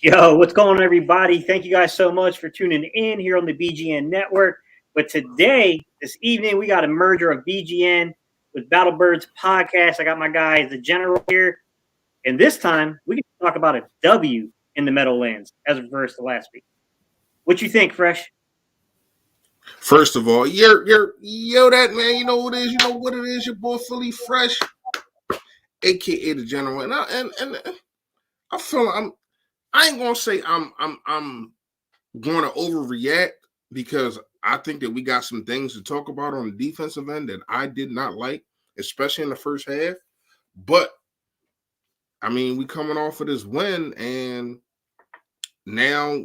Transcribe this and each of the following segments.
Yo, what's going on, everybody? Thank you guys so much for tuning in here on the BGN network. But today, this evening, we got a merger of BGN with Battlebirds podcast. I got my guy, the General, here. And this time, we can talk about a W in the Meadowlands as opposed to last week. What you think, Fresh? First of all, yo, that man, you know what it is, you know what it is, your boy Philly Fresh, aka the General, and I feel I ain't gonna say I'm going to overreact because I think that we got some things to talk about on the defensive end that I did not like, especially in the first half. But I mean, we coming off of this win, and now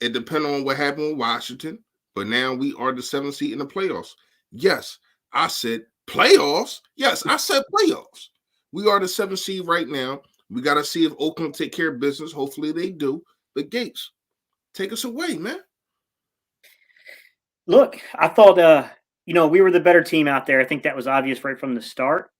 it depends on what happened with Washington. But now we are the 7th seed in the playoffs. Yes, I said playoffs. Yes, I said playoffs. We are the 7th seed right now. We got to see if Oakland take care of business. Hopefully they do. But Gates, take us away, man. Look, I thought, we were the better team out there. I think that was obvious right from the start.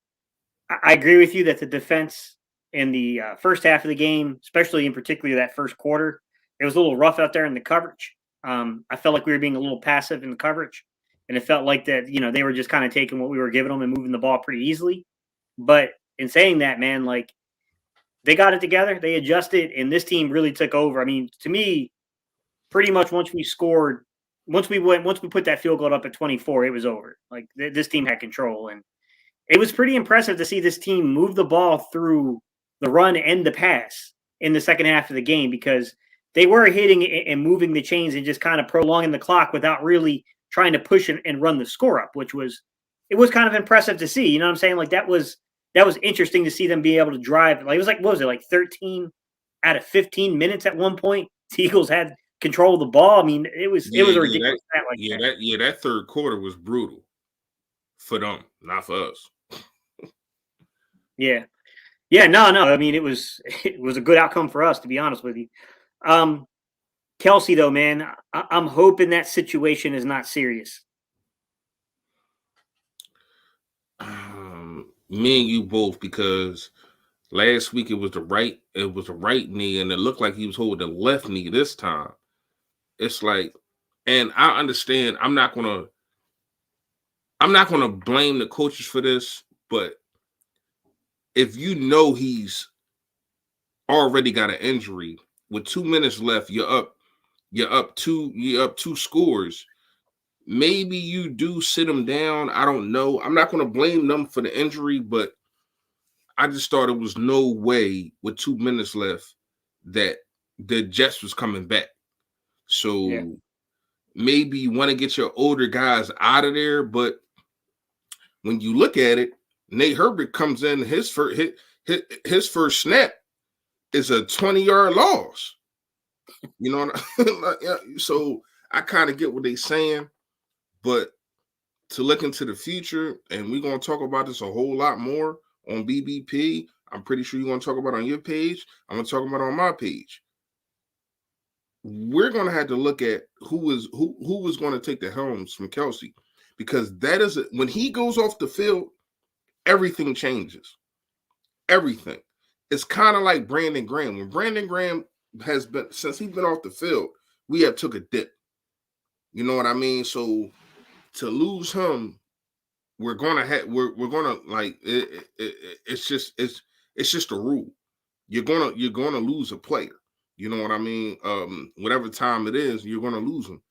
I agree with you that the defense in the first half of the game, especially in particular that first quarter, it was a little rough out there in the coverage. I felt like we were being a little passive in the coverage, and it felt like that, they were just kind of taking what we were giving them and moving the ball pretty easily. But in saying that, man, like they got it together, they adjusted, and this team really took over. I mean, to me, pretty much once we put that field goal up at 24, it was over. Like this team had control, and it was pretty impressive to see this team move the ball through the run and the pass in the second half of the game because they were hitting and moving the chains and just kind of prolonging the clock without really trying to push and run the score up, which was kind of impressive to see. You know what I'm saying? Like that was interesting to see them be able to drive. Like it was like, what was it, like 13 out of 15 minutes at one point? The Eagles had control of the ball. I mean, it was a ridiculous stat like that. That third quarter was brutal for them, not for us. Yeah. No. I mean, it was a good outcome for us, to be honest with you. Kelsey, though, man, I'm hoping that situation is not serious. Me and you both, because last week it was the right knee, and it looked like he was holding the left knee this time. It's like, and I understand. I'm not gonna blame the coaches for this, but if you know he's already got an injury with 2 minutes left, you're up two scores. Maybe you do sit him down. I don't know. I'm not going to blame them for the injury, but I just thought it was no way with 2 minutes left that the Jets was coming back. So maybe you want to get your older guys out of there, but when you look at it, Nate Herbert comes in, his first snap is a 20-yard loss. You know what I mean? So I kind of get what they're saying, but to look into the future, and we're going to talk about this a whole lot more on BBP. I'm pretty sure you're going to talk about it on your page. I'm going to talk about it on my page. We're going to have to look at who was going to take the helms from Kelsey, because that is when he goes off the field, everything changes. Everything. It's kind of like Brandon Graham. When Brandon Graham has been, since he's been off the field, we have took a dip. You know what I mean? So to lose him, we're gonna like it's just a rule. You're gonna lose a player. You know what I mean? Whatever time it is, you're gonna lose him.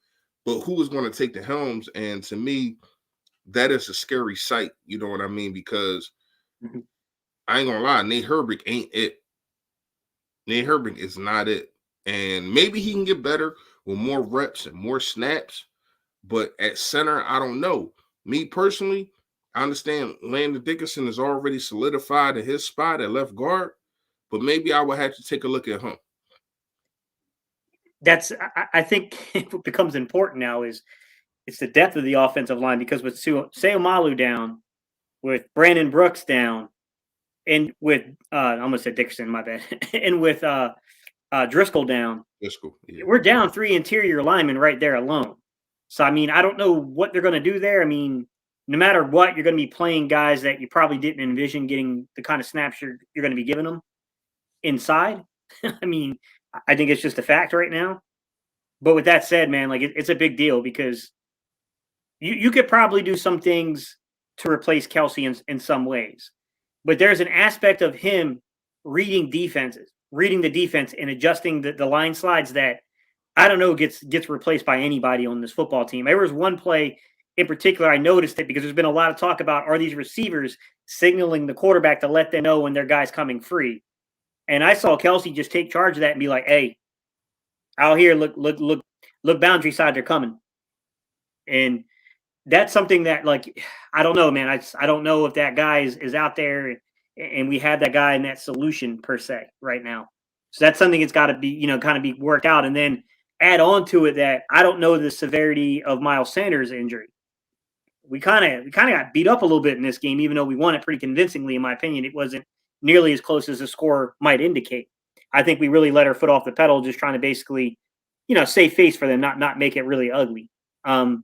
But who is going to take the helms? And to me, that is a scary sight. You know what I mean? Because I ain't gonna lie, Nate Herbert ain't it. Nate Herbert is not it. And maybe he can get better with more reps and more snaps. But at center, I don't know. Me personally, I understand Landon Dickerson is already solidified in his spot at left guard, but maybe I would have to take a look at him. I think what becomes important now is it's the depth of the offensive line, because with Seumalo down, with Brandon Brooks down, and with I almost said Dickerson, my bad, and with Driscoll down, we're down 3 interior linemen right there alone. So, I mean, I don't know what they're going to do there. I mean, no matter what, you're going to be playing guys that you probably didn't envision getting the kind of snaps you're going to be giving them inside. I mean, I think it's just a fact right now. But with that said, man, like it's a big deal because you could probably do some things to replace Kelsey in some ways, but there's an aspect of him reading the defense and adjusting the line slides that I don't know gets replaced by anybody on this football team. There was one play in particular I noticed it because there's been a lot of talk about are these receivers signaling the quarterback to let them know when their guy's coming free. And I saw Kelsey just take charge of that and be like, "Hey, out here, look, boundary side, they're coming." And that's something that, like, I don't know, man. I don't know if that guy is out there, and we have that guy in that solution per se right now. So that's something that's got to be, kind of be worked out. And then add on to it that I don't know the severity of Miles Sanders' injury. We kind of got beat up a little bit in this game, even though we won it pretty convincingly. In my opinion, it wasn't nearly as close as the score might indicate. I think we really let our foot off the pedal, just trying to basically, save face for them, not make it really ugly. I'm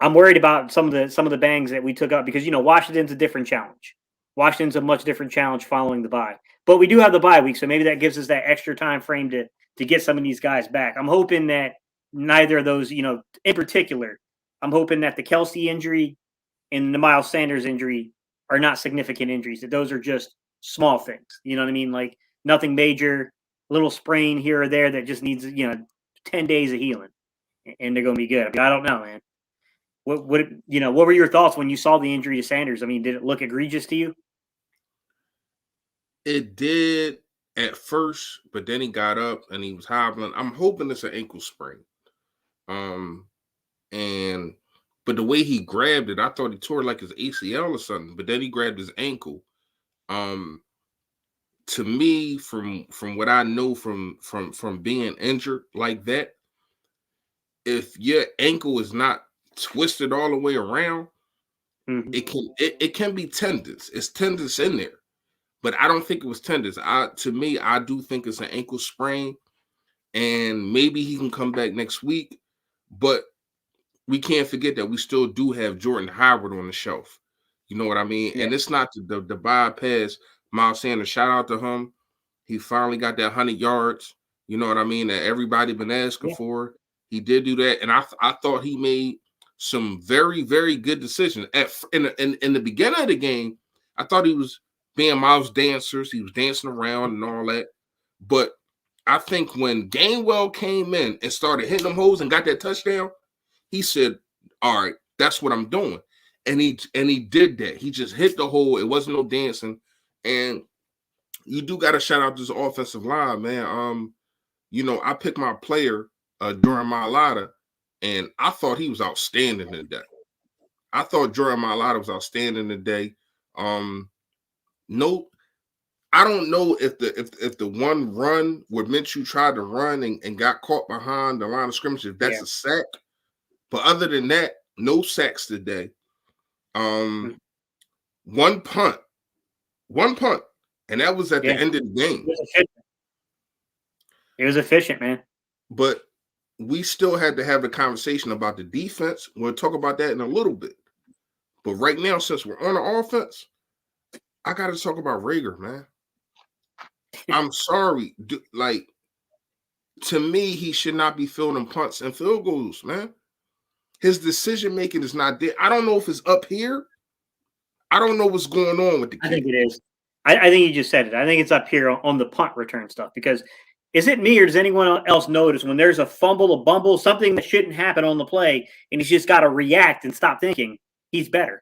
worried about some of the bangs that we took up because Washington's a different challenge. Washington's a much different challenge following the bye, but we do have the bye week, so maybe that gives us that extra time frame to get some of these guys back. I'm hoping that neither of those, in particular, I'm hoping that the Kelsey injury and the Miles Sanders injury are not significant injuries. That those are just small things. You know what I mean? Like nothing major, little sprain here or there that just needs 10 days of healing, and they're going to be good. I mean, I don't know, man. What were your thoughts when you saw the injury to Sanders? I mean, did it look egregious to you? It did at first, but then he got up and he was hobbling. I'm hoping it's an ankle sprain. And but the way he grabbed it, I thought he tore like his ACL or something. But then he grabbed his ankle. To me, from what I know from being injured like that, if your ankle is not twisted all the way around, Mhm. it can be tendons. It's tendons in there, but I don't think it was tendons. To me, I do think it's an ankle sprain, and maybe he can come back next week. But we can't forget that we still do have Jordan Howard on the shelf. You know what I mean? Yeah. And it's not the bypass Miles Sanders. Shout out to him. He finally got that 100 yards. You know what I mean? That everybody been asking Yeah. for. He did do that, and I thought he made some very, very good decisions. In the beginning of the game, I thought he was being Miles dancers. He was dancing around and all that. But I think when Gainwell came in and started hitting them holes and got that touchdown, he said, "All right, that's what I'm doing." And he did that. He just hit the hole. It wasn't no dancing. And you do got to shout out this offensive line, man. I picked my player during my Mailata, and I thought he was outstanding today. I thought Jordan Mailata was outstanding today. No, I don't know if the one run where Minshew tried to run and got caught behind the line of scrimmage, if that's Yeah. a sack. But other than that, no sacks today. Mhm. One punt, and that was at the Yeah. end of the It game. was efficient. It was efficient, man. But we still had to have a conversation about the defense. We'll talk about that in a little bit. But right now, since we're on the offense, I got to talk about Rager, man. I'm sorry. To me, he should not be fielding punts and field goals, man. His decision making is not there. I don't know if it's up here. I don't know what's going on with the I think kid. it is. I think you just said it. I think it's up here on the punt return stuff because is it me or does anyone else notice when there's a fumble, a bumble, something that shouldn't happen on the play, and he's just got to react and stop thinking, he's better.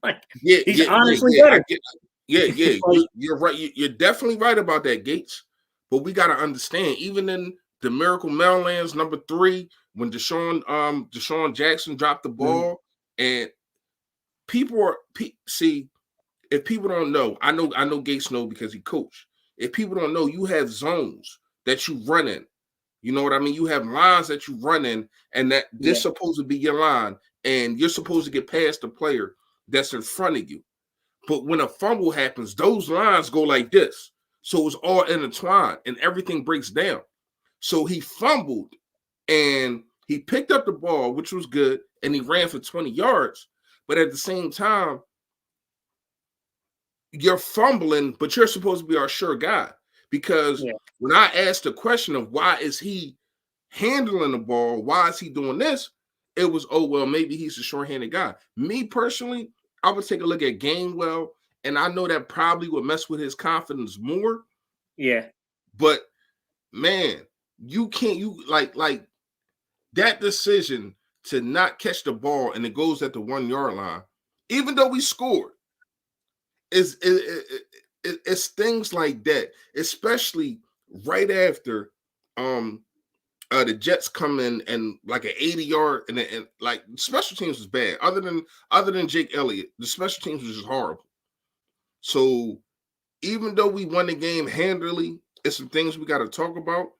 Like Yeah, he's yeah, yeah, honestly yeah. I better. get. Yeah, yeah. Like, You're right. You're definitely right about that, Gates. But we got to understand, even in the Miracle Meadowlands #3, when Deshaun Jackson dropped the mhm. ball, and people are see, if people don't know, I know Gates know because he coached. If people don't know, you have zones that you run in. You know what I mean? You have lines that you run in, and that this Yeah. supposed to be your line, and you're supposed to get past the player that's in front of you. But when a fumble happens, those lines go like this. So it's all intertwined and everything breaks down. So he fumbled and he picked up the ball, which was good, and he ran for 20 yards. But at the same time, you're fumbling, but you're supposed to be our sure guy Because Yeah. when I asked the question of why is he handling the ball, why is he doing this? It was, oh, well, maybe he's a short-handed guy. Me personally, I would take a look at Gainwell, and I know that probably would mess with his confidence more. Yeah. But man, you can't like that decision to not catch the ball and it goes at the 1 yard line, even though we scored, it's things like that, especially right after the Jets come in and like an 80-yard and like special teams was bad. Other than Jake Elliott, the special teams was just horrible. So even though we won the game handily, it's some things we got to talk about.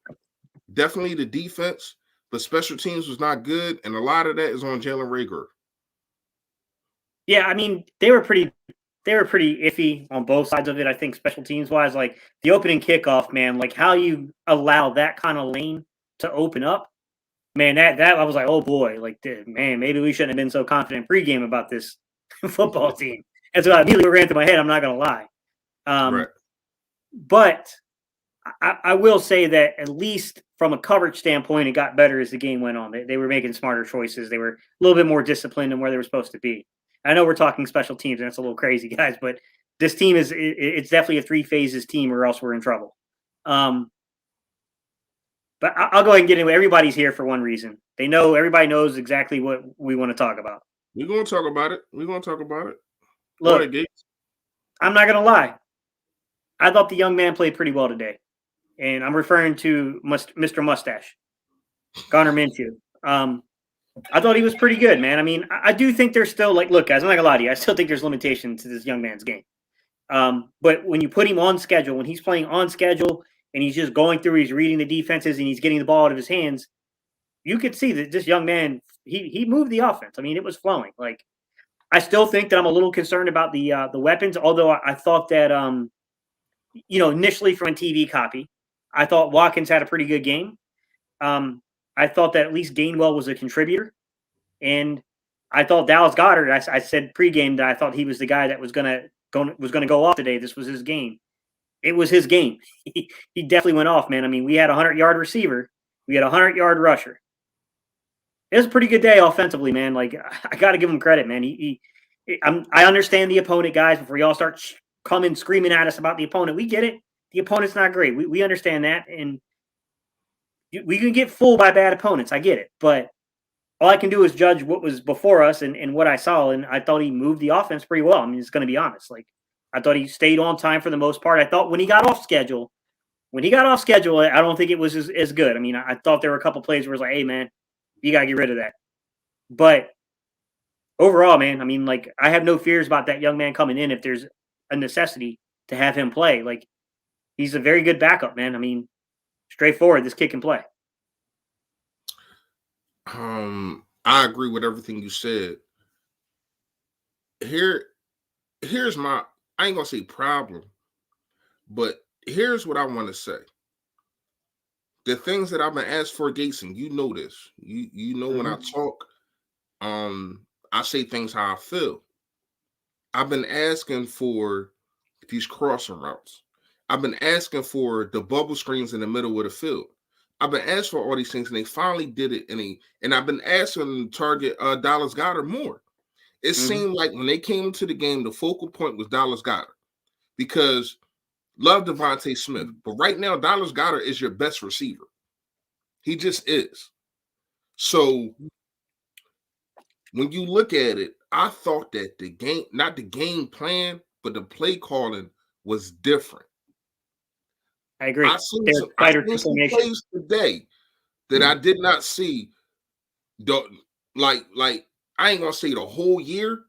Definitely the defense, but special teams was not good, and a lot of that is on Jalen Reagor. Yeah, I mean, they were pretty iffy on both sides of it. I think special teams wise, like the opening kickoff, man, like how you allow that kind of lane to open up, man. That I was like, oh boy, like man, maybe we shouldn't have been so confident pregame about this football team. That's what immediately ran through my head. I'm not gonna lie, Right. but I will say that at least from a coverage standpoint, it got better as the game went on. They were making smarter choices. They were a little bit more disciplined in where they were supposed to be. I know we're talking special teams, and it's a little crazy, guys, but this team it's definitely a 3 phases team, or else we're in trouble. But I'll go ahead and get into it. Everybody's here for one reason. Everybody knows exactly what we want to talk about. We're gonna talk about it. Go Look, ahead, Gates. I'm not gonna lie. I thought the young man played pretty well today, and I'm referring to Mr. Mustache, Gardner Minshew. I thought he was pretty good, man. I mean, I do think there's still look, guys, I'm not gonna lie to you. I still think there's limitations to this young man's game. But when you put him on schedule, when he's playing on schedule and he's just going through, he's reading the defenses and he's getting the ball out of his hands, you could see that this young man, he moved the offense. I mean, it was flowing. Like, I still think that I'm a little concerned about the weapons, although I thought that initially from a TV copy, I thought Watkins had a pretty good game. I thought that at least Gainwell was a contributor, and I thought Dallas Goedert. I said pregame that I thought he was the guy that was gonna go off today. This was his game. It was his game. He definitely went off, man. I mean, we had a 100-yard receiver, we had a 100-yard rusher. It was a pretty good day offensively, man. Like, I got to give him credit, man. I understand the opponent, guys. Before y'all start coming screaming at us about the opponent, we get it. The opponent's not great. We understand that, and we can get fooled by bad opponents. I get it, but all I can do is judge what was before us and what I saw, and I thought he moved the offense pretty well. I mean, it's going to be honest. Like, I thought he stayed on time for the most part. I thought when he got off schedule, I don't think it was as good. I mean, I thought there were a couple plays where it's like, hey, man, you got to get rid of that. But overall, man, I mean, like, I have no fears about that young man coming in if there's a necessity to have him play. Like, he's a very good backup, man. I mean, straightforward, this kid can play. I agree with everything you said. Here's my, I ain't gonna say problem, but here's what I want to say. The things that I've been asked for, Gates, and you know this. You know when I talk, I say things how I feel. I've been asking for these crossing routes. I've been asking for the bubble screens in the middle of the field. I've been asked for all these things, and they finally did it. And I've been asking them to target Dallas Goedert more. It seemed like when they came into the game, the focal point was Dallas Goedert because love Devontae Smith, but right now Dallas Goedert is your best receiver. He just is. So when you look at it, I thought that the game, not the game plan, but the play calling was different. I agree. I seen some plays today that I did not see. Like I ain't gonna say the whole year,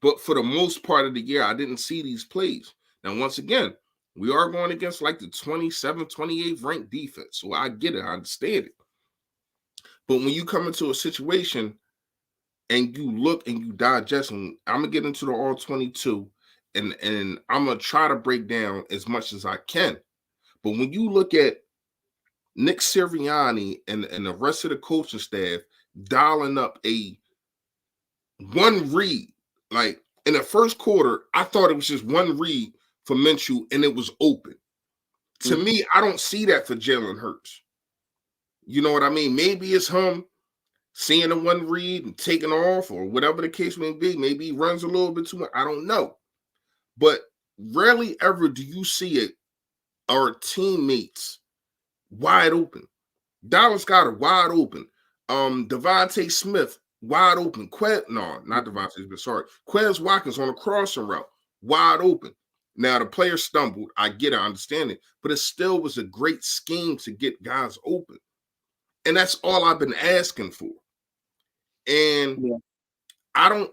but for the most part of the year, I didn't see these plays. Now, once again, we are going against like the 27th, 28th ranked defense. So I get it, I understand it. But when you come into a situation and you look and you digest, and I'm gonna get into the all 22, and I'm gonna try to break down as much as I can. But when you look at Nick Sirianni and the rest of the coaching staff dialing up a one read, like in the first quarter, I thought it was just one read for Minshew and it was open. To me, I don't see that for Jalen Hurts. You know what I mean? Maybe it's him seeing the one read and taking off, or whatever the case may be. Maybe he runs a little bit too much. I don't know. But rarely ever do you see it, our teammates wide open. Dallas Goedert wide open. Devontae Smith wide open. Not Devontae Smith. Sorry, Quez Watkins on a crossing route wide open. Now the player stumbled. I get it, I understand it, but it still was a great scheme to get guys open, and that's all I've been asking for. And I'm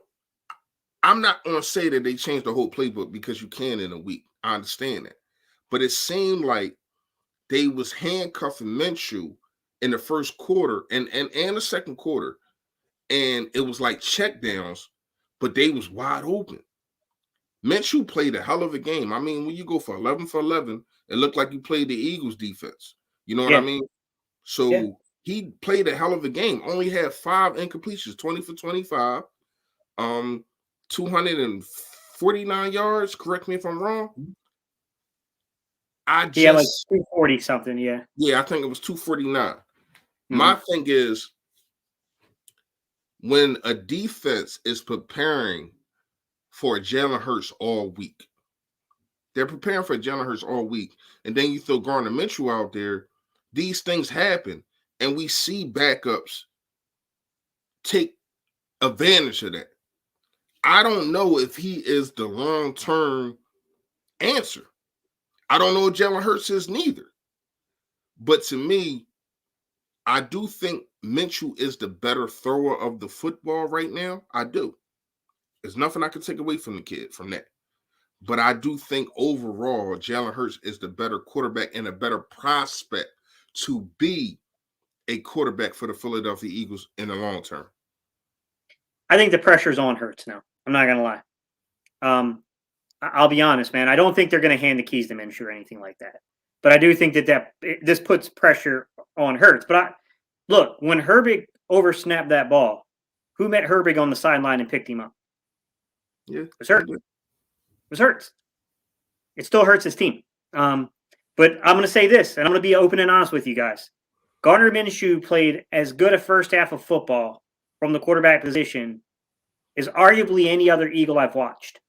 not going to say that they changed the whole playbook, because you can in a week. I understand that, but it seemed like they was handcuffing Minshew in the first quarter and the second quarter, and it was like checkdowns, but they was wide open. Minshew played a hell of a game. I mean, when you go for 11 for 11, it looked like you played the Eagles defense. You know what I mean? So he played a hell of a game. Only had 5 incompletions, 20 for 25, 249 yards. Correct me if I'm wrong. Like 240 something. Yeah, I think it was 249. My thing is, when a defense is preparing for Jalen Hurts all week, they're preparing for Jalen Hurts all week, and then you throw Gardner Minshew out there, these things happen, and we see backups take advantage of that. I don't know if he is the long-term answer. I don't know if Jalen Hurts is neither. But to me, I do think Minshew is the better thrower of the football right now. I do. There's nothing I can take away from the kid from that. But I do think overall, Jalen Hurts is the better quarterback and a better prospect to be a quarterback for the Philadelphia Eagles in the long term. I think the pressure's on Hurts now. I'm not going to lie. I'll be honest, man. I don't think they're going to hand the keys to Minshew or anything like that. But I do think that this puts pressure on Hurts. But look, when Herbig oversnapped that ball, who met Herbig on the sideline and picked him up? Yeah, it was Hurts. It was Hurts. It still hurts his team. But I'm going to say this, and I'm going to be open and honest with you guys. Gardner Minshew played as good a first half of football from the quarterback position as arguably any other Eagle I've watched,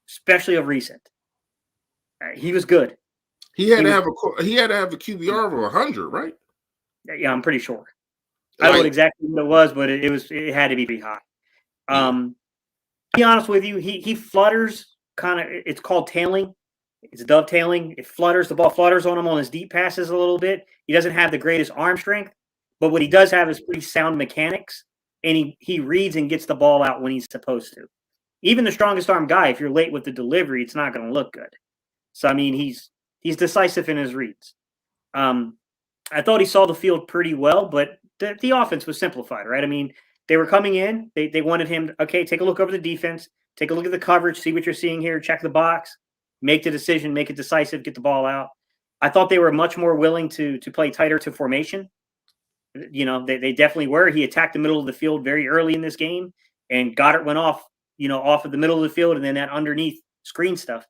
especially of recent. He was good. He had to have a QBR of 100, right? Yeah, I'm pretty sure. I don't know exactly what it was, but it had to be pretty high. To be honest with you, he flutters kind of. It's called tailing. It's dovetailing. The ball flutters on him on his deep passes a little bit. He doesn't have the greatest arm strength, but what he does have is pretty sound mechanics, and he reads and gets the ball out when he's supposed to. Even the strongest arm guy, if you're late with the delivery, it's not going to look good. So I mean, he's decisive in his reads. I thought he saw the field pretty well, but the offense was simplified, right? I mean, they were coming in. They wanted him, okay, take a look over the defense, take a look at the coverage, see what you're seeing here, check the box, make the decision, make it decisive, get the ball out. I thought they were much more willing to play tighter to formation. You know, they definitely were. He attacked the middle of the field very early in this game, and Goddard went off of the middle of the field, and then that underneath screen stuff.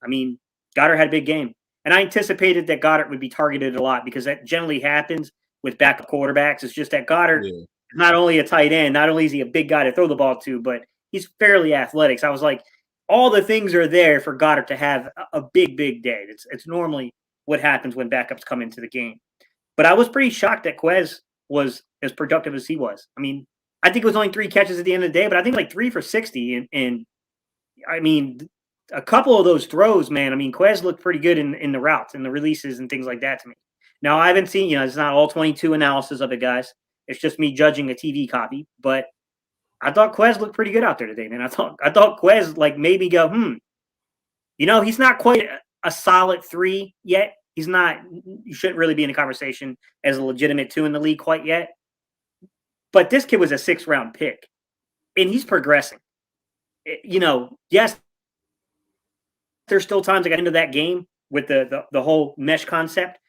I mean, Goddard had a big game. And I anticipated that Goddard would be targeted a lot, because that generally happens with backup quarterbacks. It's just that Goddard is not only a tight end, not only is he a big guy to throw the ball to, but he's fairly athletic. So I was like, all the things are there for Goddard to have a big, big day. It's normally what happens when backups come into the game. But I was pretty shocked that Quez was as productive as he was. I mean, I think it was only 3 catches at the end of the day, but I think like 3 for 60. And I mean, a couple of those throws, man, I mean, Quez looked pretty good in the routes and the releases and things like that to me. Now, I haven't seen, it's not all 22 analysis of it, guys. It's just me judging a TV copy. But I thought Quez looked pretty good out there today, man. I thought Quez, like, made me go, he's not quite a solid 3 yet. He's not, you shouldn't really be in a conversation as a legitimate 2 in the league quite yet. But this kid was a 6th-round pick, and he's progressing. Yes, there's still times I got into that game with the whole mesh concept.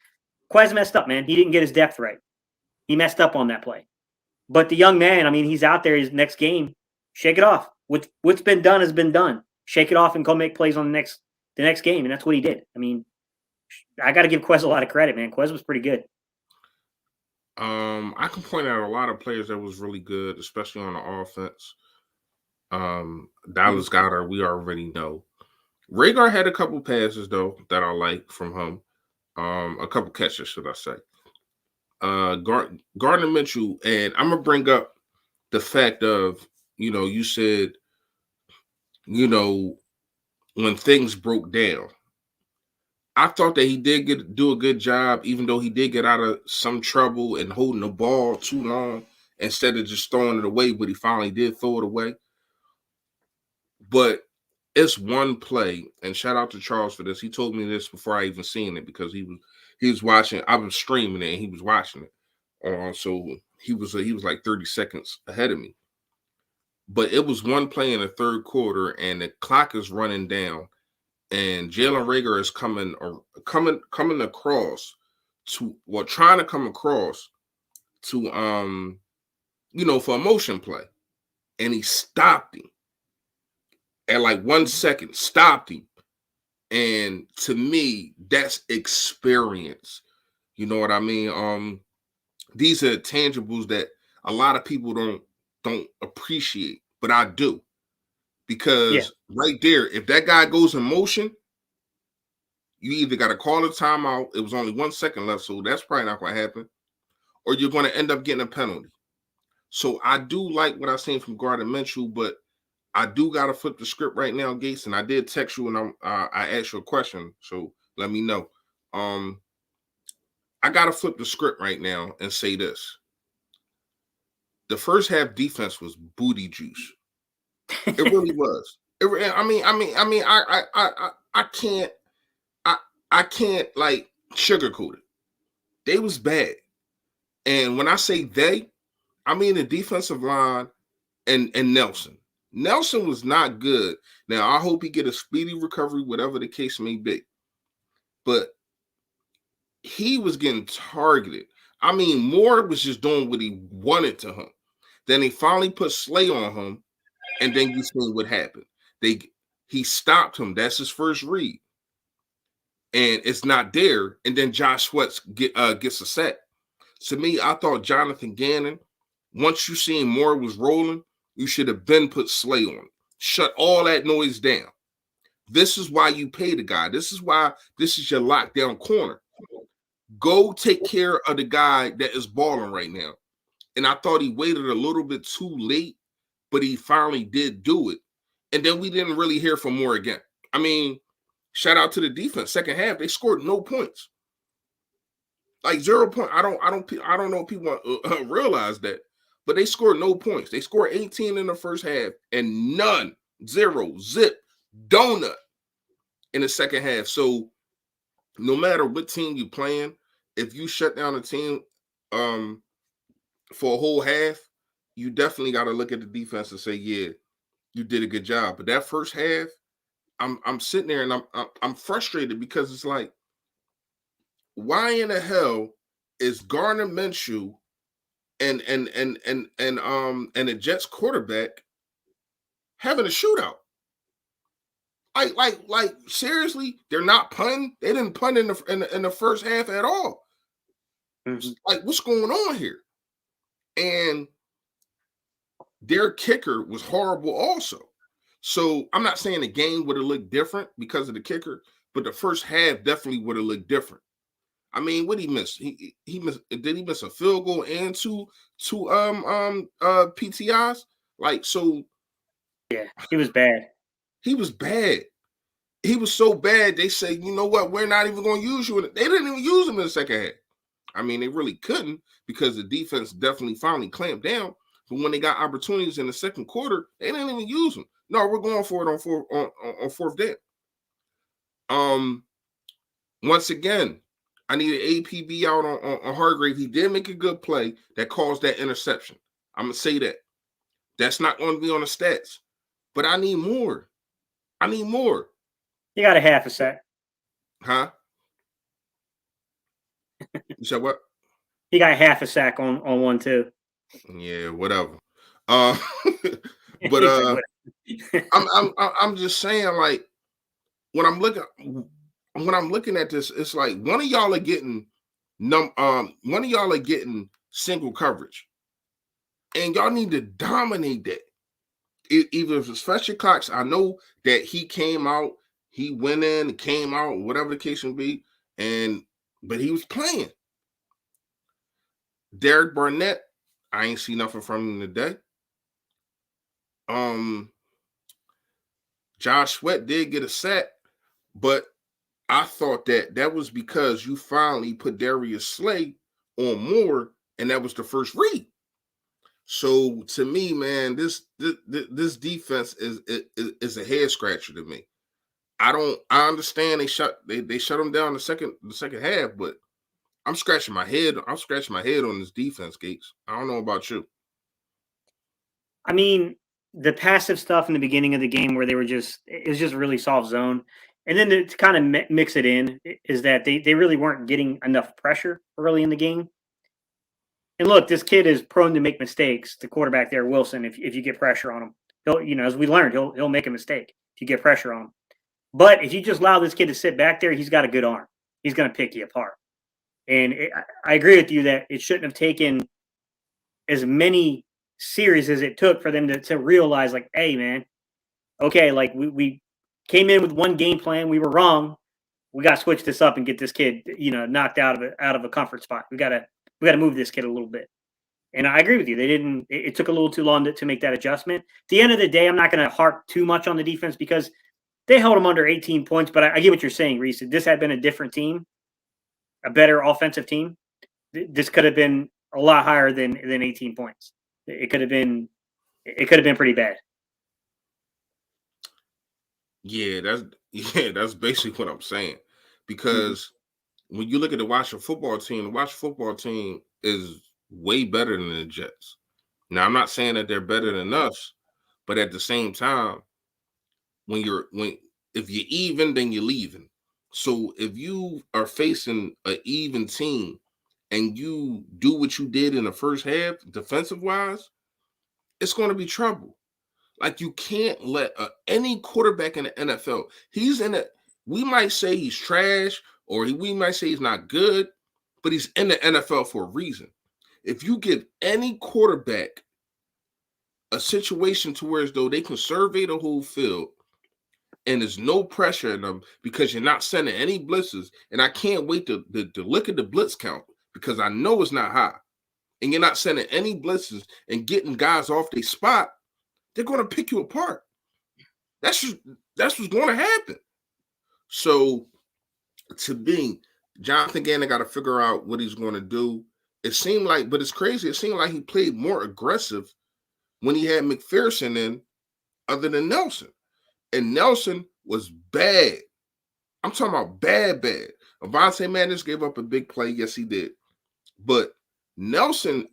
Quez messed up, man. He didn't get his depth right. He messed up on that play. But the young man, I mean, he's out there his next game. Shake it off. What's been done has been done. Shake it off and go make plays on the next game, and that's what he did. I mean, I got to give Quez a lot of credit, man. Quez was pretty good. I can point out a lot of players that was really good, especially on the offense. Dallas Goedert, we already know. Rhaegar had a couple passes though that I like from him. A couple catches, should I say? Gardner Minshew, and I'm gonna bring up the fact of you said when things broke down. I thought that he did do a good job, even though he did get out of some trouble and holding the ball too long instead of just throwing it away, but he finally did throw it away. But it's one play, and shout out to Charles for this. He told me this before I even seen it because he was watching. I was streaming it and he was watching it. So he was like 30 seconds ahead of me. But it was one play in the third quarter, and the clock is running down, and Jalen Reagor is coming across trying to come across to for a motion play, and he stopped him at like 1 second, stopped him, and to me that's experience. You know what I mean? These are tangibles that a lot of people don't appreciate, but I do. Because right there, if that guy goes in motion, you either got to call a timeout. It was only 1 second left, so that's probably not going to happen. Or you're going to end up getting a penalty. So I do like what I've seen from Gardner Minshew, but I do got to flip the script right now, Gates. And I did text you and I asked you a question, so let me know. I got to flip the script right now and say this. The first half defense was booty juice. It really was. I can't like sugarcoat it. They was bad. And when I say they, I mean the defensive line and Nelson. Nelson was not good. Now, I hope he get a speedy recovery, whatever the case may be. But he was getting targeted. I mean, Moore was just doing what he wanted to him. Then he finally put Slay on him, and then you see what happened. He stopped him. That's his first read. And it's not there. And then Josh Sweat gets a sack. To me, I thought Jonathan Gannon, once you seen Moore was rolling, you should have been put Slay on. Shut all that noise down. This is why you pay the guy. This is why this is your lockdown corner. Go take care of the guy that is balling right now. And I thought he waited a little bit too late, but he finally did do it. And then we didn't really hear from Moore again. I mean, shout out to the defense. Second half, they scored no points. Like 0 point. I don't know if people realize that, but they scored no points. They scored 18 in the first half and none, 0, zip, donut in the second half. So no matter what team you playing, if you shut down a team for a whole half, you definitely got to look at the defense and say, yeah, you did a good job. But that first half, I'm sitting there and I'm frustrated because it's like, why in the hell is Gardner Minshew and the Jets quarterback having a shootout? Like seriously, they're not punting. They didn't punt in the first half at all. Mm-hmm. Like, what's going on here? And their kicker was horrible also. So I'm not saying the game would have looked different because of the kicker, but the first half definitely would have looked different. I mean, what did he miss? He missed. Did he miss a field goal and two PTIs? Like, so. Yeah, he was bad. He was bad. He was so bad. They say, you know what? We're not even going to use you. They didn't even use him in the second half. I mean, they really couldn't because the defense definitely finally clamped down. But when they got opportunities in the second quarter, they didn't even use them. No, we're going for it on fourth down. Once again, I needed APB out on Hargrave. He did make a good play that caused that interception. I'm going to say that. That's not going to be on the stats. But I need more. He got a half a sack. Huh? You said what? He got half a sack on one too. Yeah, whatever. But I'm just saying, like, when I'm looking when I'm looking at this, it's like one of y'all are getting one of y'all are getting single coverage, and y'all need to dominate that. Either if it's Fletcher Cox, I know that he came out, he went in, came out, whatever the case may be, but he was playing. Derek Barnett, I ain't see nothing from him today. Josh Sweat did get a sack, but I thought that was because you finally put Darius Slay on more, and that was the first read. So to me, man, this defense is a head scratcher to me. I understand they shut them down the second half, but I'm scratching my head. I'm scratching my head on this defense, Gates. I don't know about you. I mean, the passive stuff in the beginning of the game where it was just really soft zone. And then to kind of mix it in is that they really weren't getting enough pressure early in the game. And look, this kid is prone to make mistakes. The quarterback there, Wilson, if you get pressure on him, as we learned, he'll make a mistake if you get pressure on him. But if you just allow this kid to sit back there, he's got a good arm. He's going to pick you apart. And I agree with you that it shouldn't have taken as many series as it took for them to realize, like, hey, man, okay, like we came in with one game plan. We were wrong. We got to switch this up and get this kid, knocked out of a comfort spot. We got to move this kid a little bit. And I agree with you. They didn't. It took a little too long to make that adjustment. At the end of the day, I'm not going to harp too much on the defense because they held them under 18 points. But I get what you're saying, Reese. If this had been a different team, a better offensive team, this could have been a lot higher than 18 points. It could have been pretty bad. Yeah, that's basically what I'm saying. Because when you look at the Washington football team is way better than the Jets. Now, I'm not saying that they're better than us, but at the same time, if you're even, then you're leaving. So if you are facing an even team and you do what you did in the first half, defensive wise, it's going to be trouble. Like, you can't let any quarterback in the NFL, we might say he's trash or we might say he's not good, but he's in the NFL for a reason. If you give any quarterback a situation to where as though they can survey the whole field and there's no pressure in them because you're not sending any blitzes, and I can't wait to look at the blitz count because I know it's not high, and you're not sending any blitzes and getting guys off their spot, they're going to pick you apart. That's what's going to happen. So, to me, Jonathan Gannon got to figure out what he's going to do. It seemed like, but it's crazy. It seemed like he played more aggressive when he had McPherson in, other than Nelson. And Nelson was bad. I'm talking about bad. Avonte Madness gave up a big play. Yes, he did. But Nelson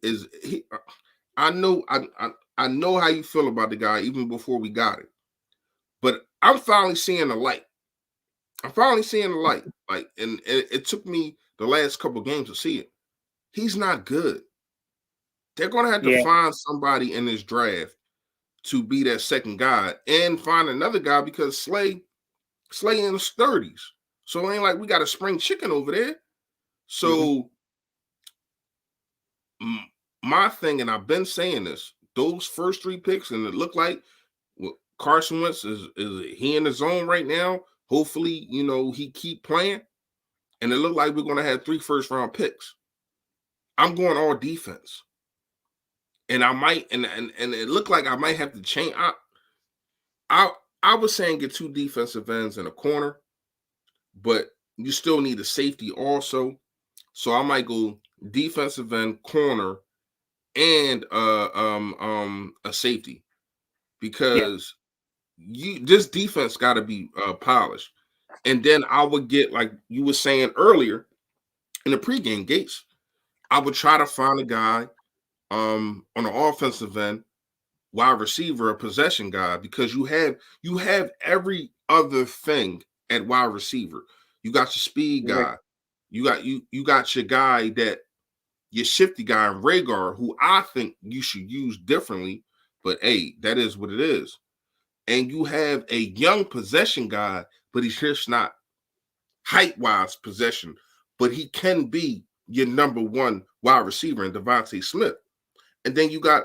I know how you feel about the guy even before we got it. But I'm finally seeing the light. Like, and it took me the last couple of games to see it. He's not good. They're going to have to find somebody in this draft to be that second guy and find another guy because Slay in his 30s. So it ain't like we got a spring chicken over there. So my thing, and I've been saying this, those first 3 picks, and it looked like Carson Wentz is he in the zone right now. Hopefully, he keep playing. And it looked like we're going to have 3 first-round picks. I'm going all defense. And I might, and it looked like I might have to change. I was saying get 2 defensive ends in a corner, but you still need a safety also. So I might go defensive end, corner, and a safety because this defense got to be polished. And then I would get, like you were saying earlier in the pregame, Gates, I would try to find a guy on the offensive end, wide receiver, a possession guy, because you have every other thing at wide receiver. You got your speed guy. Right. You got your guy that your shifty guy in Rhaegar, who I think you should use differently, but hey, that is what it is. And you have a young possession guy, but he's just not height-wise possession, but he can be your number one wide receiver in Devontae Smith. And then you got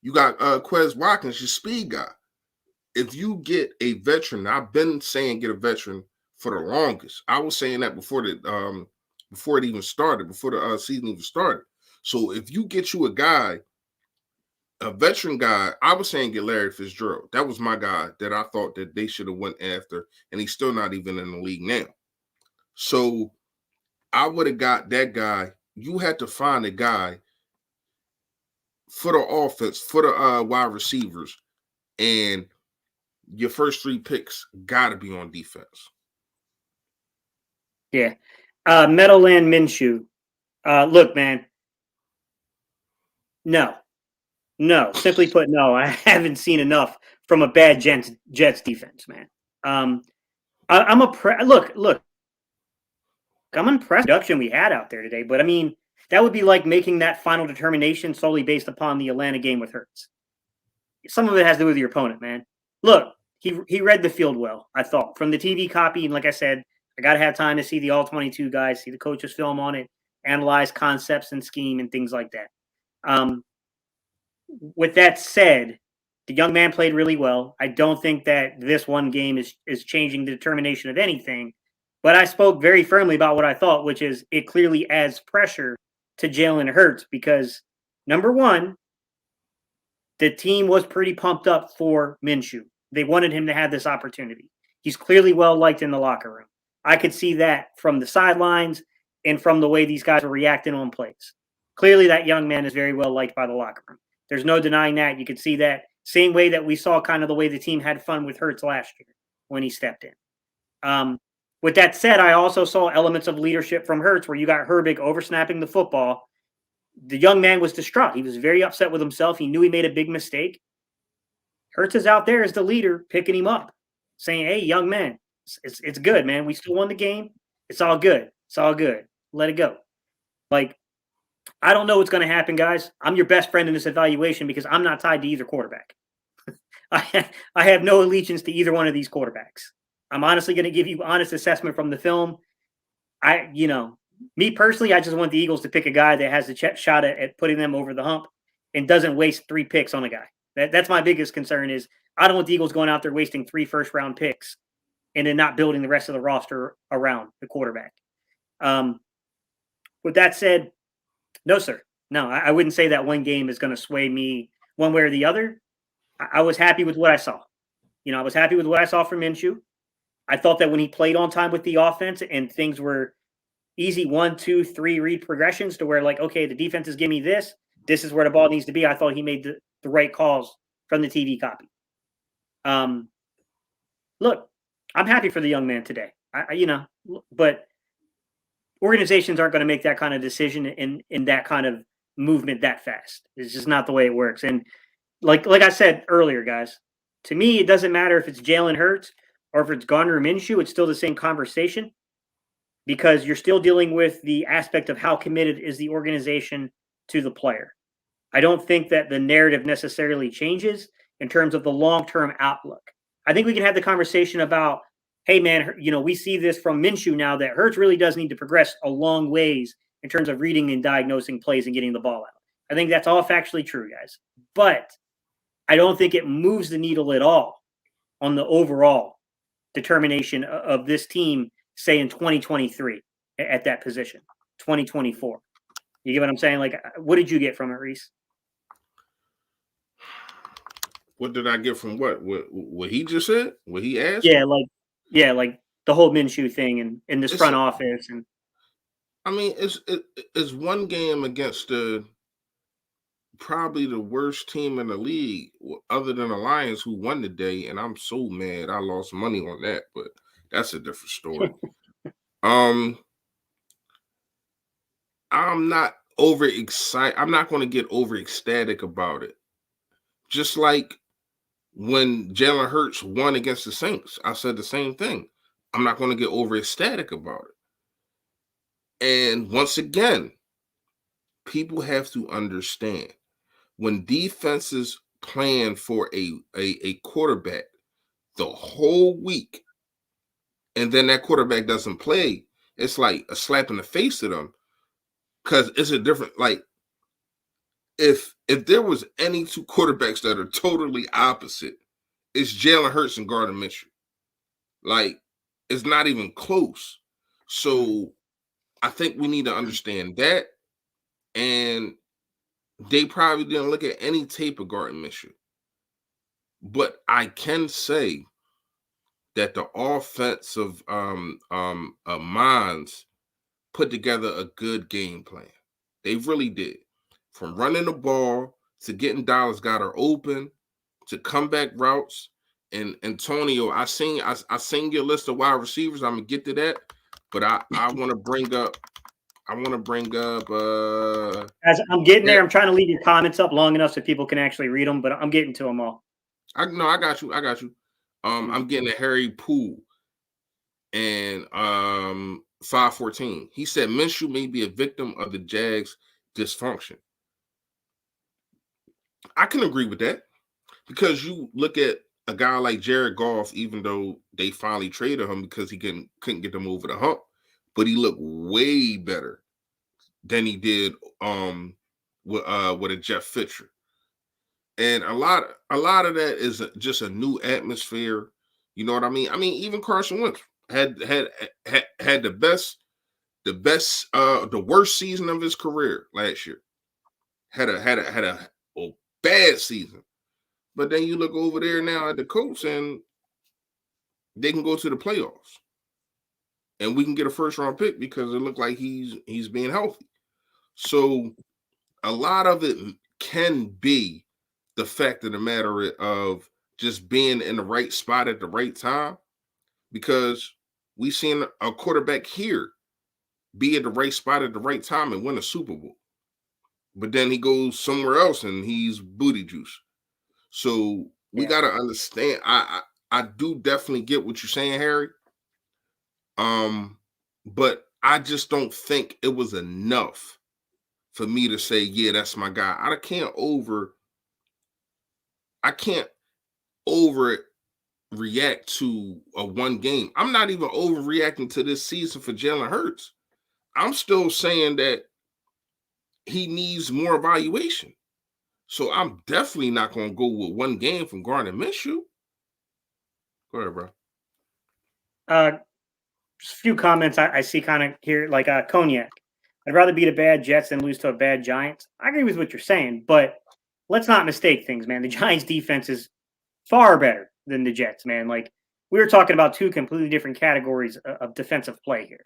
Quez Watkins, your speed guy. If you get a veteran, I've been saying get a veteran for the longest. I was saying that before it even started, before the season even started. So if you get you a guy, a veteran guy, I was saying get Larry Fitzgerald. That was my guy that I thought that they should have went after, and he's still not even in the league now. So I would have got that guy. You had to find a guy for the offense, for the wide receivers, and your first 3 picks got to be on defense. Yeah. Meadowland Minshew. Look, man. No. Simply put, no. I haven't seen enough from a bad Jets defense, man. I'm look. I'm impressed with the production we had out there today, but I mean, that would be like making that final determination solely based upon the Atlanta game with Hurts. Some of it has to do with your opponent, man. Look, he read the field well, I thought, from the TV copy. And like I said, I got to have time to see the all 22 guys, see the coaches film on it, analyze concepts and scheme and things like that. With that said, the young man played really well. I don't think that this one game is changing the determination of anything, but I spoke very firmly about what I thought, which is it clearly adds pressure to Jalen Hurts because, number one, the team was pretty pumped up for Minshew. They wanted him to have this opportunity. He's clearly well liked in the locker room. I could see that from the sidelines and from the way these guys were reacting on plays. Clearly, that young man is very well liked by the locker room. There's no denying that. You could see that same way that we saw kind of the way the team had fun with Hurts last year when he stepped in. With that said, I also saw elements of leadership from Hurts where you got Herbig oversnapping the football. The young man was distraught. He was very upset with himself. He knew he made a big mistake. Hurts is out there as the leader, picking him up, saying, hey, young man, it's good, man. We still won the game. It's all good. It's all good. Let it go. Like, I don't know what's going to happen, guys. I'm your best friend in this evaluation because I'm not tied to either quarterback. I have no allegiance to either one of these quarterbacks. I'm honestly going to give you honest assessment from the film. Me personally, I just want the Eagles to pick a guy that has a shot at putting them over the hump and doesn't waste 3 picks on a guy. That's my biggest concern is I don't want the Eagles going out there wasting 3 first-round picks and then not building the rest of the roster around the quarterback. With that said, no, sir. No, I wouldn't say that one game is going to sway me one way or the other. I was happy with what I saw. I was happy with what I saw from Minshew. I thought that when he played on time with the offense and things were easy 1, 2, 3 read progressions to where, like, okay, the defense is giving me this. This is where the ball needs to be. I thought he made the right calls from the TV copy. Look, I'm happy for the young man today. But organizations aren't going to make that kind of decision in that kind of movement that fast. It's just not the way it works. And like I said earlier, guys, to me, it doesn't matter if it's Jalen Hurts or if it's Gardner Minshew. It's still the same conversation because you're still dealing with the aspect of how committed is the organization to the player. I don't think that the narrative necessarily changes in terms of the long-term outlook. I think we can have the conversation about, hey, man, we see this from Minshew now that Hurts really does need to progress a long ways in terms of reading and diagnosing plays and getting the ball out. I think that's all factually true, guys. But I don't think it moves the needle at all on the overall determination of this team, say in 2023 at that position, 2024. You get what I'm saying? Like, what did you get from it, Reese? What did I get from what he just said? What he asked? Yeah, like the whole Minshew thing and in this front office. And I mean, it's one game against probably the worst team in the league, other than the Lions, who won today, and I'm so mad I lost money on that, but that's a different story. I'm not over excited. I'm not going to get over ecstatic about it. Just like when Jalen Hurts won against the Saints, I said the same thing. I'm not going to get over ecstatic about it. And once again, people have to understand when defenses plan for a quarterback the whole week, and then that quarterback doesn't play, it's like a slap in the face to them because it's a different like if there was any two quarterbacks that are totally opposite, it's Jalen Hurts and Gardner Minshew. Like it's not even close. So I think we need to understand that, and they probably didn't look at any tape of Gardner Minshew. But I can say that the offensive minds put together a good game plan. They really did. From running the ball to getting Dallas Goedert open to comeback routes. And Antonio, I seen your list of wide receivers. I'm gonna get to that, but I want to bring up. As I'm getting there, I'm trying to leave your comments up long enough so people can actually read them, but I'm getting to them all. I got you. I'm getting a Harry Poole and 514. He said Minshew may be a victim of the Jags' dysfunction. I can agree with that because you look at a guy like Jared Goff, even though they finally traded him because he couldn't get them over the hump, but he looked way better than he did with a Jeff Fisher. And a lot of that is just a new atmosphere. You know what I mean? I mean, even Carson Wentz had the worst season of his career last year. Had a bad season. But then you look over there now at the Colts and they can go to the playoffs. And we can get a first round pick because it looked like he's being healthy. So a lot of it can be the fact of the matter of just being in the right spot at the right time, because we've seen a quarterback here be at the right spot at the right time and win a Super Bowl. But then he goes somewhere else and he's booty juice. So we got to understand. I do definitely get what you're saying, Harry. But I just don't think it was enough for me to say, yeah, that's my guy. I can't overreact to a one game. I'm not even overreacting to this season for Jalen Hurts. I'm still saying that he needs more evaluation. So I'm definitely not going to go with one game from Gardner Minshew. Go ahead, bro. Just a few comments I see kind of here, like Cognac. I'd rather beat a bad Jets than lose to a bad Giants. I agree with what you're saying, but let's not mistake things, man. The Giants' defense is far better than the Jets, man. Like, we were talking about two completely different categories of defensive play here.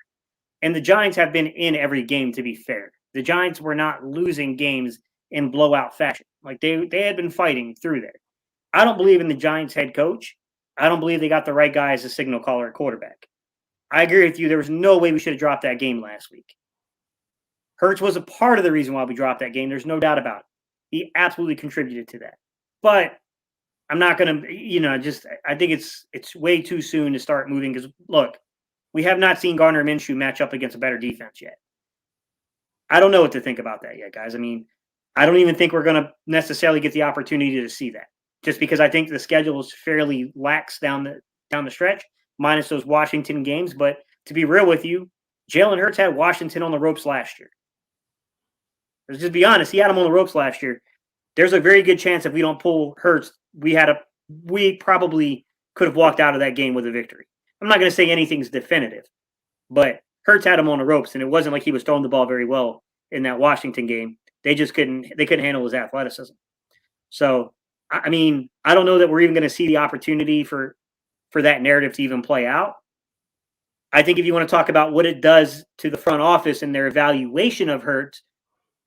And the Giants have been in every game, to be fair. The Giants were not losing games in blowout fashion. Like, they had been fighting through there. I don't believe in the Giants head coach. I don't believe they got the right guy as a signal caller at quarterback. I agree with you. There was no way we should have dropped that game last week. Hurts was a part of the reason why we dropped that game. There's no doubt about it. He absolutely contributed to that. But I'm not going to, I think it's way too soon to start moving because, look, we have not seen Gardner Minshew match up against a better defense yet. I don't know what to think about that yet, guys. I mean, I don't even think we're going to necessarily get the opportunity to see that, just because I think the schedule is fairly lax down the stretch, minus those Washington games. But to be real with you, Jalen Hurts had Washington on the ropes last year. Let's just be honest. He had him on the ropes last year. There's a very good chance if we don't pull Hurts, we probably could have walked out of that game with a victory. I'm not going to say anything's definitive, but Hurts had him on the ropes, and it wasn't like he was throwing the ball very well in that Washington game. They couldn't handle his athleticism. So, I mean, I don't know that we're even going to see the opportunity for that narrative to even play out. I think if you want to talk about what it does to the front office and their evaluation of Hurts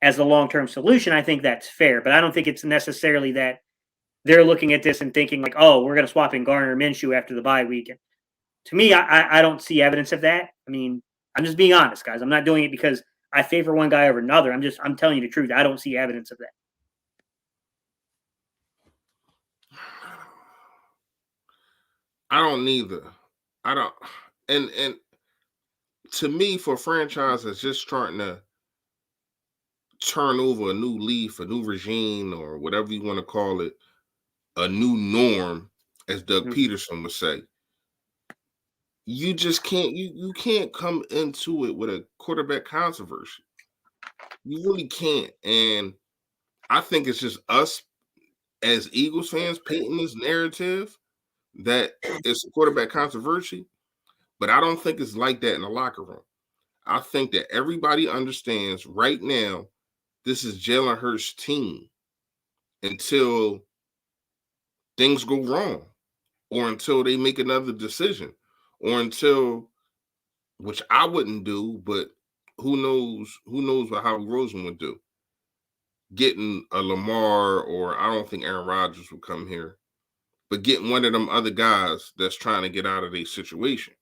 as the long-term solution, I think that's fair. But I don't think it's necessarily that they're looking at this and thinking like, oh, we're going to swap in Gardner Minshew after the bye week. And to me, I don't see evidence of that. I mean, I'm just being honest, guys. I'm not doing it because I favor one guy over another. I'm telling you the truth. I don't see evidence of that. I don't neither. I don't. And to me, for a franchise that's just trying to turn over a new leaf, a new regime, or whatever you want to call it, a new norm, as Doug Peterson would say, you just can't you can't come into it with a quarterback controversy. You really can't. And I think it's just us as Eagles fans painting this narrative that it's a quarterback controversy, but I don't think it's like that in the locker room. I think that everybody understands right now this is Jalen Hurts' team until things go wrong or until they make another decision or until, which I wouldn't do, but who knows what Howie Roseman would do. Getting a Lamar, or I don't think Aaron Rodgers would come here, but getting one of them other guys that's trying to get out of their situation.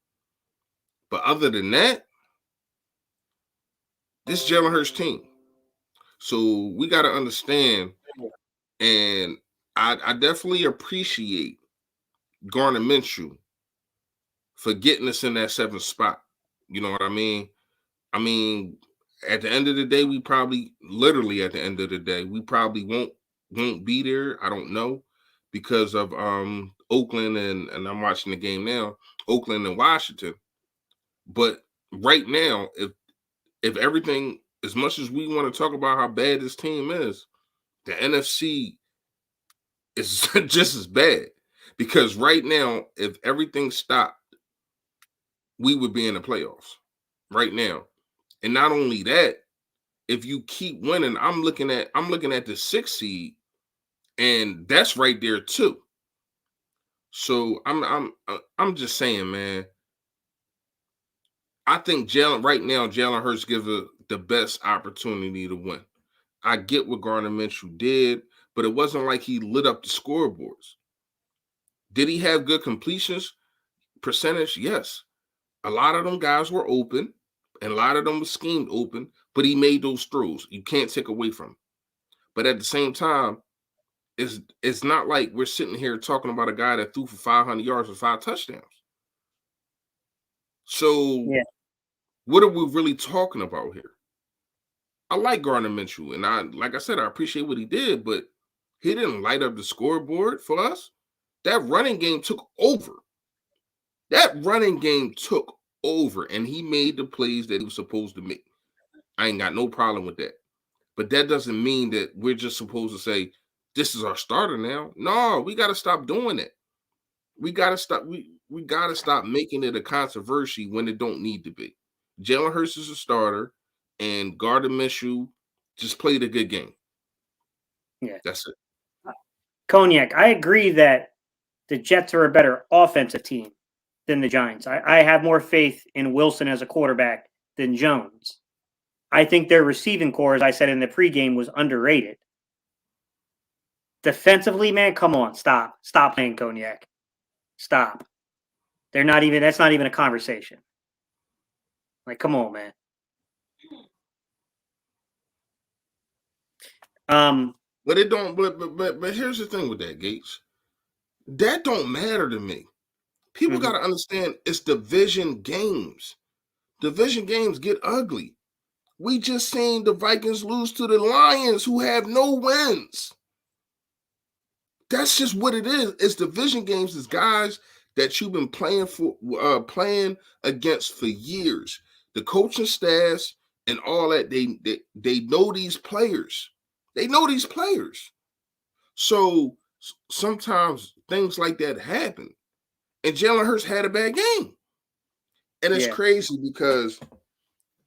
But other than that, this is Jalen Hurts' team. So we got to understand, and I definitely appreciate Gardner Minshew for getting us in that seventh spot. You know what I mean? I mean, at the end of the day, literally at the end of the day, we probably won't be there. I don't know, because of Oakland and I'm watching the game now, Oakland and Washington. But right now, if everything, as much as we want to talk about how bad this team is, the NFC is just as bad. Because right now, if everything stopped, we would be in the playoffs right now. And not only that, if you keep winning, I'm looking at the 6th seed, and that's right there too. So I'm just saying, man. I think Jalen Hurts gives the best opportunity to win. I get what Gardner Minshew did, but it wasn't like he lit up the scoreboards. Did he have good completions percentage? Yes. A lot of them guys were open, and a lot of them were schemed open, but he made those throws. You can't take away from him. But at the same time, it's not like we're sitting here talking about a guy that threw for 500 yards with 5 touchdowns. So Yeah. what are we really talking about here? I like Gardner Minshew, and like I said, I appreciate what he did, but he didn't light up the scoreboard for us. That running game took over. And he made the plays that he was supposed to make. I ain't got no problem with that. But that doesn't mean that we're just supposed to say, this is our starter now. No, we got to stop doing that. We got to stop. We got to stop making it a controversy when it don't need to be. Jalen Hurts is a starter, and Gardner Minshew just played a good game. Yeah. That's it. Cognac, I agree that the Jets are a better offensive team than the Giants. I have more faith in Wilson as a quarterback than Jones. I think their receiving core, as I said in the pregame, was underrated. Defensively, man, come on, stop playing Cognac, stop. That's not even a conversation. Like, come on, man. But it don't. But here's the thing with that, Gates. That don't matter to me. People got to understand it's division games. Division games get ugly. We just seen the Vikings lose to the Lions, who have no wins. That's just what it is. It's division games. It's guys that you've been playing against for years. The coaching staffs and all that, they know these players. They know these players. So sometimes things like that happen. And Jalen Hurts had a bad game. And it's crazy because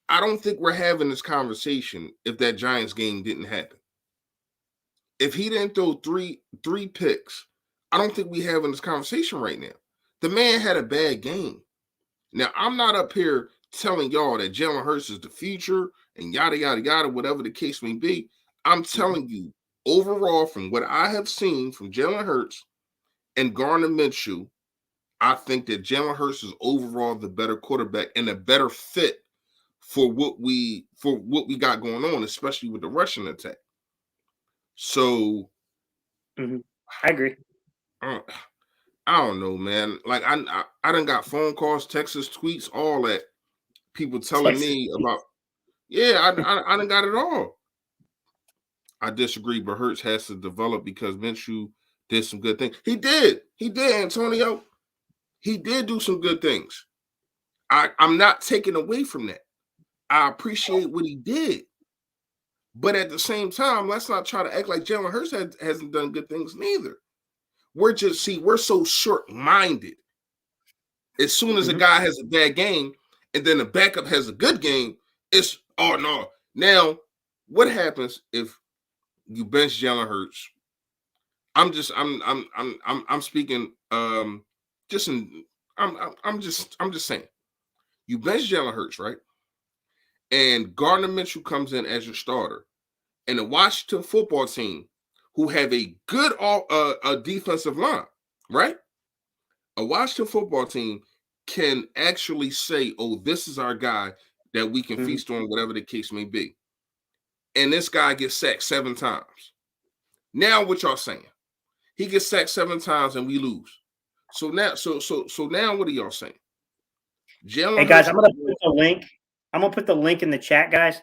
I don't think we're having this conversation if that Giants game didn't happen. If he didn't throw three picks, I don't think we're having this conversation right now. The man had a bad game. Now, I'm not up here telling y'all that Jalen Hurts is the future and yada, yada, yada, whatever the case may be. I'm telling you, overall, from what I have seen from Jalen Hurts and Gardner Minshew, I think that Jalen Hurts is overall the better quarterback and a better fit for what we got going on, especially with the rushing attack. So, I agree. I don't know, man. Like I done got phone calls, Texas tweets, all that. People telling me about. Yeah, I done got it all. I disagree, but Hurts has to develop because Minshew did some good things. He did, Antonio. He did do some good things. I'm not taking away from that. I appreciate what he did. But at the same time, let's not try to act like Jalen Hurts hasn't done good things neither. We're so short-minded. As soon as a guy has a bad game and then the backup has a good game, it's oh no. Now, what happens if you bench Jalen Hurts? I'm speaking just in I'm just saying. You bench Jalen Hurts, right? And Gardner Minshew comes in as your starter. And the Washington football team, who have a good a defensive line, right? A Washington football team can actually say, oh, this is our guy that we can feast on, whatever the case may be. And this guy gets sacked 7 times. Now what y'all saying? He gets sacked 7 times and we lose. So now, now what are y'all saying? Hey guys, I'm gonna put the link. I'm gonna put the link in the chat, guys.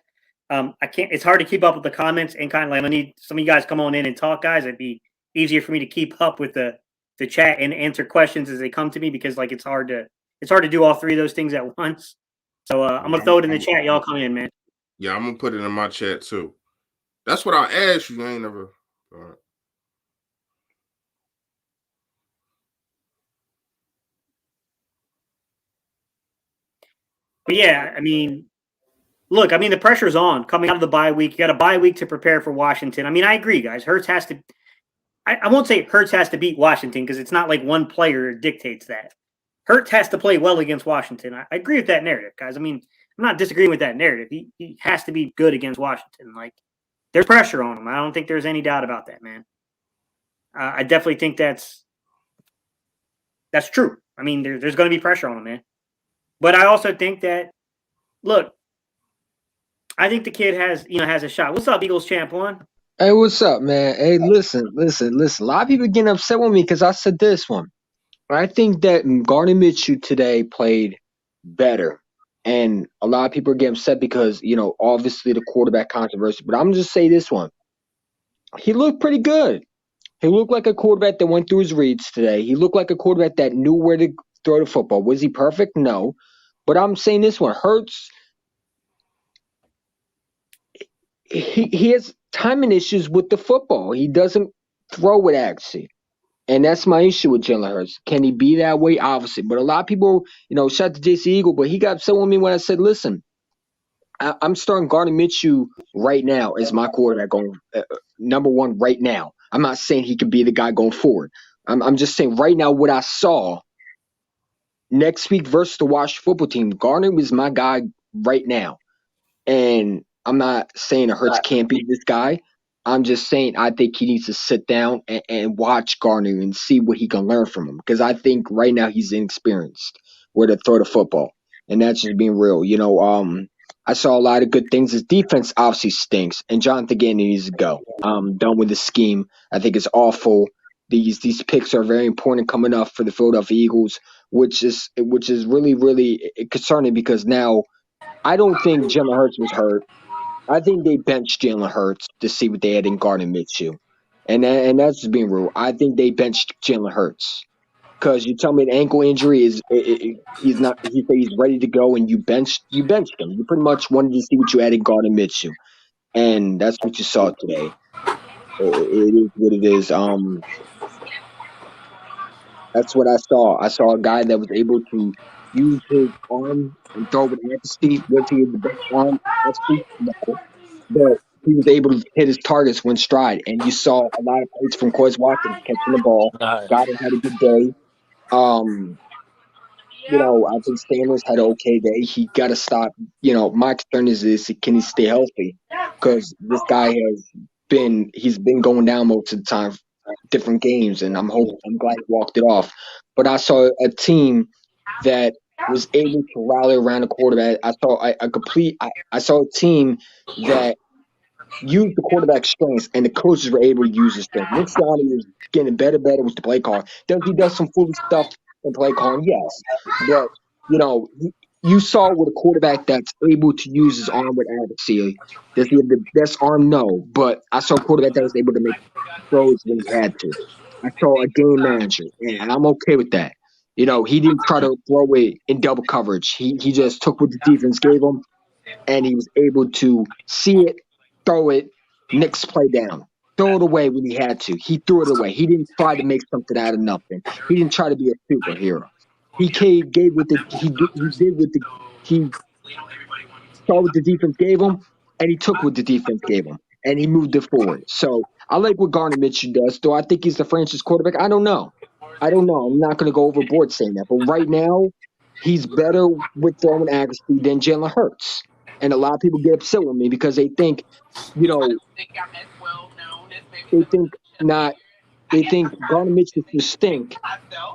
I can't. It's hard to keep up with the comments and kind of like I need some of you guys come on in and talk, guys. It'd be easier for me to keep up with the chat and answer questions as they come to me because like it's hard to do all 3 of those things at once. So I'm gonna throw it in the chat. Y'all come in, man. Yeah, I'm gonna put it in my chat too. That's what I asked you. I ain't never. All right. But yeah, I mean, look, I mean the pressure's on coming out of the bye week. You got a bye week to prepare for Washington. I mean, I agree, guys. Hurts has to. I won't say Hurts has to beat Washington because it's not like one player dictates that. Hurts has to play well against Washington. I agree with that narrative, guys. I mean, I'm not disagreeing with that narrative. He has to be good against Washington. Like, there's pressure on him. I don't think there's any doubt about that, man. I definitely think that's true. I mean, there's going to be pressure on him, man. But I also think that, look, I think the kid has a shot. What's up, Eagles champ one? Hey, what's up, man? Hey, listen. A lot of people getting upset with me because I said this one. I think that Gardner Minshew today played better. And a lot of people are getting upset because, obviously the quarterback controversy. But I'm just say this one. He looked pretty good. He looked like a quarterback that went through his reads today. He looked like a quarterback that knew where to throw the football. Was he perfect? No. But I'm saying this one. Hurts, he has timing issues with the football. He doesn't throw it accuracy. And that's my issue with Jalen Hurts. Can he be that way? Obviously. But a lot of people, shout to JC Eagle, but he got upset with me when I said, listen, I'm starting Gardner Minshew right now as my quarterback going number 1 right now. I'm not saying he could be the guy going forward. I'm just saying right now what I saw next week versus the Washington football team, Gardner was my guy right now. And I'm not saying that Hurts can't be this guy. I'm just saying I think he needs to sit down and watch Gardner and see what he can learn from him. Because I think right now he's inexperienced where to throw the football. And that's just being real. I saw a lot of good things. His defense obviously stinks. And Jonathan Gannon needs to go. I'm done with the scheme. I think it's awful. These picks are very important coming up for the Philadelphia Eagles, which is really, really concerning because now I don't think Jalen Hurts was hurt. I think they benched Jalen Hurts to see what they had in Gardner Minshew. And that's just being real. I think they benched Jalen Hurts. Because you tell me an ankle injury he's not he's ready to go and you benched him. You pretty much wanted to see what you had in Gardner Minshew. And that's what you saw today. It is what it is. That's what I saw. I saw a guy that was able to use his arm and throw with accuracy. Was he the best arm athlete? No. But he was able to hit his targets when stride. And you saw a lot of plays from Quez Watkins catching the ball. Goddard had a good day. I think Sanders had an okay day. He got to stop. My concern is can he stay healthy? Because this guy he's been going down most of the time, different games, and I'm glad he walked it off. But I saw a team that was able to rally around the quarterback. I saw I saw a team that used the quarterback's strengths, and the coaches were able to use his strengths. Nick Sirianni is getting better with the play call. He does some foolish stuff in play calling? Yes, but you saw with a quarterback that's able to use his arm with accuracy. Does he have the best arm? No, but I saw a quarterback that was able to make throws when he had to. I saw a game manager, and I'm okay with that. He didn't try to throw it in double coverage. He just took what the defense gave him, and he was able to see it, throw it, next play down. Throw it away when he had to. He threw it away. He didn't try to make something out of nothing. He didn't try to be a superhero. He gave what he saw what the defense gave him, and he took what the defense gave him, and he moved it forward. So I like what Gardner Minshew does. Do I think he's the franchise quarterback? I don't know. I'm not going to go overboard saying that. But right now, he's better with throwing accuracy than Jalen Hurts. And a lot of people get upset with me because they think, they think Gardner Minshew should stink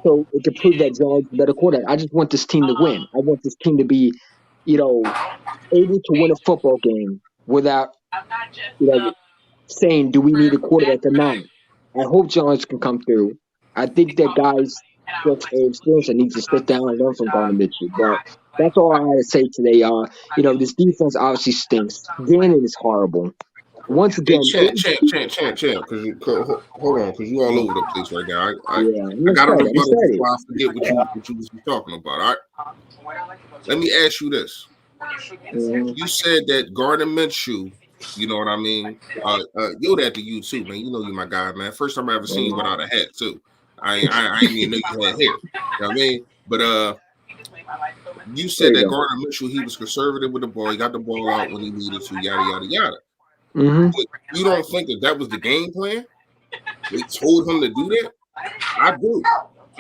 so it can prove that Jalen Hurts is a better quarterback. I just want this team to win. I want this team to be, able to win a football game without, saying, do we need a quarterback or not? I hope Jones can come through. I think that guys just experience and need to sit down and learn from Gardner Minshew. But that's all I had to say today. This defense obviously stinks. Gannon is horrible. Once Hey, again, champ, because hold on, because you all over the place right now. I got a rebuttal before I forget what you was talking about. All right, let me ask you this: you said that Gardner Minshew, you know what I mean? Yo, that to you too, man. You know you my guy, man. First time I ever seen you without a hat too. I didn't even know you had hair. You know what I mean? But you said that Gardner Minshew, he was conservative with the ball. He got the ball out when he needed to. Yada yada yada. Mm-hmm. You don't think that was the game plan? They told him to do that? I do.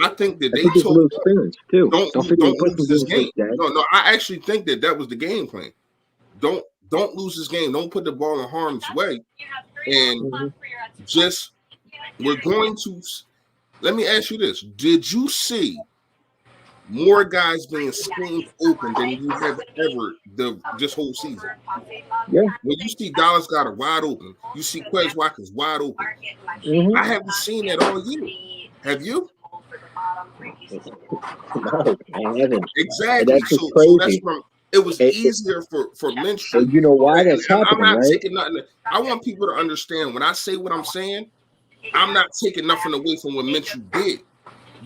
I think that they told him, too. Don't lose this game. No, I actually think that was the game plan. Don't lose this game. Don't put the ball in harm's way. And we're going to. Let me ask you this: did you see more guys being schemed open than you have ever this whole season? Yeah. When you see Dallas Goedert wide open, you see Quez Watkins wide open. Mm-hmm. I haven't seen that all year. Have you? No, I haven't. Exactly. So that's from. It was easier for Minshew. And you know why that's happening, I'm not right? taking nothing. I want people to understand when I say what I'm saying, I'm not taking nothing away from what Minshew did.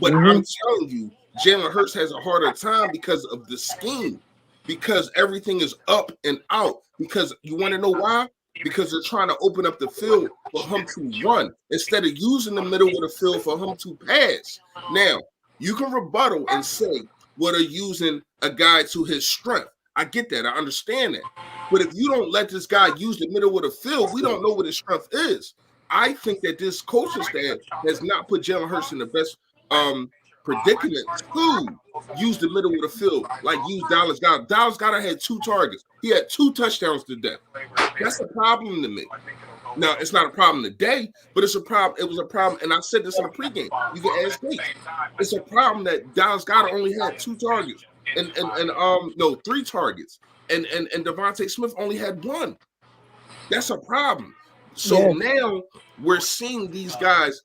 But I'm telling you, Jalen Hurts has a harder time because of the scheme, because everything is up and out. Because you want to know why? Because they're trying to open up the field for him to run instead of using the middle of the field for him to pass. Now, you can rebuttal and say, well, they're using a guy to his strength. I get that. I understand that. But if you don't let this guy use the middle of the field, we don't know what his strength is. I think that this coaching staff has not put Jalen Hurts in the best predicament to use the middle of the field, like use Dallas Goedert. Dallas Goedert had 2 targets. He had 2 touchdowns today. That's a problem to me. Now, it's not a problem today, but it's a problem. It was a problem, and I said this in the pregame. You can ask Nate. It's a problem that Dallas Goedert only had 2 targets, and 3 targets, and Devontae Smith only had 1. That's a problem. So now we're seeing these guys.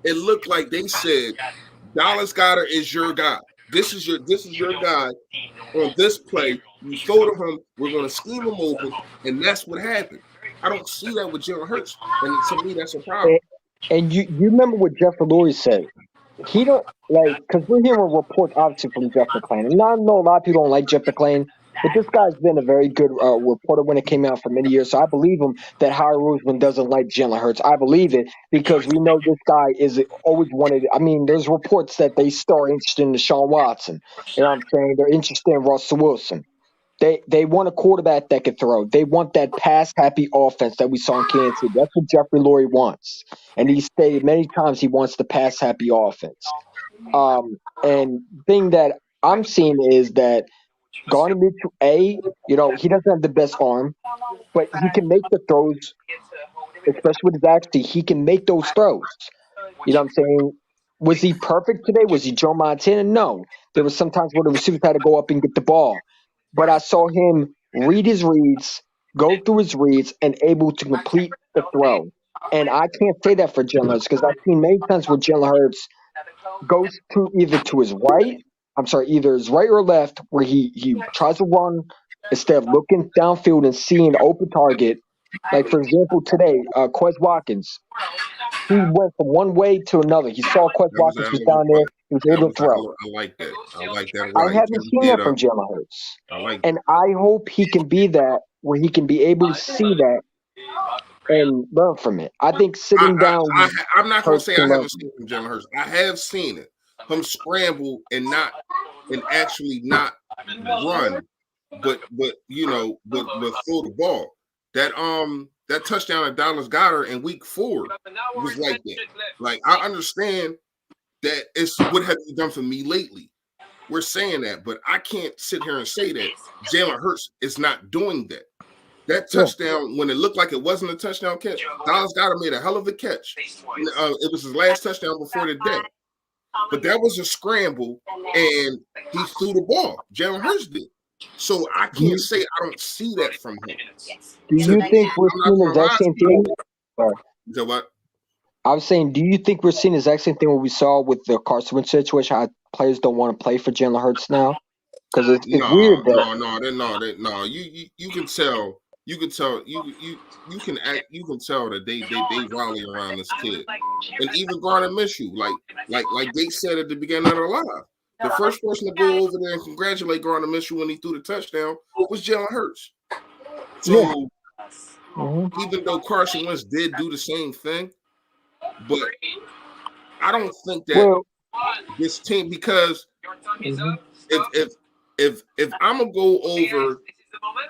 It looked like they said, Dallas Goedert is your guy. This is your guy on this play. You throw to him, we're going to scheme him open, and that's what happened. I don't see that with Jalen Hurts, and to me, that's a problem. And you remember what Jeff Lurie said? He don't because we're hearing reports obviously from Jeff McClain, and I know a lot of people don't like Jeff McClain, but this guy's been a very good reporter when it came out for many years. So I believe him that Howard Roseman doesn't like Jalen Hurts. I believe it because we know this guy is always wanted. I mean, there's reports that they still are interested in Deshaun Watson. You know what I'm saying? They're interested in Russell Wilson. They want a quarterback that can throw. They want that pass-happy offense that we saw in Kansas City. That's what Jeffrey Lurie wants. And he stated many times he wants the pass-happy offense. And thing that I'm seeing is that Gardner Minshew, he doesn't have the best arm, but he can make the throws, especially with his accuracy. He can make those throws. You know what I'm saying? Was he perfect today? Was he Joe Montana? No. There was sometimes where the receivers had to go up and get the ball. But I saw him read his reads, go through his reads, and able to complete the throw. And I can't say that for Jalen Hurts because I've seen many times where Jalen Hurts goes either his right or left, where he tries to run instead of looking downfield and seeing an open target. Like, for example, today, Quez Watkins, he went from one way to another. He saw Quez Watkins was down there. He was able to throw. I like that. I like that a I lot. He haven't turned seen it that from up. Jalen Hurts. I like And that. I hope he can be that where he can be able to see that and learn from it. I think sitting down with I'm not gonna Hurts say can I learn haven't from seen it. from Jalen Hurts. I have seen it. Him scramble and actually not run, but throw the ball. That touchdown at Dallas Goddard in week 4 was like that. Like, I understand that it's what have you done for me lately. We're saying that, but I can't sit here and say that Jalen Hurts is not doing that. That touchdown, when it looked like it wasn't a touchdown catch, Dallas Goddard made a hell of a catch. It was his last touchdown before the day. But that was a scramble, and he threw the ball. Jalen Hurts did. So I can't say I don't see that from him. Do you think we're I'm not seeing the going to exact lie same to you. thing? Sorry. So what? I was saying, do you think we're seeing the exact same thing what we saw with the Carson Wentz situation? How players don't want to play for Jalen Hurts now? Because it's weird that No. You can tell. You can tell. You can tell that they rally around this kid, and even Gardner Minshew, like they said at the beginning of the live, the first person to go over there and congratulate Gardner Minshew when he threw the touchdown was Jalen Hurts. So even though Carson Wentz did do the same thing, but I don't think that well, this team, because if I'm gonna go over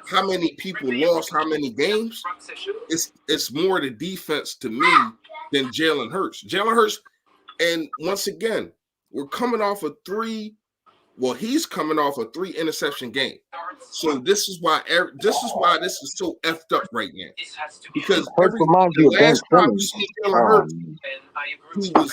how many people lost how many games, it's more the defense to me than Jalen Hurts. Jalen Hurts, and once again, we're coming off a 3. Well, he's coming off a 3 interception game. So this is why this is so effed up right now. Because Hurts reminds you the of Ben last time you Simmons. see Jalen Hurts,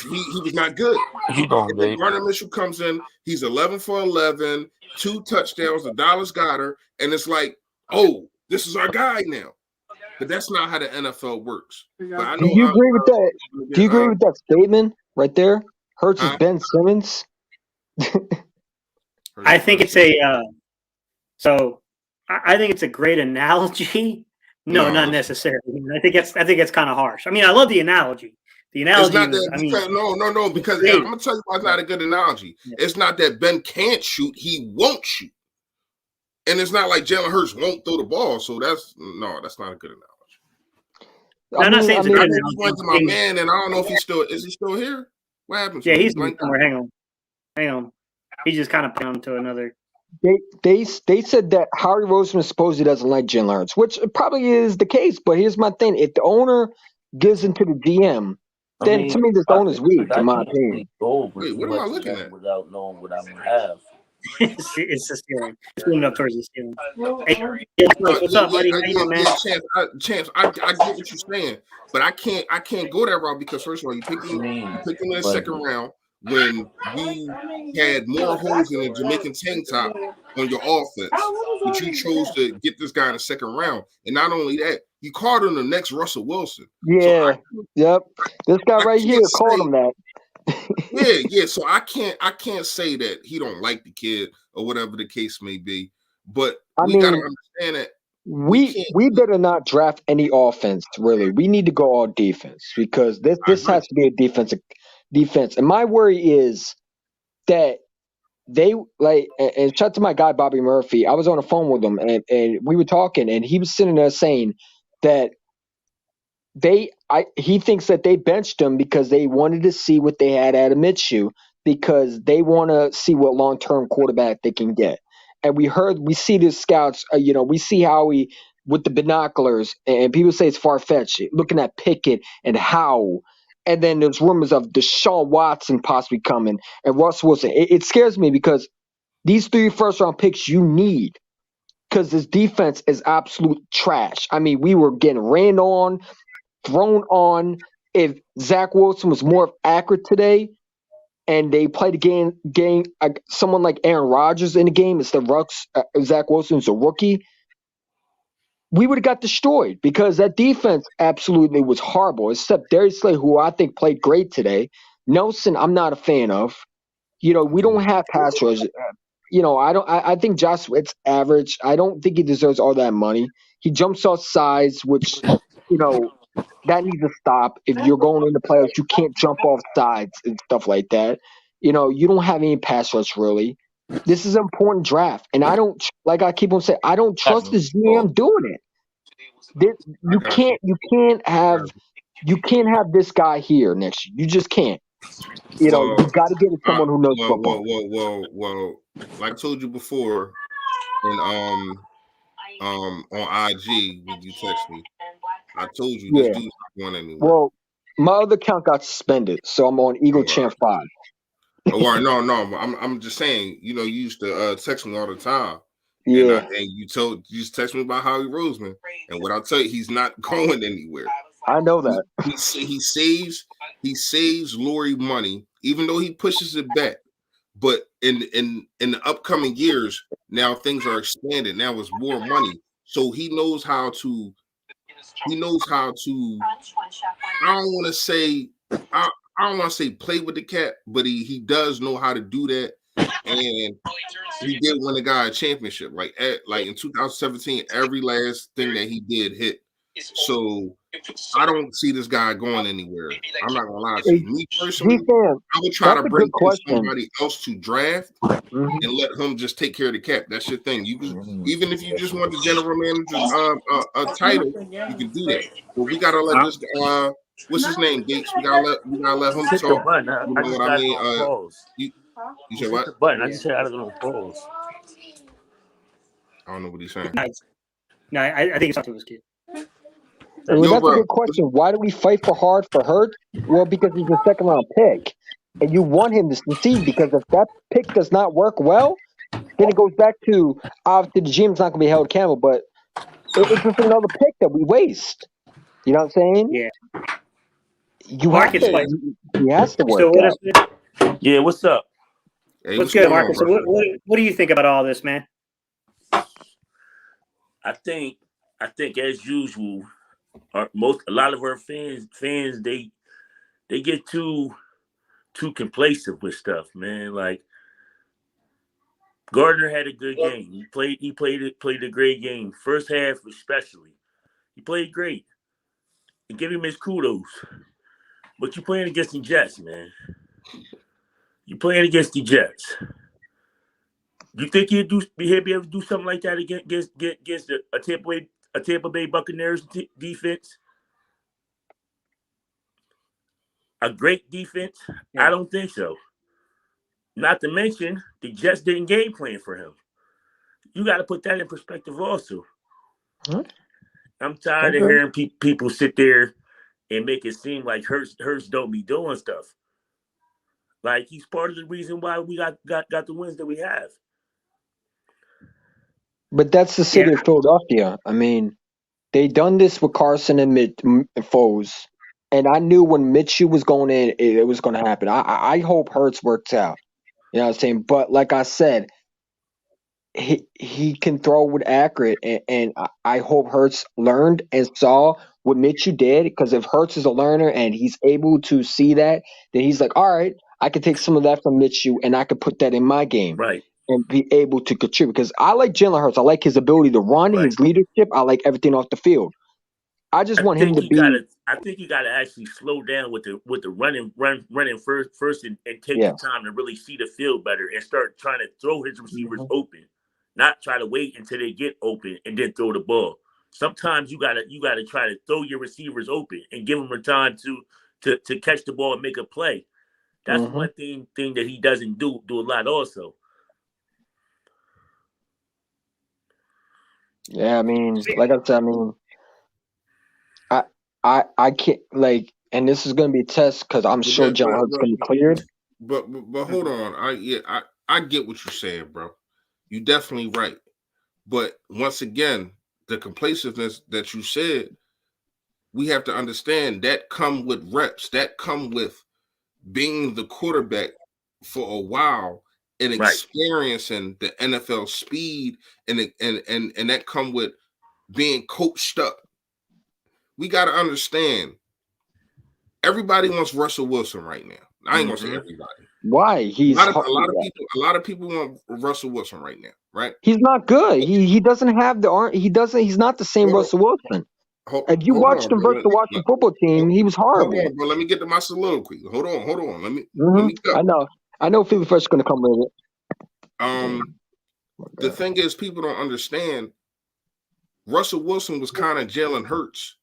he was not good. Keep going, And then Dave. Gardner Minshew comes in, he's 11 for 11, 2 touchdowns, the Dallas Goddard, and it's like, oh, this is our guy now. But that's not how the NFL works. But I know. Do you agree with that? Do you agree with that statement right there? Hurts is Ben Simmons. I think it's I think it's a great analogy. No, not necessarily. I think it's kind of harsh. I mean, I love the analogy. The analogy it's not was, because I'm gonna tell you why it's not a good analogy. Yeah. It's not that Ben can't shoot; he won't shoot, and it's not like Jalen Hurts won't throw the ball. So that's not a good analogy. I'm not saying it's a good analogy. I went to my man, and I don't know if is he still here? What happened to him? him? He's somewhere. Hang on. He just kind of put on to another. They said that Howie Roseman supposedly doesn't like Jalen Hurts, which probably is the case. But here's my thing: if the owner gives into the GM, then to me this owner's weak, in my opinion. Wait, what am I looking at? Without knowing what I'm gonna have. It's the ceiling. It's moving up towards the ceiling. Hey, what's up, buddy? How you doing, man? Chance, I get what you're saying, but I can't go that route because first of all, you picked him in the second round when you had more holes in a Jamaican tank top on your offense, but you chose to get this guy in the second round, and not only that, you called him the next Russell Wilson. Yeah, so this guy right here called him that. Yeah. So I can't say that he don't like the kid or whatever the case may be, but we gotta understand that we better not draft any offense. Really, we need to go all defense because this has to be a defense. And my worry is that they and shout out to my guy Bobby Murphy. I was on the phone with him and we were talking, and he was sitting there saying that he thinks that they benched him because they wanted to see what they had at Minshew because they want to see what long-term quarterback they can get. And we see the scouts, we see Howie with the binoculars, and people say it's far-fetched, looking at Pickett and Howe. And then there's rumors of Deshaun Watson possibly coming and Russ Wilson. It scares me because these 3 first-round picks you need because this defense is absolute trash. I mean, we were getting ran on, thrown on. If Zach Wilson was more accurate today and they played a game someone like Aaron Rodgers in the game instead of Zach Wilson's a rookie, we would have got destroyed because that defense absolutely was horrible, except Darius Slay, who I think played great today. Nelson, I'm not a fan of. We don't have pass rush. I think Josh Sweat's average. I don't think he deserves all that money. He jumps off sides, which, that needs to stop. If you're going into playoffs, you can't jump off sides and stuff like that. You don't have any pass rush really. This is an important draft, and like I keep on saying, I don't trust the GM doing it. I got you. You can't have this guy here next year. You just can't. Well, You got to get it someone who knows football. like I told you before, and on IG when you text me, I told you this Yeah. dude's not going anywhere. Well, my other account got suspended, so I'm on Eagle Oh, Champ 5. no. I'm just saying. You used to text me all the time, Yeah. and you just text me about Howie Roseman, and what I'll tell you, he's not going anywhere. I know that. He saves Lori money, even though he pushes it back. But in the upcoming years, now things are expanded. Now it's more money, so he knows how to. He knows how to. I don't want to say. I don't want to say play with the cat, but he does know how to do that, and he did win a guy a championship. Like in 2017, every last thing that he did hit. So I don't see this guy going anywhere. I'm not gonna lie to you. Me personally, Defense, I would try that's to a bring good in question. somebody else to draft Mhm. and let him just take care of the cap. That's your thing. You can, even if you just want the general manager's a title, you can do that. But we gotta let this what's his name, Gates? We gotta let him Hit the talk. button. You I know just what I got it mean? on pause. You You said hit what? the button. I just had it on pause. I don't know what he's saying. Nice. No, I think it's up to his kid. Well, Yo, that's bro. a good question. Why do we fight for Hurts? Well, because he's a second round pick, and you want him to succeed. Because if that pick does not work well, then it goes back to obviously the GM's not going to be held accountable, but it's just another pick that we waste. You know what I'm saying? Yeah. You have Marcus, to. what? He has to You still work with out. us? Man? Yeah, what's up? Hey, What's what's good, going on, Marcus? So bro? what do you think about all this, man? I think as usual, a lot of our fans they get too complacent with stuff, man. Like Gardner had a good game. He played a great game. First half especially. He played great. And give him his kudos. But you're playing against the Jets, man. You're playing against the Jets. You think he'd be able to do something like that against a Tampa Bay Buccaneers defense? A great defense? Yeah. I don't think so. Not to mention, the Jets didn't game plan for him. You got to put that in perspective also. Huh? I'm tired of Okay. hearing people sit there and make it seem like Hurts don't be doing stuff. Like he's part of the reason why we got the wins that we have. But that's the city of Philadelphia. I mean, they done this with Carson and Foles, and I knew when Minshew was going in, it was going to happen. I hope Hurts works out. You know what I'm saying? But like I said, he can throw with accurate, and I hope Hurts learned and saw what Minshew did. Because if Hurts is a learner and he's able to see that, then he's like, all right, I can take some of that from Minshew and I can put that in my game. Right. And be able to contribute. Because I like Jalen Hurts. I like his ability to run, Right. his leadership. I like everything off the field. I just want him to be. I think you gotta actually slow down with the running first and take Yeah. the time to really see the field better and start trying to throw his receivers Mhm. open, not try to wait until they get open and then throw the ball. Sometimes you gotta try to throw your receivers open and give them a time to catch the ball and make a play. That's Mhm. one thing that he doesn't do a lot also. Yeah, I mean, like I said, I mean, I can't like, and this is gonna be a test because I'm sure Jalen Hurts is gonna be cleared. But hold on. I get what you're saying, bro. You definitely right. But once again, the complaciveness that you said, we have to understand that come with reps. That come with being the quarterback for a while and Right. experiencing the NFL speed and that come with being coached up. We got to understand. Everybody wants Russell Wilson right now. I ain't gonna say everybody. Why? A lot of people want Russell Wilson right now, right? He's not good. He doesn't have the arm. He's not the same Hold on. Russell Wilson. If you Hold watched on, him bro. versus the Washington football team, he was Hold horrible. on, bro. Let me get to my soliloquy. Hold on. Let me I know. I know Philly Fresh is going to come in. The thing is, people don't understand. Russell Wilson was kind of Jalen Hurts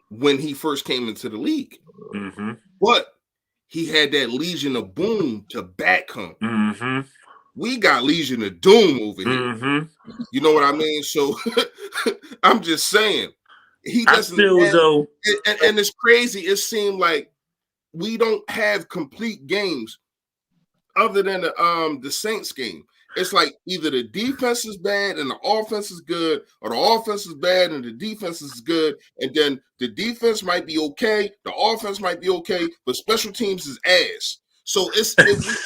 when he first came into the league, but he had that Legion of Boom to back him. We got Legion of Doom over here. You know what I mean? So I'm just saying, he doesn't. Though, and it's crazy. It seemed like we don't have complete games other than the Saints game. It's like either the defense is bad and the offense is good, or the offense is bad and the defense is good, and then the defense might be okay, the offense might be okay, but special teams is ass. So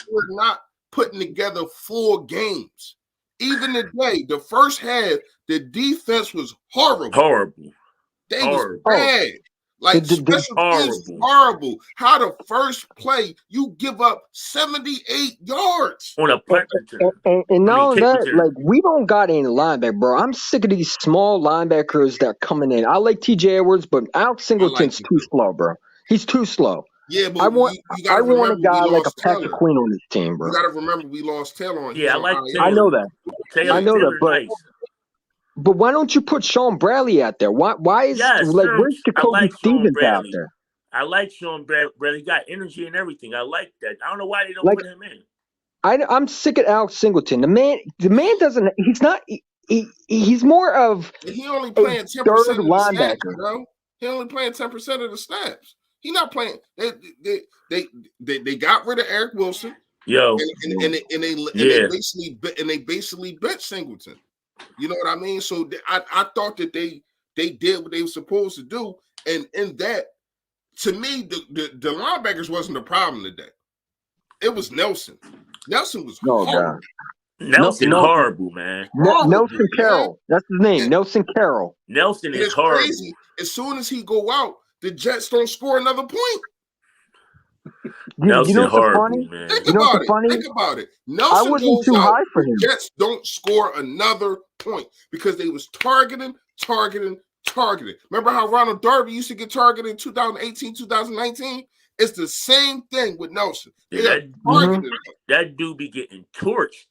we're not putting together full games. Even today, the first half, the defense was horrible. They was bad. Like special teams is horrible. How the first play you give up 78 yards on a punt return. And now that, like, we don't got any linebacker, bro. I'm sick of these small linebackers that are coming in. I like TJ Edwards, but Alex Singleton's too slow, bro. He's too slow. Yeah, but I want a guy like a Patrick Taylor. Queen on this team, bro. You got to remember we lost Taylor on. Yeah, I like Taylor. I know that. I know that, but. Nice. But why don't you put Sean Bradley out there? Why is where's Jacoby Stevens out there? I like Sean Bradley. He got energy and everything. I like that. I don't know why they don't put him in. I'm sick of Alex Singleton. The man doesn't. He's not. He's more of. He only playing 10% of the snaps, bro. He only playing 10% of the snaps. He not playing. They got rid of Eric Wilson. Yo, and they basically bet Singleton. You know what I mean? So I thought that they did what they were supposed to do, and in that, to me, the linebackers wasn't the problem today. It was Nelson. Nelson was horrible. Nelson horrible, man. Nelson Carroll. That's his name. Nelson Carroll. Nelson is horrible. Crazy. As soon as he go out, the Jets don't score another point. Nelson, you know what's funny? Man. Think about it. Nelson I wasn't too high for him. Jets don't score another point because they was targeting. Remember how Ronald Darby used to get targeted in 2018, 2019? It's the same thing with Nelson. That dude be getting torched.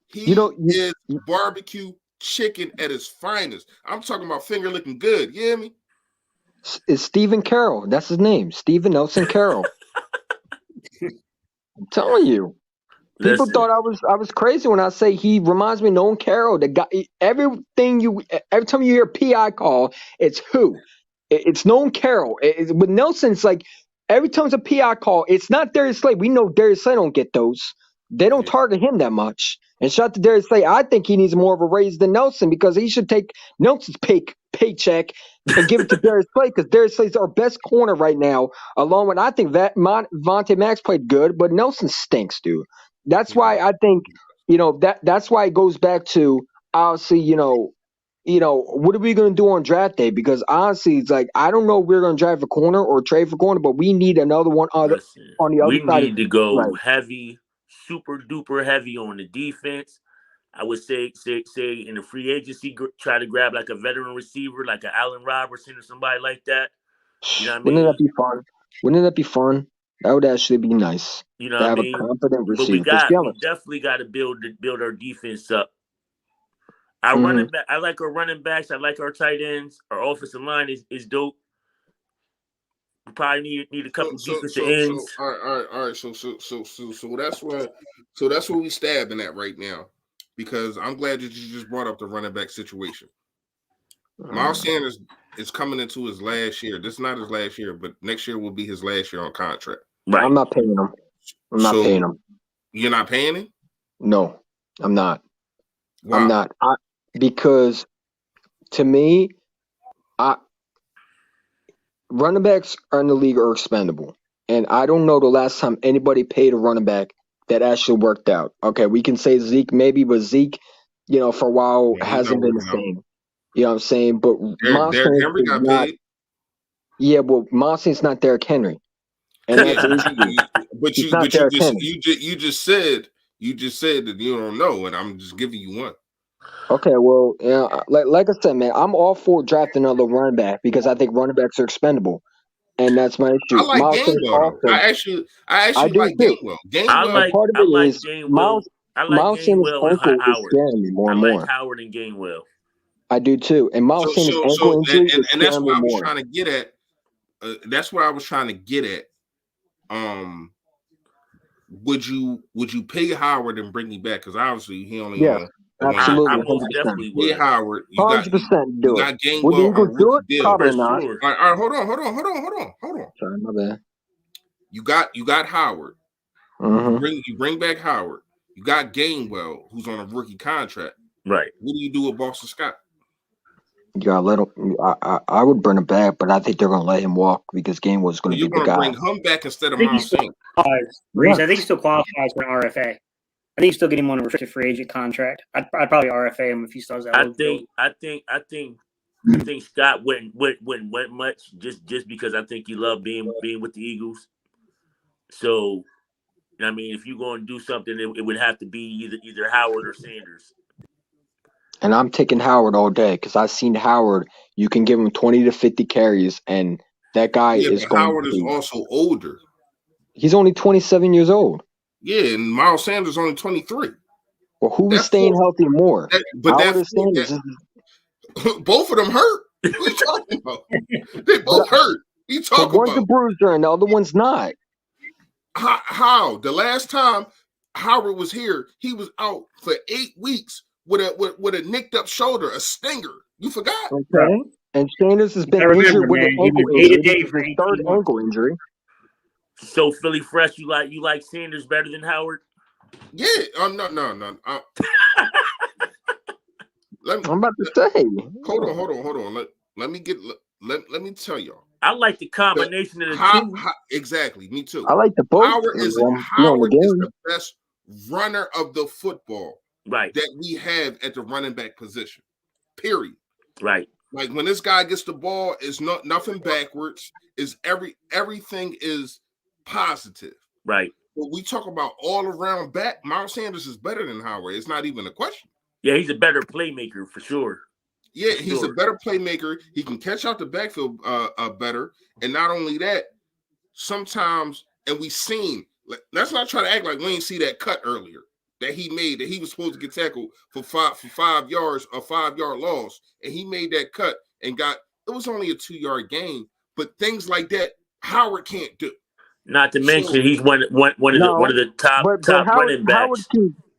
He is barbecue chicken at his finest. I'm talking about finger looking good. You hear me? It's Stephen Carroll. That's his name. Stephen Nelson Carroll. I'm telling you. People thought I was crazy when I say he reminds me of Nolan Carroll. The guy, every time you hear a PI call, it's who? It's Nolan Carroll. With Nelson, it's like every time it's a PI call, it's not Darius Slay. We know Darius Slay don't get those. They don't target him that much. And shout out to Darius Slay. I think he needs more of a raise than Nelson because he should take Nelson's paycheck and give it to Darius Slay because Darius Slay's our best corner right now. Along with, I think that Vontae Max played good, but Nelson stinks, dude. That's why I think, that's why it goes back to, obviously, what are we going to do on draft day? Because honestly, it's like, I don't know if we're going to draft a corner or trade for corner, but we need another one on the other side. We need to go heavy, super duper heavy on the defense. I would say in the free agency, try to grab like a veteran receiver, like an Allen Robertson or somebody like that. You know what I mean? Wouldn't that be fun? Wouldn't that be fun? That would actually be nice. You know what I mean? A confident receiver. But we definitely got to build our defense up. Running back, I like our running backs. I like our tight ends. Our offensive line is dope. We probably need a couple defensive ends. All right. So that's where we stabbing at right now, because I'm glad that you just brought up the running back situation. Miles Sanders is coming into his last year. This is not his last year, but next year will be his last year on contract. Right. I'm not paying him. Paying him. You're not paying him? No, I'm not. Wow. I'm not. Because to me, running backs in the league are expendable. And I don't know the last time anybody paid a running back that actually worked out. Okay, we can say Zeke maybe, but Zeke, for a while hasn't been the same. You know what I'm saying? But Derrick Henry got paid. Yeah, well, Monsters not Derrick Henry. And but you just said that you don't know, and I'm just giving you one. Okay, well, like I said, man, I'm all for drafting another running back because I think running backs are expendable. And that's my issue. I like Miles Sanders Gainwell though. also. I actually do like too. Gainwell. I Gainwell. like Part of I it like is Gainwell. I like Miles Sanders' Gainwell and ankle is Howard. scaring me more I and like more. Howard and Gainwell. I do too. And Miles Sanders' ankle injury is and that's scaring what me I was more. trying to get at. That's what I was trying to get at. Would you pay Howard and bring him back? Because obviously he only Yes, on absolutely, I most 100%. definitely Pay would. Howard. You got 100% do it. Would the Gainwell on a Eagles do rookie it? deal. Probably For not. sure. All right, hold on. Sorry, my bad. You got Howard. Mm-hmm. You bring back Howard. You got Gainwell, who's on a rookie contract. Right. What do you do with Boston Scott? You gotta let him. I would bring him back, but I think they're gonna let him walk because Game was gonna You're be the going to guy. bring him back instead I of think he Miles still Sanders. qualifies. Reese, I think he still qualifies for an RFA. I think you still get him on a restricted free agent contract. I'd probably RFA him if he still has that. I think Scott went much just because I think he loved being with the Eagles. So, I mean, if you're going to do something, it would have to be either Howard or Sanders. And I'm taking Howard all day because I've seen Howard. You can give him 20 to 50 carries, and that guy is but going Howard to. is also older. He's only 27 years old. Yeah, and Miles Sanders only 23. Well, who's staying healthy more? Howard or That Sanders? both of them hurt. What are you talking about? They both hurt. You So talking one's a about bruiser and the other one's not. how the last time Howard was here, he was out for 8 weeks with a nicked up shoulder, a stinger. You forgot? Okay. Right. And Sanders has been remember, injured with man, an he ankle was injury. day-to-day This is for his 18 third months. ankle injury. So Philly Fresh, you like Sanders better than Howard? Yeah. No. I'm about to say. Hold on. Let me tell y'all. I like the combination of the two. Exactly, me too. I like the both. Howard is the best runner of the football that we have at the running back position. Period. Right. Like when this guy gets the ball, it's nothing backwards. Is everything is positive. Right. When we talk about all around back, Miles Sanders is better than Howard. It's not even a question. Yeah, he's a better playmaker for sure. Yeah, he's a better playmaker. He can catch out the backfield better. And not only that, sometimes, and we've seen, let's not try to act like we ain't see that cut earlier that he made, that he was supposed to get tackled for 5 yards, a 5-yard loss. And he made that cut and it was only a 2-yard gain. But things like that, Howard can't do. Not to mention, he's one of the top running backs.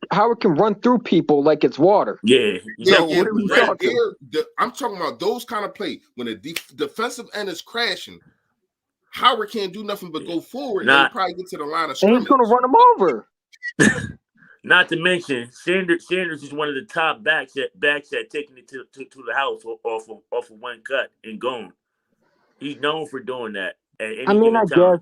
Howard can run through people like it's water. Yeah. What are we talking? I'm talking about those kind of play when the defensive end is crashing. Howard can't do nothing but go forward and probably get to the line of scrimmage. And he's going to run him over. Not to mention, Sanders is one of the top backs that taking it to the house off of one cut and gone. He's known for doing that at any given time. Guess,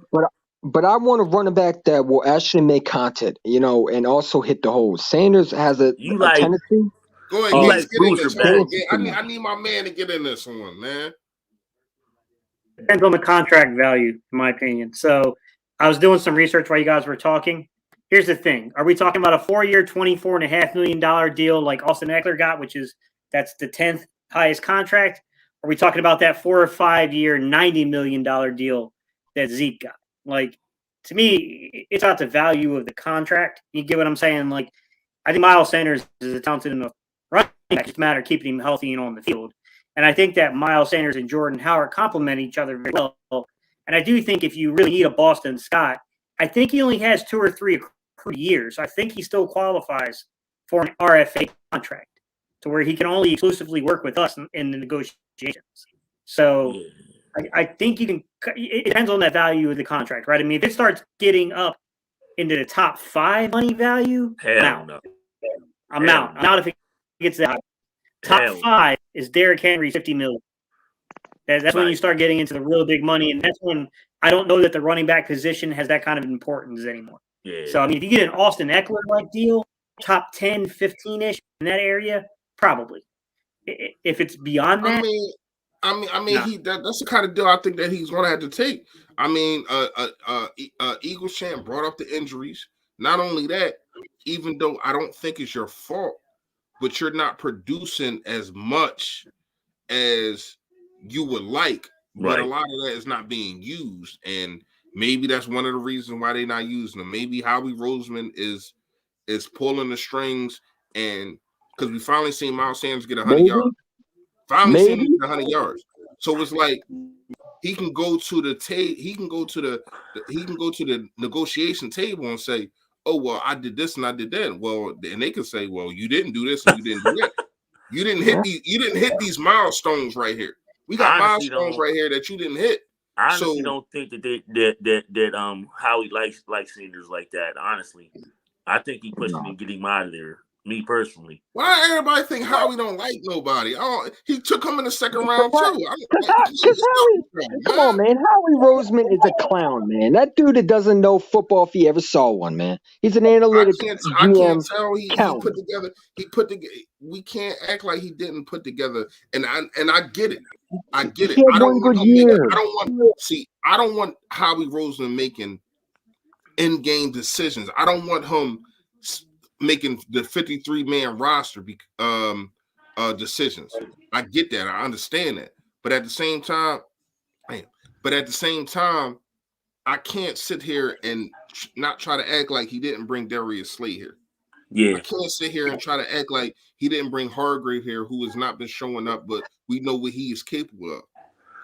but I want a running back that will actually make content, and also hit the hole. Sanders has a tendency. Go ahead, get in this one. I need my man to get in this one, man. Depends on the contract value, in my opinion. So I was doing some research while you guys were talking. Here's the thing. Are we talking about a 4-year, $24.5 million deal like Austin Eckler got, that's the 10th highest contract? Are we talking about that 4 or 5 year, $90 million deal that Zeke got? Like, to me, it's not the value of the contract. You get what I'm saying? Like, I think Miles Sanders is a talented enough running back. It's just a matter of keeping him healthy and on the field. And I think that Miles Sanders and Jordan Howard complement each other very well. And I do think if you really need a Boston Scott, I think he only has 2 or 3 years. So I think he still qualifies for an RFA contract to where he can only exclusively work with us in the negotiations. So I think you can. It depends on that value of the contract, right? I mean, if it starts getting up into the top 5 money value, I'm out. I'm out if it gets that high. Top 5 is Derrick Henry, $50 million. That's when you start getting into the real big money, and that's when I don't know that the running back position has that kind of importance anymore. Yeah. So I mean, if you get an Austin Eckler like deal, top 10, 15-ish in that area, probably. If it's beyond that, that's the kind of deal I think that he's going to have to take. I mean, Eagles champ brought up the injuries. Not only that, even though I don't think it's your fault, but you're not producing as much as you would like but a lot of that is not being used, and maybe that's one of the reasons why they're not using them. Maybe Howie Roseman is pulling the strings, and because we finally seen Miles Sanders get 100 yards, finally seen him get 100 yards. So it's like he can go to the he can go to the negotiation table and say, "Oh well, I did this and I did that." Well, and they can say, "Well, you didn't do this and you didn't do that. You didn't hit these milestones right here. We got milestones right here that you didn't hit." I honestly don't think that Howie likes Sanders like that. Honestly, I think he pushing and getting him out of there. Me personally. Why everybody think Howie don't like nobody? Oh, he took him in the second round too. Come on, man. Howie Roseman is a clown, man. That dude that doesn't know football if he ever saw one, man. He's an analytic I can't tell he put together. We can't act like he didn't put together. And I get it. I get it. I don't want Howie Roseman making in-game decisions. I don't want him making the 53-man roster decisions. I get that. I understand that. But at the same time, I can't sit here and not try to act like he didn't bring Darius Slay here. Yeah. I can't sit here and try to act like he didn't bring Hargrave here, who has not been showing up, but we know what he is capable of.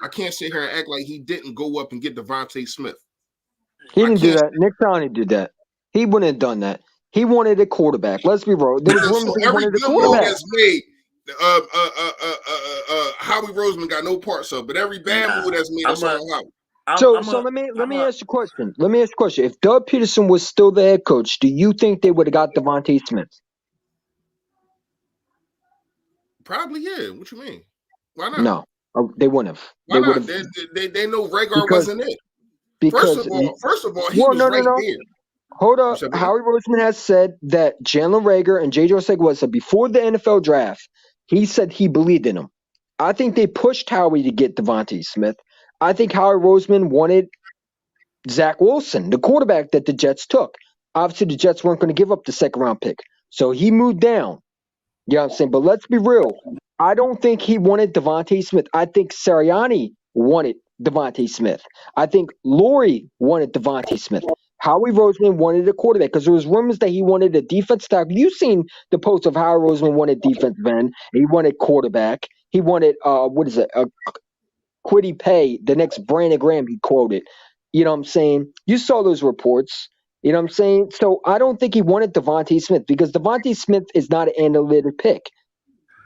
I can't sit here and act like he didn't go up and get Devontae Smith. He didn't do that. Nick Sirianni did that. He wouldn't have done that. He wanted a quarterback. Let's be real. There was rumors he wanted a quarterback. That's made, Howie Roseman got no parts of, but every bad move that's made, that's all Howie. So let me ask you a question. Let me ask you a question. If Doug Peterson was still the head coach, do you think they would have got Devontae Smith? Probably, yeah. What you mean? Why not? No, they wouldn't have. Why not? They know Rager wasn't it. First of all, he was right there. Hold up. Howie Roseman has said that Jalen Reagor and J.J. Arcega before the NFL draft, he said he believed in him. I think they pushed Howie to get Devontae Smith. I think Howie Roseman wanted Zach Wilson, the quarterback that the Jets took. Obviously, the Jets weren't going to give up the second-round pick. So he moved down. You know what I'm saying? But let's be real. I don't think he wanted Devontae Smith. I think Sirianni wanted Devontae Smith. I think Lurie wanted Devontae Smith. Howie Roseman wanted a quarterback because there was rumors that he wanted a defensive tackle. You've seen the post of Howie Roseman wanted defensive end. He wanted quarterback. He wanted Quiddy Pay, the next Brandon Graham he quoted. You know what I'm saying? You saw those reports. You know what I'm saying? So I don't think he wanted Devontae Smith because Devontae Smith is not an analytic pick.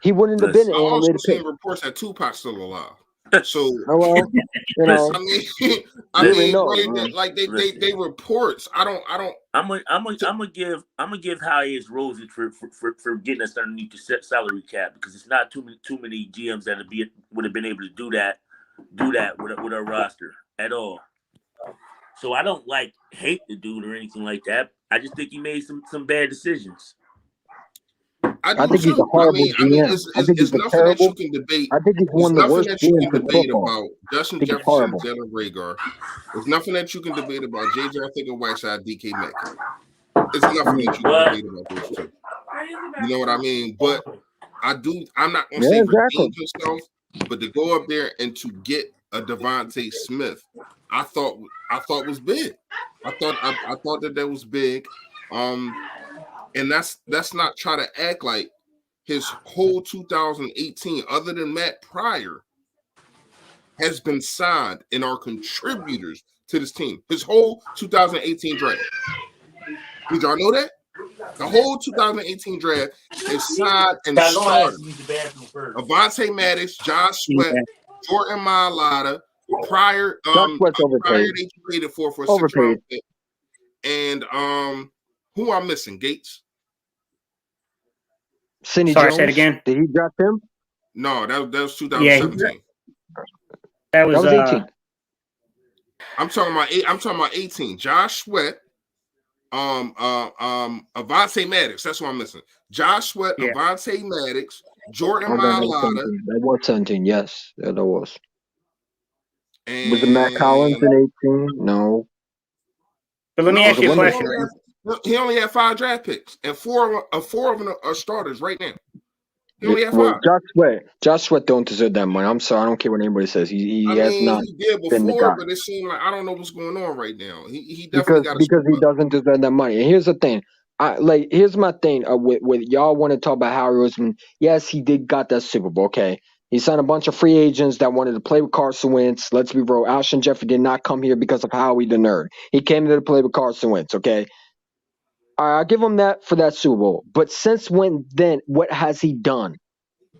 He wouldn't have been an analytic pick. I've also seen reports that Tupac's still alive. So they reports. I'm gonna give Howie his roses for getting us underneath the salary cap because it's not too many GMs that would have been able to do that with a roster at all. So I don't hate the dude or anything like that. I just think he made some bad decisions. I think he's a horrible GM. I think he's nothing that you can debate. I think he's one of the worst GMs in football. About Justin Jefferson, Jalen Reagor. There's nothing that you can debate about J.J. Whiteside, DK Metcalf. There's nothing that you can debate about those two. You know what I mean? But I'm not going to say redeem himself, but to go up there and to get a Devontae Smith, I thought was big. I thought that was big. And that's not try to act like his whole 2018, other than Matt Pryor, has been signed and are contributors to this team. His whole 2018 draft. Did y'all know that? The whole 2018 draft is signed and started. Avonte Maddox, Josh Sweat, Jordan Mailata, Pryor they traded for a 6th-round pick. And who I'm missing? Gates? Cindy Sorry, Jones? say it again. Did he draft him? No, that was 2017. That was 18. I'm talking about 18. Josh Sweat, Avonte Maddox. That's what I'm missing. Josh Sweat, Avonte Maddox, Jordan Mailata. That was 17. Yes, that was. And was it Matt Collins in 18? No. But let me ask you a question. He only had 5 draft picks, and four of them are starters right now. He only had Well, 5. Josh Sweat don't deserve that money. I'm sorry, I don't care what anybody says. He I has mean, not he did been the before, guy but it seemed like I don't know what's going on right now. He definitely got to because step he up. doesn't deserve that money. And here's the thing. Here's my thing with y'all want to talk about Howie Roseman. Yes, he did got that Super Bowl. Okay, he signed a bunch of free agents that wanted to play with Carson Wentz. Let's be real. Alshon Jeffrey did not come here because of Howie the nerd. He came here to play with Carson Wentz. Okay, I'll give him that for that Super Bowl. But since when then, what has he done?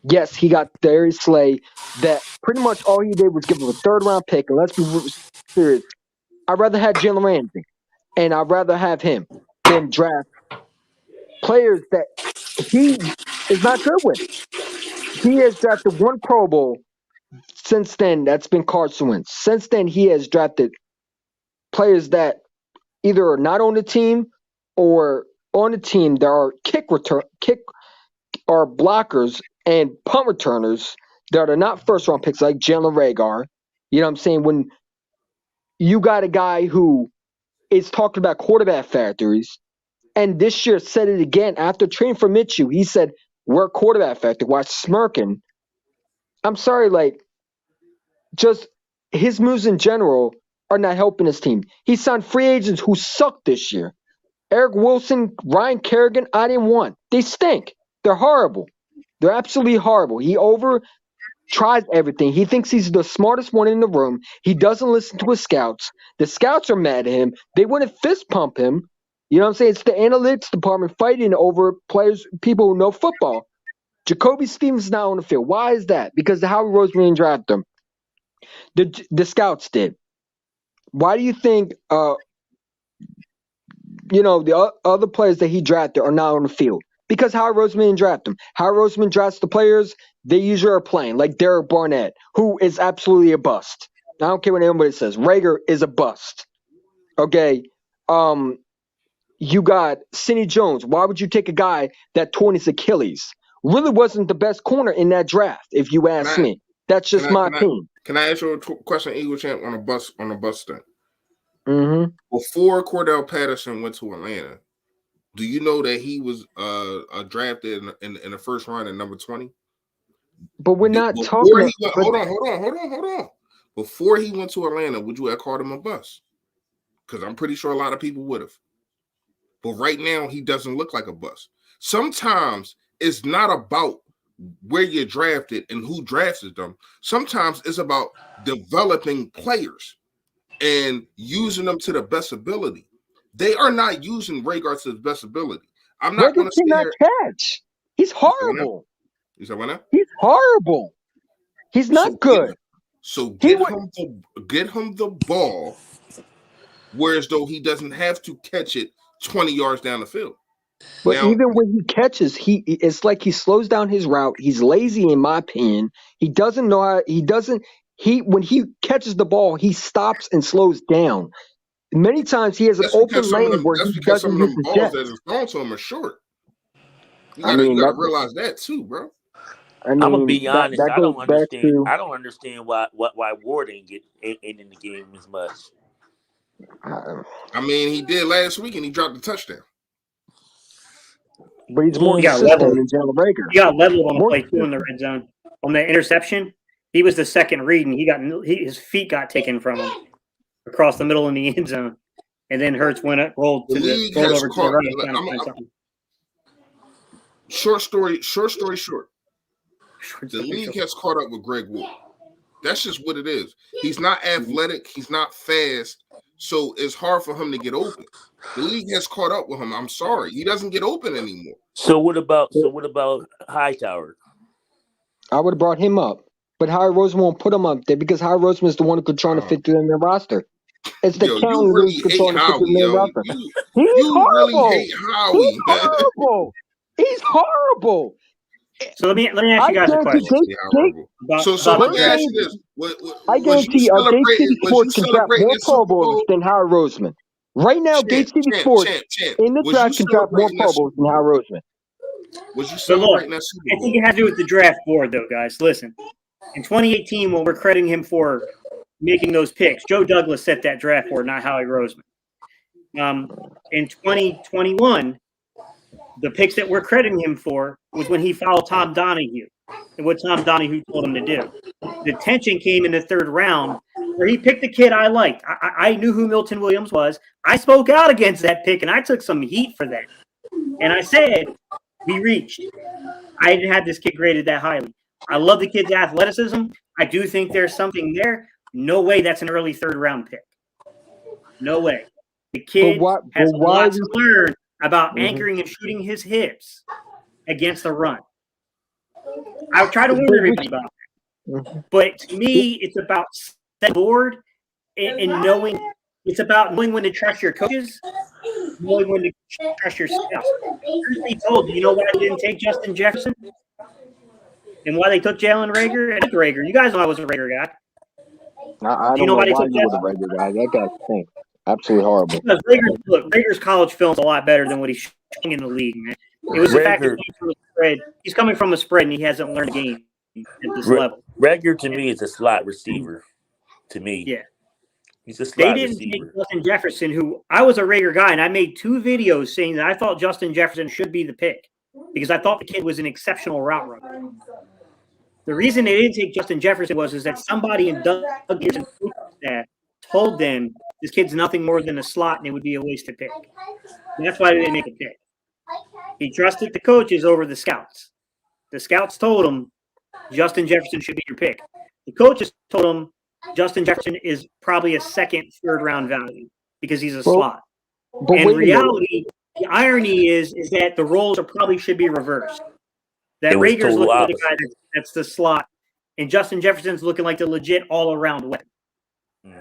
Yes, he got Darius Slay. That pretty much all he did was give him a third round pick. And let's be serious. I'd rather have Jalen Ramsey, and I'd rather have him than draft players that he is not good with. He has drafted one Pro Bowl since then. That's been Carson Wentz. Since then, he has drafted players that either are not on the team or on the team that are kick or blockers and punt returners that are not first round picks like Jalen Rager. You know what I'm saying? When you got a guy who is talking about quarterback factories, and this year said it again after trading for Minshew. He said, "We're a quarterback factory," while smirking. I'm sorry, like, just his moves in general are not helping his team. He signed free agents who suck this year. Eric Wilson, Ryan Kerrigan, I didn't want. They stink. They're horrible. They're absolutely horrible. He tries everything. He thinks he's the smartest one in the room. He doesn't listen to his scouts. The scouts are mad at him. They want to fist pump him. You know what I'm saying? It's the analytics department fighting over people who know football. Jacoby Stevens not on the field. Why is that? Because the Howie Roseman drafted him. The scouts did. Why do you think the other players that he drafted are not on the field? Because Howard Roseman drafted them. Howard Roseman drafts the players they usually are playing, like Derek Barnett, who is absolutely a bust. I don't care what anybody says. Rager is a bust. Okay. You got Sidney Jones. Why would you take a guy that torn his Achilles? Really wasn't the best corner in that draft, if you ask me. That's just my opinion. Can I ask you a question, Eagle Champ, on a bus thing? Mm-hmm. Before Cordell Patterson went to Atlanta, do you know that he was drafted in the first round at number 20? But we're not Before talking. Hold on. Before he went to Atlanta, would you have called him a bust? Because I'm pretty sure a lot of people would have. But right now, he doesn't look like a bust. Sometimes it's not about where you're drafted and who drafted them. Sometimes it's about developing players and using them to the best ability. They are not using Rager to the best ability. I'm not going to say cannot catch. He's horrible. You said what now? He's horrible. He's not good. Get him the ball, whereas though he doesn't have to catch it 20 yards down the field. But now, even when he catches, it's like he slows down his route. He's lazy, in my opinion. He doesn't know how. When he catches the ball, he stops and slows down. Many times he has an open lane where he doesn't use the jet. That is thrown to him are short. You gotta realize that too, bro. I'm gonna be honest. I don't understand. I don't understand why Ward ain't in the game as much. I mean, he did last week and he dropped a touchdown. But he's more consistent than Jalen Rager. He got leveled on the play too in the red zone. On the interception, he was the second read, and his feet got taken from him across the middle in the end zone, and then Hurts rolled over to the right. Short story short. The league has caught up with Greg Ward. That's just what it is. He's not athletic. He's not fast. So it's hard for him to get open. The league has caught up with him. I'm sorry. He doesn't get open anymore. So what about Hightower? I would have brought him up. But Howard Roseman won't put him up there because Howard Roseman is the one who could try to fit through in their roster. It's the county really who's trying to fit through in their roster. He's horrible. Really hate Howie. He's horrible. He's horrible. So let me ask you guys a question. Let me ask you this: I guarantee you, Gate City Sports can draft more Pro Bowls than Howard Roseman. Right now, Gate City Sports in the draft can draft more Pro Bowls than Howard Roseman. Was you celebrating that Super Bowl? I think it has to do with the draft board, though, guys. Listen, in 2018, when we're crediting him for making those picks, Joe Douglas set that draft board, not Howie Roseman. In 2021. The picks that we're crediting him for was when he followed Tom Donahue and what Tom Donahue told him to do. The tension came in the third round where he picked the kid I liked. I knew who Milton Williams was. I spoke out against that pick, and I took some heat for that. And I said, we reached. I didn't have this kid graded that highly. I love the kid's athleticism. I do think there's something there. No way that's an early third-round pick. No way. The kid has a lot to learn about anchoring and shooting his hips against the run. I would try to warn everybody about that. But to me, it's about setting board and knowing. It's about knowing when to trust your coaches, knowing when to trust your scouts. Truth be told, you know why they didn't take Justin Jefferson? And why they took Jalen Reagor? And Reagor. You guys know I was a Reagor guy. I don't know why you were the Reagor guy. That guy stinks. Absolutely horrible. Because Reagor's college film is a lot better than what he's showing in the league, man. It was the fact that he's coming from a spread and he hasn't learned a game at this level. Reagor to me is a slot receiver. To me, yeah, he's a slot receiver. They didn't take Justin Jefferson, who I was a Reagor guy, and I made 2 videos saying that I thought Justin Jefferson should be the pick because I thought the kid was an exceptional route runner. The reason they didn't take Justin Jefferson was that somebody in Doug Peterson's staff told them this kid's nothing more than a slot and it would be a wasted pick. And that's why they didn't make a pick. He trusted the coaches over the scouts. The scouts told him Justin Jefferson should be your pick. The coaches told him Justin Jefferson is probably a second, third round value because he's a slot. And in reality, the irony is that the roles probably should be reversed. That Reagor's looking like the guy that's the slot, and Justin Jefferson's looking like the legit all-around weapon.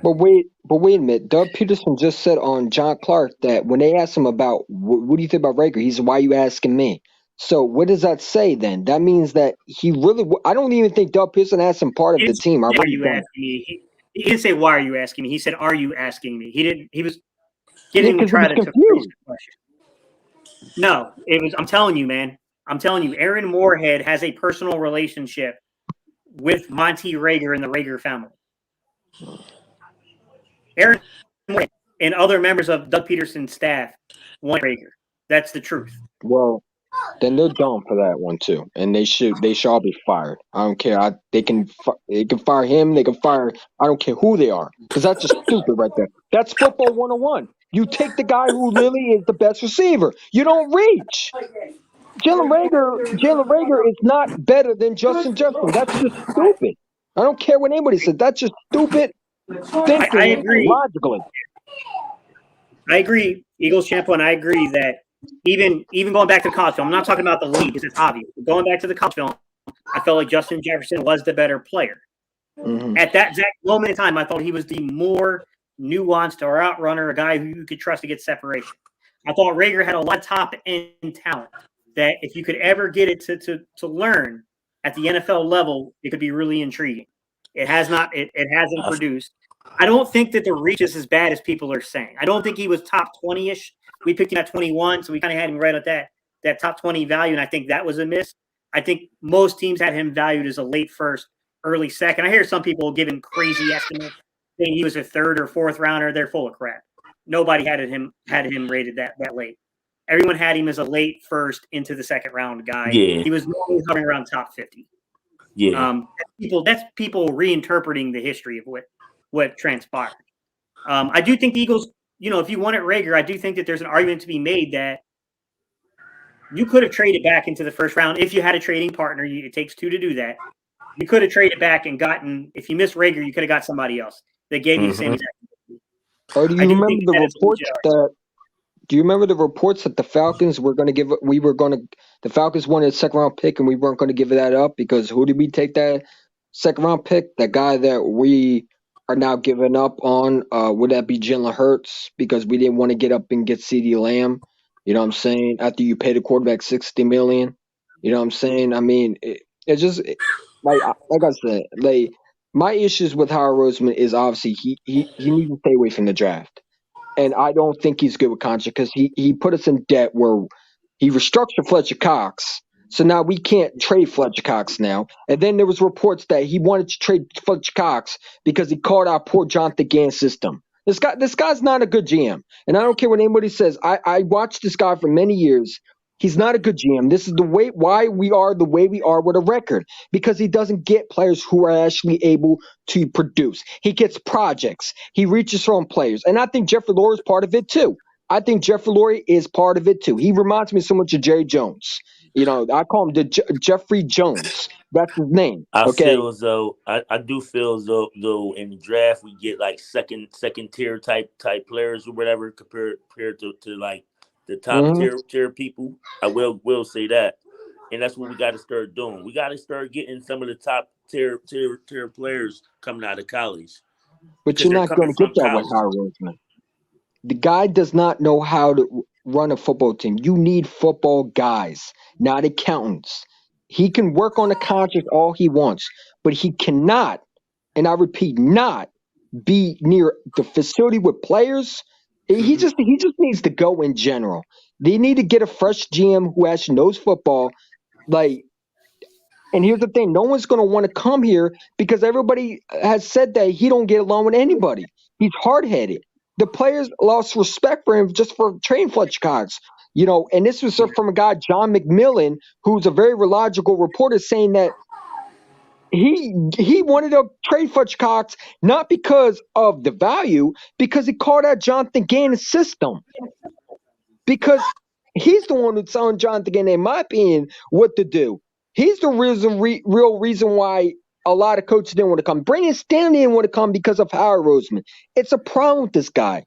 But wait a minute. Doug Peterson just said on John Clark that when they asked him about what do you think about Reagor, he said, "Why are you asking me?" So what does that say then? That means that he really. I don't even think Doug Peterson asked him part of the team. Why are you asking me? He didn't say, "Why are you asking me?" He said, "Are you asking me?" He didn't. He was getting try to phrase the question. No, it was. I'm telling you, man. I'm telling you, Aaron Moorhead has a personal relationship with Monty Reagor and the Reagor family. Aaron Moorhead and other members of Doug Peterson's staff want Reagor. That's the truth. Well, then they're dumb for that one too, and they should all be fired. I don't care. They can fire him. They can fire. I don't care who they are, because that's just stupid right there. That's football 101. You take the guy who really is the best receiver. You don't reach. Jalen Reagor is not better than Justin Jefferson. That's just stupid. I don't care what anybody says. That's just stupid thinking. I agree. Logically. I agree, Eagles champion. I agree that even going back to the college film, I'm not talking about the league because it's obvious. But going back to the college film, I felt like Justin Jefferson was the better player. Mm-hmm. At that exact moment in time, I thought he was the more nuanced or out runner, a guy who you could trust to get separation. I thought Reagor had a lot of top-end talent that if you could ever get it to learn at the NFL level, it could be really intriguing. It has not. It hasn't produced. I don't think that the reach is as bad as people are saying. I don't think he was top 20-ish. We picked him at 21, so we kind of had him right at that top 20 value, and I think that was a miss. I think most teams had him valued as a late first, early second. I hear some people giving crazy estimates, saying he was a third or fourth rounder. They're full of crap. Nobody had him rated that late. Everyone had him as a late first into the second round guy. Yeah. He was normally hovering around top 50. Yeah. That's people reinterpreting the history of what transpired. I do think the Eagles, if you wanted Reagor, I do think that there's an argument to be made that you could have traded back into the first round if you had a trading partner. It takes 2 to do that. You could have traded back and gotten, if you missed Reagor, you could have got somebody else that gave you the same exact. Or do you remember the reports that? Do you remember the reports that the Falcons were going to give? The Falcons wanted a second round pick, and we weren't going to give that up because who did we take that second round pick? That guy that we are now giving up on. Would that be Jalen Hurts? Because we didn't want to get up and get CeeDee Lamb. You know what I'm saying? After you pay the quarterback $60 million. You know what I'm saying? I mean, it's just like I said, like my issues with Howard Roseman is obviously he needs to stay away from the draft. And I don't think he's good with contract because he put us in debt where he restructured Fletcher Cox. So now we can't trade Fletcher Cox now. And then there was reports that he wanted to trade Fletcher Cox because he called out poor Jonathan Gann's system. This guy's not a good GM. And I don't care what anybody says. I watched this guy for many years He's not a good GM. This is the way why we are the way we are with a record, because he doesn't get players who are actually able to produce. He gets projects. He reaches for players, and I think Jeffrey Lurie is part of it too. I think Jeffrey Lurie is part of it too. He reminds me so much of Jerry Jones. I call him the Jeffrey Jones. That's his name. I Okay. feel as though I do feel as though in the draft we get like second tier type players or whatever compared to like the top Hmm. tier people. I will say that, and that's what we got to start doing. We got to start getting some of the top tier players coming out of college But because you're they're not going coming to get from that with college. Howard Roseman. The guy does not know how to run a football team. You need football guys, not accountants. He can work on the contract all he wants, but he cannot, and I repeat, not be near the facility with players. He just needs to go in general. They need to get a fresh GM who actually knows football. Like, and here's the thing: no one's going to want to come here because everybody has said that he don't get along with anybody. He's hard headed. The players lost respect for him just for trading Fletcher Cox. And this was from a guy, John McMillan, who's a very reliable reporter, saying that he wanted to trade Fletcher Cox not because of the value, because he called out Jonathan Gannon's system. Because he's the one who's telling Jonathan Gannon, in my opinion, what to do. He's the real reason why a lot of coaches didn't want to come. Brandon Stanley didn't want to come because of Howard Roseman. It's a problem with this guy.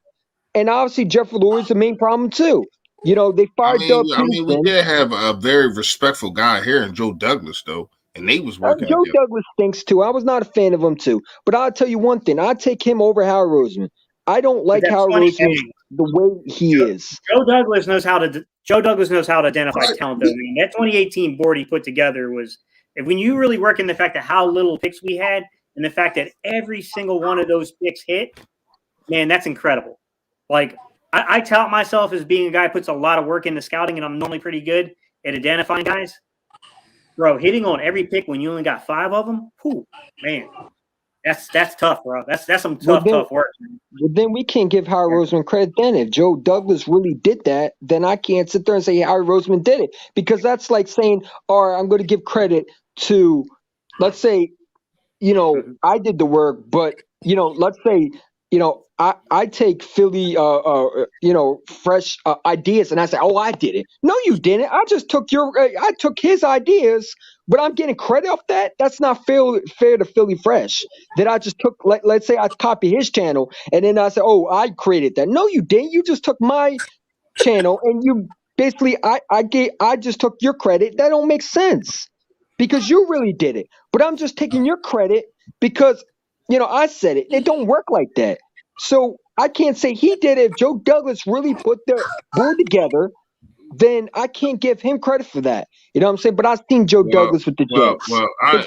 And obviously, Jeffrey Lurie's the main problem, too. They fired Doug We Peterson. did have a very respectful guy here in Joe Douglas, though, and they was working Joe together. Douglas stinks, too. I was not a fan of him, too. But I'll tell you one thing. I'd take him over Howard Roseman. I don't But like that's Howard funny. Roseman the way he is. Joe Douglas knows how to identify Right. talent. Though. I mean, that 2018 board he put together was, and when you really work in the fact that how little picks we had, and the fact that every single one of those picks hit, man, that's incredible. Like I tout myself as being a guy who puts a lot of work into scouting, and I'm normally pretty good at identifying guys. Bro, hitting on every pick when you only got 5 of them, whew, man, that's tough, bro. That's some tough work. But then we can't give Howard Roseman credit then. If Joe Douglas really did that, then I can't sit there and say Howard Roseman did it. Because that's like saying, all right, I'm going to give credit to, let's say, I did the work, but, let's say, I take Philly, fresh ideas, and I say, oh, I did it. No, you didn't. I just took I took his ideas, but I'm getting credit off that. That's not fair to Philly Fresh. That I just took, let's say I copy his channel, and then I say, oh, I created that. No, you didn't. You just took my channel, and you basically, I just took your credit. That don't make sense because you really did it. But I'm just taking your credit because I said it. It don't work like that. So I can't say he did it. If Joe Douglas really put the board together, then I can't give him credit for that. You know what I'm saying? But I've seen Joe Douglas with the Jets. Here's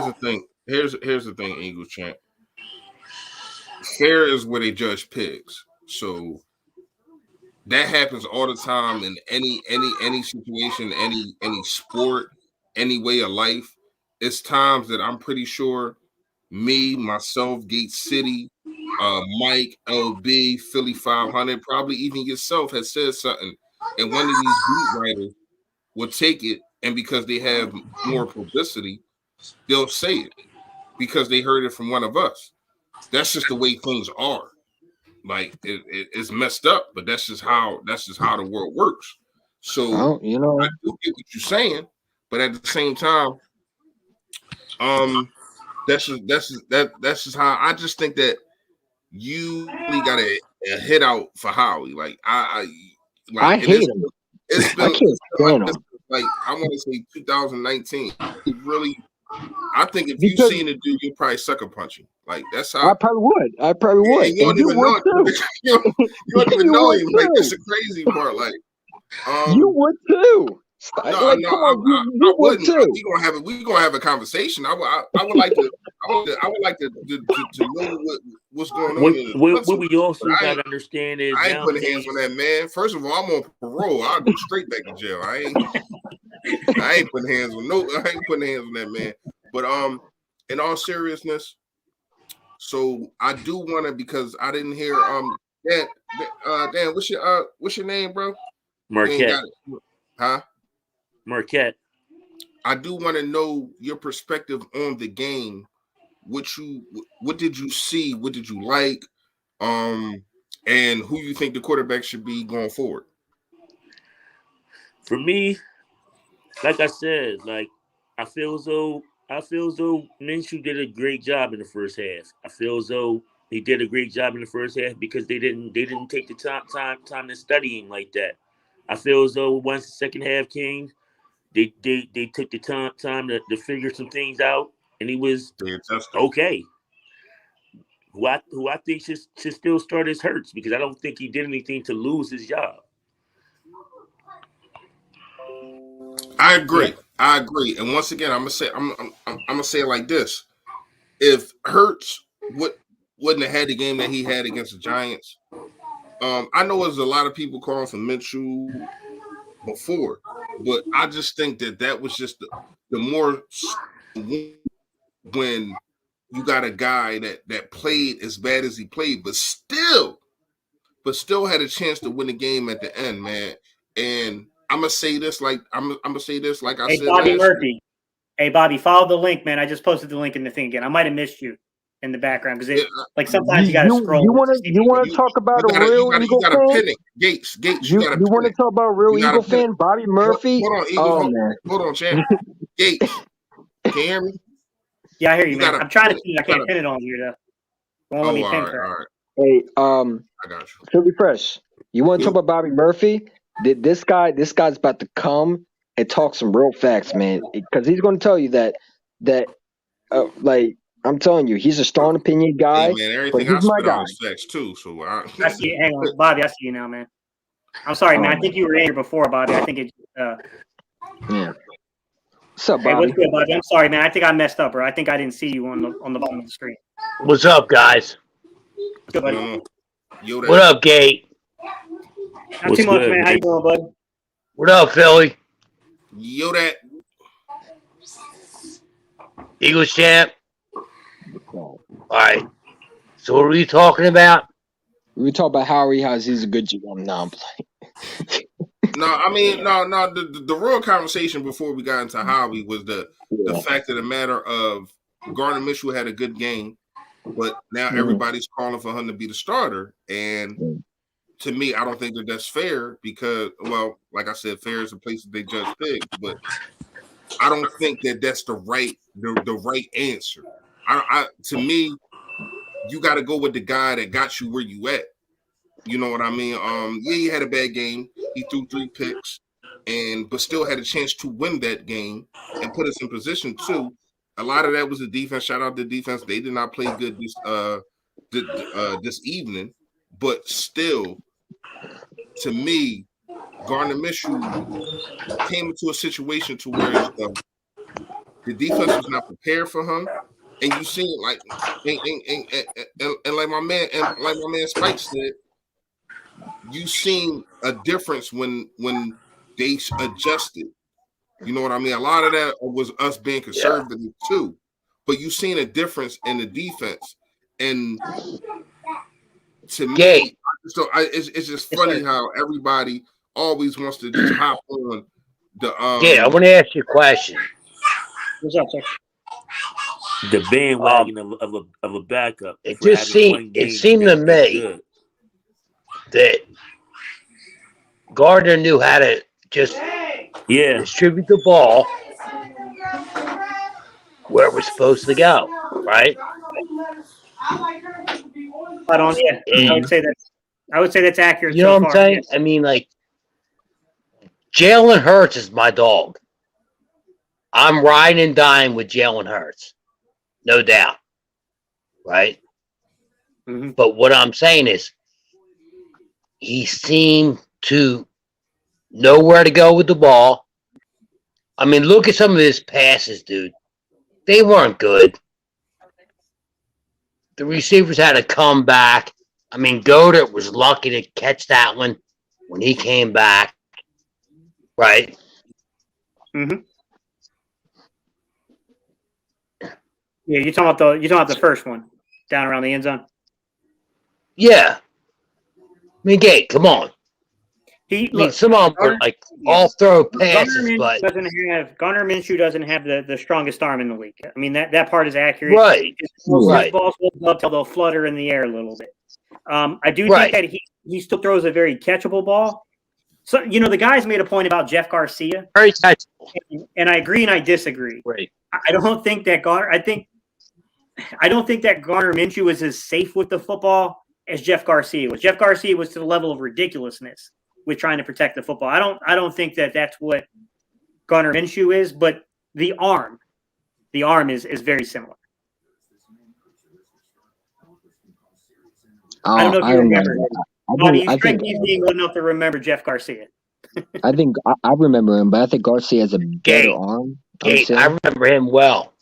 the thing. Here's the thing, Eagles champ. Fair is where they judge pigs. So that happens all the time in any situation, any sport, any way of life. It's times that I'm pretty sure me, myself, Gate City, Mike, LB, Philly 500, probably even yourself has said something, and one of these beat writers will take it, and because they have more publicity, they'll say it because they heard it from one of us. That's just the way things are. Like it's messed up, but that's just how the world works. So Well, I do get what you're saying, but at the same time, that's just how I just think that you really got a hit out for Howie. Like I hate him. I can't stand him. like I want to say 2019. Really, I think if you've Because seen it, dude, you'll probably sucker punch him. Like that's how I probably would. you don't And you even would know too. you don't even You know would him. Like too. that's the crazy part. Like You would too. Come on, you would wouldn't. too. We gonna have a conversation. I would like to know what's going on. What we also got to understand is I ain't putting hands on that man. First of all, I'm on parole. I'll go straight back to jail. I ain't putting hands on that man. But in all seriousness, so I do want to, because I didn't hear Dan, what's your name, bro? Marquette. Huh? Marquette. I do want to know your perspective on the game. What did you see? What did you like? And who you think the quarterback should be going forward? For me, like I said, like I feel as though Minshew did a great job in the first half. I feel as though he did a great job in the first half because they didn't take the time to study him like that. I feel as though once the second half came, they took the time to figure some things out, and he was They adjusted. okay. Who I think should still start as Hurts because I don't think he did anything to lose his job. I agree. I agree. And once again, I'm gonna say it like this: if Hurts wouldn't have had the game that he had against the Giants, I know there's a lot of people calling for Minshew before, but I just think that was just the more when you got a guy that played as bad as he played, but still had a chance to win the game at the end, man. And I'm gonna say this like I Hey, said Bobby last Murphy. week. Hey, Bobby, follow the link, man. I just posted the link in the thing again. I might have missed you in the background because like sometimes you got to scroll. You want to You, talk about you a gotta real Eagle fan? pin it. Gates, You you gotta you pin want to it. talk about a real You gotta Eagle pin it. fan? Bobby Murphy. Hold on, Eagle. Man. Hold on, champ. Gates, can you hear me? Yeah, I hear you, man. gotta I'm trying to pin it. pin it. I can't pin it on here, though. Won't let me pin it. All right. Hey, I got you. Philly Fresh. You want to talk about Bobby Murphy? This guy's about to come and talk some real facts, man. Because he's going to tell you that like I'm telling you, he's a strong opinion guy. Hey man, but everything he's I my spit guy. out is facts too. So I see it. Hang on, Bobby. I see you now, man. I'm sorry, man. I think you were in here before, Bobby. I think it. Yeah. What's up, Hey, Bobby? what's good, Bobby? I'm sorry, man. I think I messed up, bro. I think I didn't see you on the bottom of the screen. What's up, guys? Good, buddy. What up, Gate? Not What's too much, good, man. How you doing, bud? What up, Philly? Yo, that. Eagles champ? All right. So what are we talking about? We talk about Howie, how he's a good GM. No, I'm playing. No, I mean, no. The real conversation before we got into Howie was the fact of the matter of Gardner Minshew had a good game, but now everybody's calling for him to be the starter. And to me, I don't think that's fair because, well, like I said, fair is a place that they judge pigs, but I don't think that's the right answer. To me, you got to go with the guy that got you where you at. You know what I mean? Yeah, he had a bad game. He threw 3 picks, but still had a chance to win that game and put us in position too. A lot of that was the defense. Shout out the defense. They did not play good this evening, but still, to me, Gardner Minshew came into a situation to where the defense was not prepared for him, and you see it like and like my man Spike said. You seen a difference when they adjusted. You know what I mean? A lot of that was us being conservative too, but you seen a difference in the defense. And to me, it's just funny how everybody always wants to just hop on the. I want to ask you a question. What's up, sir? The bandwagon of a backup. It just seemed to me that Gardner knew how to just distribute the ball where it was supposed to go, right? Spot on. Yeah, I would say that's accurate. You know so what I'm far. saying? Yes. I mean, like Jalen Hurts is my dog. I'm riding and dying with Jalen Hurts, no doubt, right? Mm-hmm. But what I'm saying is, he seemed to know where to go with the ball. I mean, look at some of his passes, dude. They weren't good. The receivers had to come back. I mean, Goddard was lucky to catch that one when he came back, right? Mm-hmm. Yeah, you're talking about the first one down around the end zone. Yeah. I mean, Gate, come on. Some of them were like all throw passes, but Gardner Minshew doesn't have the strongest arm in the league. I mean that part is accurate. right. His Right. balls will up till they'll flutter in the air a little bit. I do Right. think that he still throws a very catchable ball. So the guys made a point about Jeff Garcia, Very catchable. and I agree and I disagree. Right. I don't think that Gardner Minshew is as safe with the football as Jeff Garcia was. Jeff Garcia was to the level of ridiculousness with trying to protect the football. I don't think that that's what Gardner Minshew is, but the arm is very similar. I don't know if you remember. I think he's being good enough to remember Jeff Garcia. I think I remember him, but I think Garcia has a better arm. I remember him well.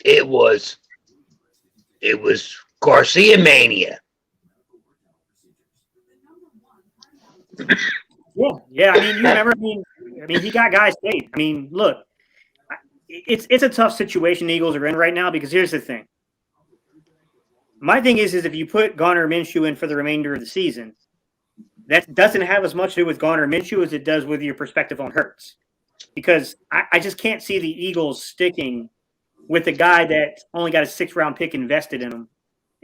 It was Garcia Mania. Yeah. I mean, you remember? I mean, he got guys paid. I mean, look, it's a tough situation the Eagles are in right now because here's the thing. My thing is if you put Gardner Minshew in for the remainder of the season, that doesn't have as much to do with Gardner Minshew as it does with your perspective on Hurts. Because I just can't see the Eagles sticking with a guy that only got a 6th-round pick invested in him.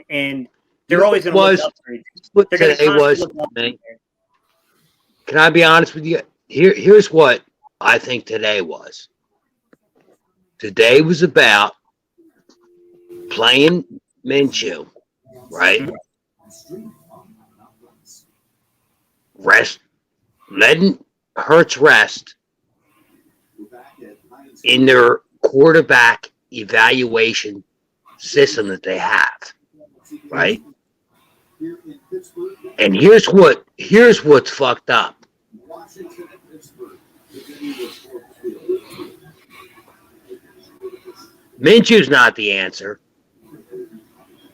And they're always going to look upgrade. What today was, can I be honest with you? Here's what I think today was. Today was about playing Minshew, right? Letting Hurts rest in their quarterback evaluation system that they have, right? And here's what's fucked up. Minshew's not the answer.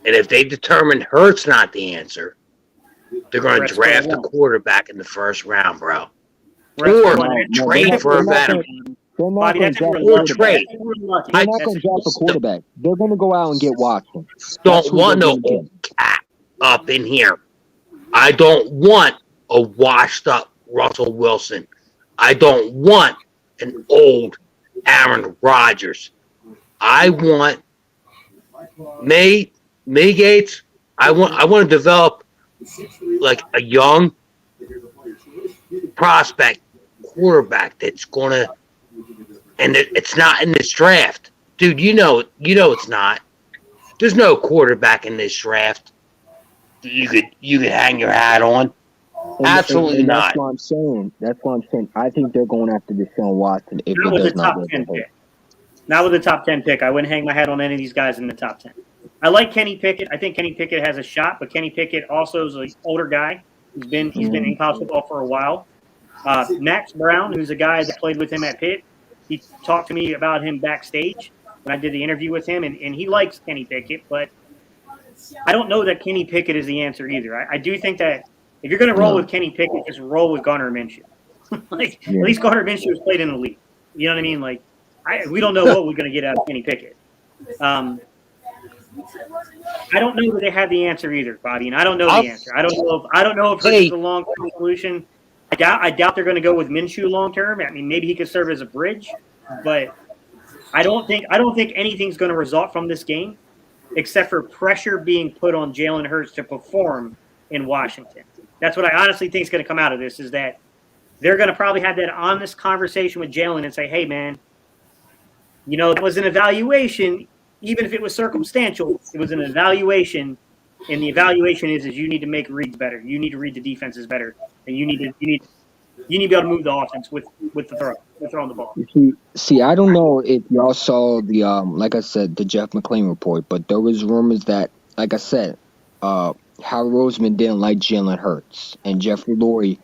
And if they determine Hurts not the ansor, they're going to draft a quarterback in the 1st round, bro. Or trade for a veteran. They're not going to draft a quarterback. They're going to go out and get Watson. Don't want no old cat up in here. I don't want a washed up Russell Wilson. I don't want an old Aaron Rodgers. I want May Gates. I want to develop like a young prospect quarterback that's gonna, and it's not in this draft, dude. You know it's not. There's no quarterback in this draft you could hang your hat on. Absolutely not. That's what I'm saying. I think they're going after Deshaun Watson if it does not work. Not with the top 10 pick. I wouldn't hang my hat on any of these guys in the top 10. I like Kenny Pickett. I think Kenny Pickett has a shot, but Kenny Pickett also is an older guy. He's been in college football for a while. Max Brown, who's a guy that played with him at Pitt, he talked to me about him backstage when I did the interview with him, and he likes Kenny Pickett, but I don't know that Kenny Pickett is the answer either. I do think that if you're going to roll with Kenny Pickett, just roll with Gardner Minshew. At least Gardner Minshew has played in the league. You know what I mean? Like, we don't know what we're going to get out of Kenny Pickett. I don't know that they have the answer either, Bobby, and I don't know the answer. I don't know if this is a long-term solution. I doubt they're going to go with Minshew long-term. I mean, maybe he could serve as a bridge, but I don't think anything's going to result from this game except for pressure being put on Jalen Hurts to perform in Washington. That's what I honestly think is going to come out of this, is that they're going to probably have that honest conversation with Jalen and say, hey, man, it was an evaluation. Even if it was circumstantial, it was an evaluation, and the evaluation is you need to make reads better. You need to read the defenses better, and you need to be able to move the offense with throwing the ball. See, I don't know if y'all saw the like I said, the Jeff McClain report, but there was rumors that, like I said, Howard Roseman didn't like Jalen Hurts, and Jeffrey Lurie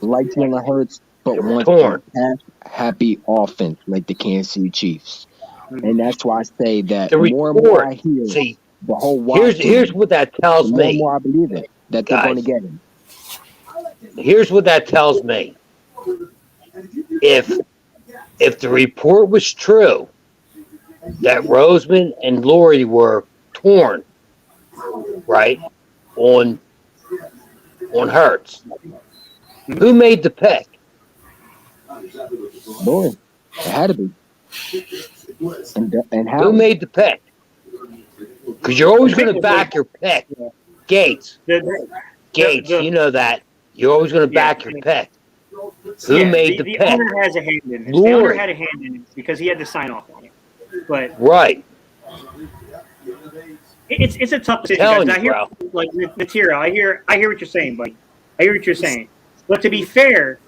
liked Jalen Hurts, but wants a happy offense like the Kansas City Chiefs. And that's why I say that more and more I hear the whole Washington. Here's what that tells me. More and more I believe it, that they're going to get him. Here's what that tells me. If the report was true that Roseman and Lurie were torn, right, on Hurts, Who made the pick? Boy, it had to be. And how? Who made the pick? Because you're always The pick going to was back your pick. Gates. Gates, the- you know that. You're always going to Yeah, back I your mean, pick. Who made the the pick? owner has a hand in this. The owner Lori. had a hand in it because he had to sign off on it. But Right. it's a tough decision, Telling guys. you, I hear bro. like material. I hear what you're saying, buddy. I hear what you're saying. But to be fair,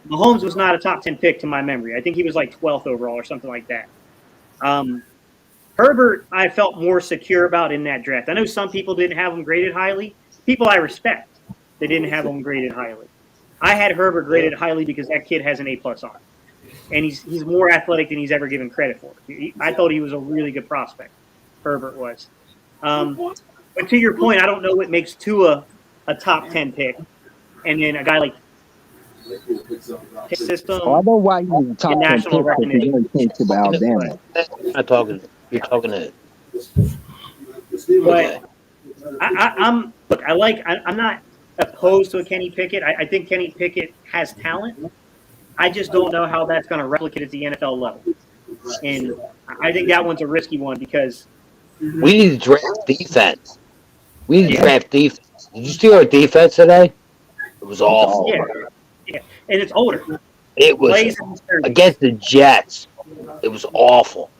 Mahomes was not a top 10 pick to my memory. I think he was like 12th overall or something like that. Herbert, I felt more secure about in that draft. I know some people didn't have him graded highly. People I respect, they didn't have him graded highly. I had Herbert graded highly because that kid has an A+ on him, and he's more athletic than he's ever given credit for. I thought he was a really good prospect. Herbert was. But to your point, I don't know what makes Tua a top 10 pick, and then a guy like system. I know why he was a top 10 pick national because he recognition. only came to Alabama. I'm not talking. You're talking to. But I'm not opposed to a Kenny Pickett. I think Kenny Pickett has talent. I just don't know how that's going to replicate at the NFL level. And I think that one's a risky one because We need to draft defense. We need to draft defense. Did you see our defense today? It was awful. yeah, and it's older. It was against the Jets. It was awful.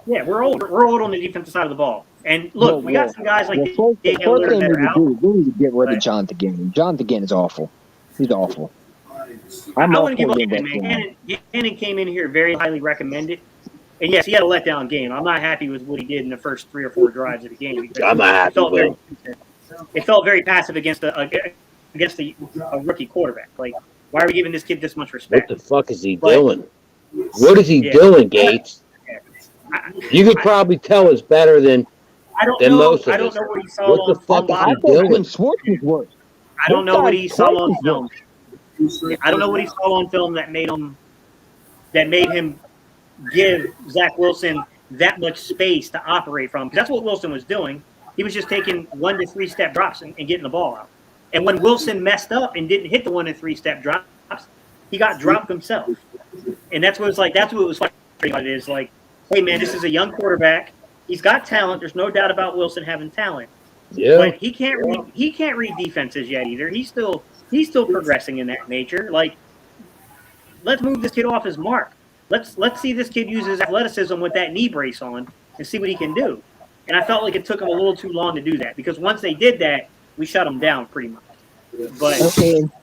Yeah, we're old. We're old on the defensive side of the ball. And look, we got some guys like first thing we that need are to out. do is we need to get rid of Jonathan Gannon. Jonathan Gannon is awful. He's awful. I want to give up Gannon. Gannon came in here very highly recommended. And yes, he had a letdown game. I'm not happy with what he did in the first 3 or 4 drives of the game. I'm not happy with it. It felt very passive against a rookie quarterback. Like, why are we giving this kid this much respect? What the fuck is he doing? What is he doing, Gates? You could probably tell us better than most of us. I don't know what he saw what the on fuck film. is he doing? Schwartz was worse. I don't know what he saw on film. I don't know what he saw on film that made him give Zach Wilson that much space to operate from. Because that's what Wilson was doing. He was just taking 1 to 3 step drops and getting the ball out. And when Wilson messed up and didn't hit the 1 to 3 step drops, he got dropped himself. And that's what it was like. That's what it was frustrating about it is like, hey man, this is a young quarterback. He's got talent. There's no doubt about Wilson having talent. Yeah. But he can't read defenses yet either. He's still progressing in that nature. Like, let's move this kid off his mark. Let's see this kid use his athleticism with that knee brace on and see what he can do. And I felt like it took him a little too long to do that because once they did that, we shut him down pretty much. But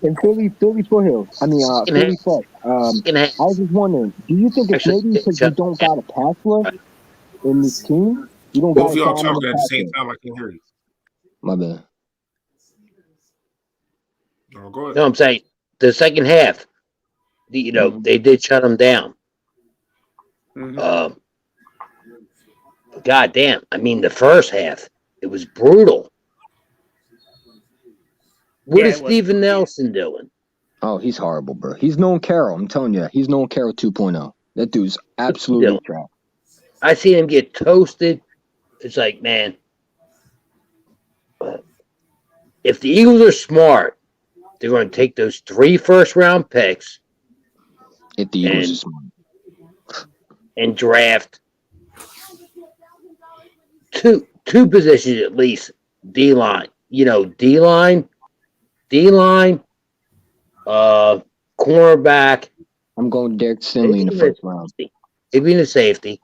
and Philly Foothills. I mean, Philly Foot. I was just wondering, do you think it's maybe because you don't got a pass rush in this team? You don't Both got of y'all talking at the same time. I can't hear you. My bad. Oh, go ahead. No, I'm saying the second half, they did shut him down. God damn. I mean, the first half, it was brutal. What is Steven Nelson doing? Oh, he's horrible, bro. He's known Carroll. I'm telling you, he's known Carroll 2.0. That dude's absolutely trash. I see him get toasted. It's like, man, if the Eagles are smart, they're going to take those 3 first-round picks. If the Eagles are smart. And draft two positions at least. D-line. D-line, cornerback. I'm going Derek Stingley in the first round. Maybe in the safety.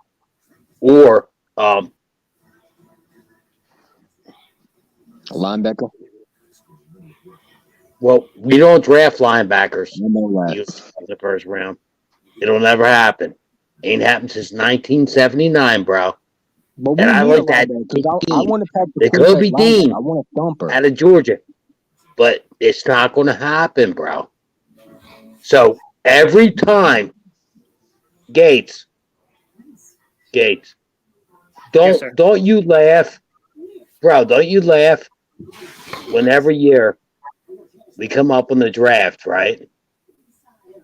Or a linebacker. Well, we don't draft linebackers in the first round. It'll never happen. Ain't happened since 1979, bro. But and I like that. I want to pack the Kobe Dean I want a thumper out of Georgia, but it's not going to happen, bro. So every time, Gates, don't you laugh, bro? Don't you laugh when every year we come up on the draft, right?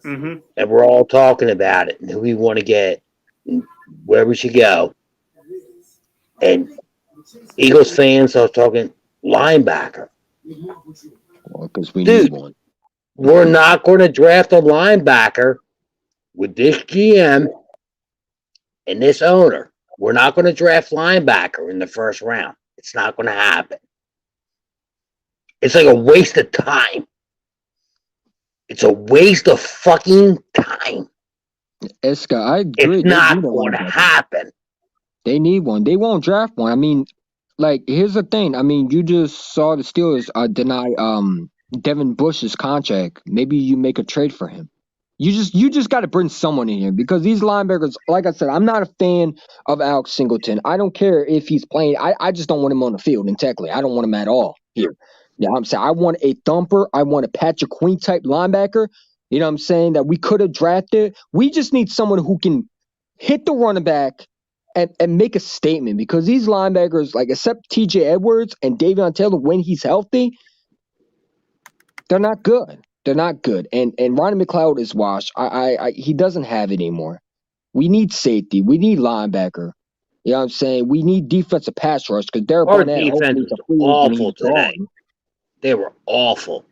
Mm-hmm. And we're all talking about it and who we want to get and where we should go. And Eagles fans are talking linebacker. Well, because we need one. we're not going to draft a linebacker with this GM and this owner. We're not going to draft linebacker in the first round. It's not going to happen. It's like a waste of time. It's a waste of fucking time. Eska, I agree. It's not going to happen. They need one. They won't draft one. I mean, like, here's the thing. I mean, you just saw the Steelers deny Devin Bush's contract. Maybe you make a trade for him. You just got to bring someone in here because these linebackers, like I said, I'm not a fan of Alex Singleton. I don't care if he's playing. I just don't want him on the field and tackling. I don't want him at all here. Yeah, I'm saying I want a thumper. I want a Patrick Queen type linebacker. You know what I'm saying? That we could have drafted. We just need someone who can hit the running back and make a statement because these linebackers, like except TJ Edwards and Davion Taylor, when he's healthy, they're not good. They're not good. And Ronnie McLeod is washed. He doesn't have it anymore. We need safety. We need linebacker. You know what I'm saying? We need defensive pass rush because Derek Our Barnett defense hopefully was awful today. gone. They were awful.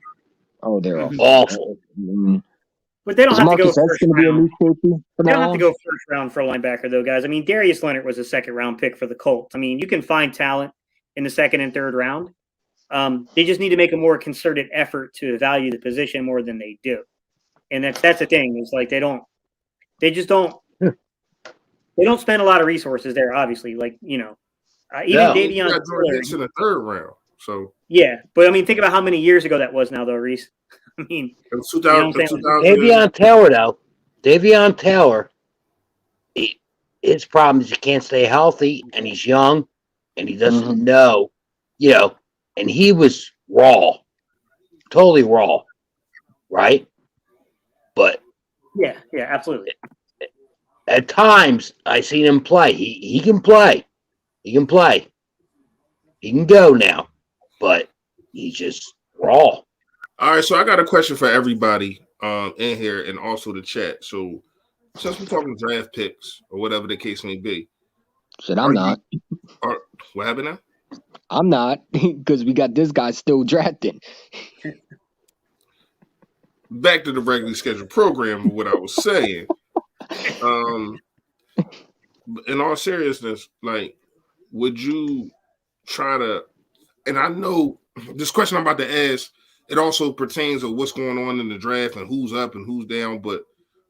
Oh, they're awful. Awful. But they don't Is have to go Marcus Epps first going to be a round. new safety for They don't now have to on? go first round for a linebacker, though, guys. I mean, Darius Leonard was a second-round pick for the Colts. I mean, you can find talent in the second and third round. They just need to make a more concerted effort to value the position more than they do. And that's the thing. Is like they just don't spend a lot of resources there, obviously. Like, even No. Davion You got Jordan Taylor. Hicks in the third round. So Yeah, but I mean, think about how many years ago that was now, though, Reese. I mean, it was You know 2000, what I'm saying? 2000 Davion Taylor, though. Davion Taylor, his problem is he can't stay healthy, and he's young, and he doesn't know, and he was raw. Totally raw. Right? But yeah, absolutely. at times, I seen him play. He can play. He can play. He can go now. But he's just raw. All right, so I got a question for everybody in here and also the chat. So since we're talking draft picks or whatever the case may be, Shit, I'm not. What happened now? I'm not because we got this guy still drafting. Back to the regularly scheduled program of what I was saying. In all seriousness, like, would you try to? And I know this question I'm about to ask, it also pertains to what's going on in the draft and who's up and who's down. But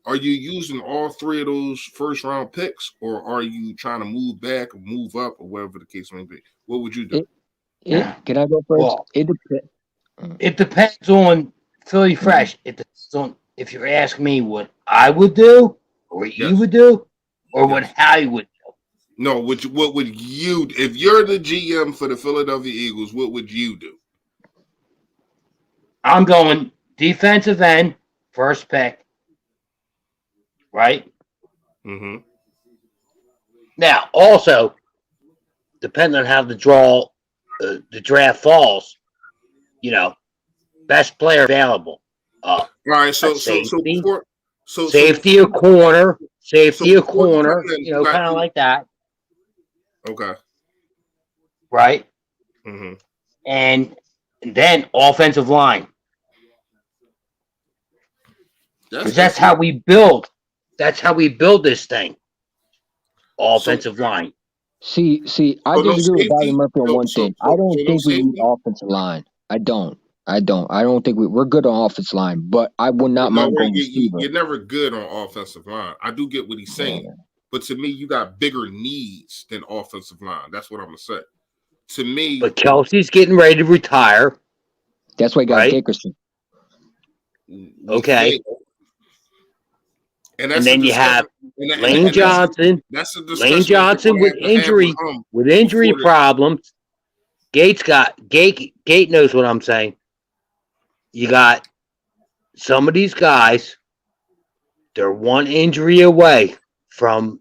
are you using all three of those first round picks, or are you trying to move back or move up or whatever the case may be? What would you do? Can I go first? Well, it depends on Philly Fresh. It depends on if you're asking me what I would do, or what you would do, or what Howie would do. No, what would you, if you're the GM for the Philadelphia Eagles, what would you do? I'm going defensive end, first pick. Right? Mm-hmm. Now, also, depending on how the draft falls, best player available. All right, so safety, before, safety or corner, kind of like that. Okay. Right? Mm-hmm. And then offensive line. That's how we build. That's how we build this thing. Offensive line. See, I disagree with Gardner Murphy on one thing. I don't think we need offensive line. I don't think we're good on offensive line, but I would not mind going receiver. You're never good on offensive line. I do get what he's saying, but to me, you got bigger needs than offensive line. That's what I'm gonna say. To me, but Kelsey's getting ready to retire. That's why he got Dickerson. Okay. And then you have Lane Johnson. Lane Johnson with injury problems. Gate knows what I'm saying. You got some of these guys, they're one injury away from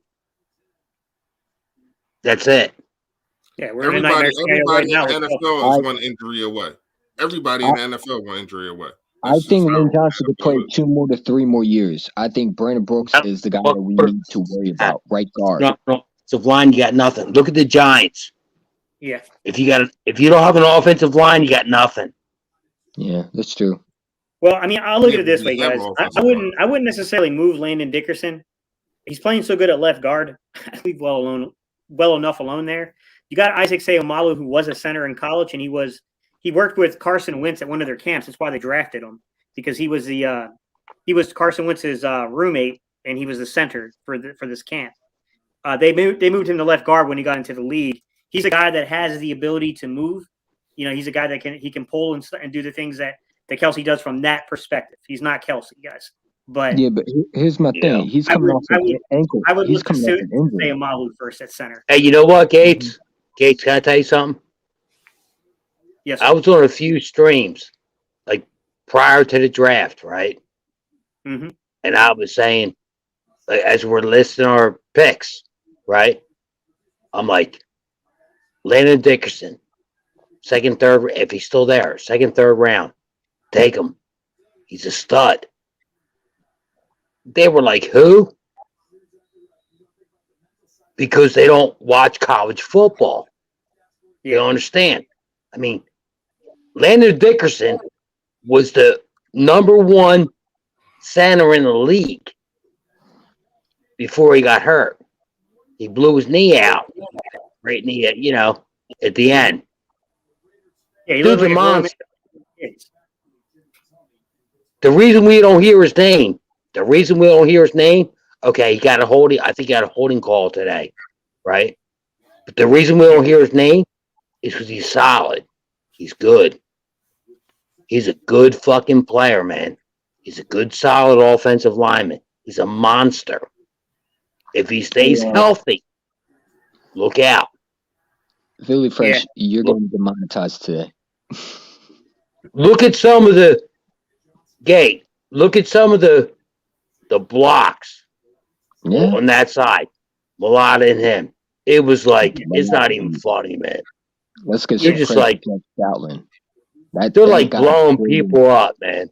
that's it. Yeah, everybody in the NFL is one injury away. Everybody in the NFL one injury away. I think Lane Johnson could play 2 more to 3 more years. I think Brandon Brooks is the guy that we need to worry about. Right guard. No. Offensive line, you got nothing. Look at the Giants. Yeah. If you don't have an offensive line, you got nothing. Yeah, that's true. Well, I mean, I'll look Yeah, at it this we way, have guys. an I offensive wouldn't. line. I wouldn't necessarily move Landon Dickerson. He's playing so good at left guard. I leave well enough alone there. You got Isaac Seumalo, who was a center in college, and he worked with Carson Wentz at one of their camps. That's why they drafted him, because he was Carson Wentz's roommate, and he was the center for this camp. They moved him to left guard when he got into the league. He's a guy that has the ability to move. He's a guy that can pull and do the things that Kelsey does from that perspective. He's not Kelsey, guys. But Yeah, but here's my Yeah. thing. He's I coming would, off I an would, ankle. I would He's look to coming off an injury. Seumalo first at center. Hey, you know what, Gates? Gates, can I tell you something? Yes, I was on a few streams, like prior to the draft, right? mm-hmm. And I was saying, like, as we're listing our picks, right? I'm like, Landon Dickerson, second, third, if he's still there, second, third round, take him. He's a stud. They were like, who? Because they don't watch college football. They don't understand. I mean, Landon Dickerson was the number one center in the league before he got hurt. He blew his knee out, right knee, at the end. Yeah, he Dude's looked a like a grown monster. man. The reason we don't hear his name, okay, he got a holding. I think he got a holding call today, right? But the reason we don't hear his name is because he's solid. He's good. He's a good fucking player, man. He's a good, solid offensive lineman. He's a monster. If he stays healthy, look out. Philly Fresh, you're getting demonetized today. Look at some of the Look at some of the blocks on that side. Mulata and him. It was like, it's not even funny, man. Let's get You're some just credit like, to Stoutland. they're like blowing people up, man.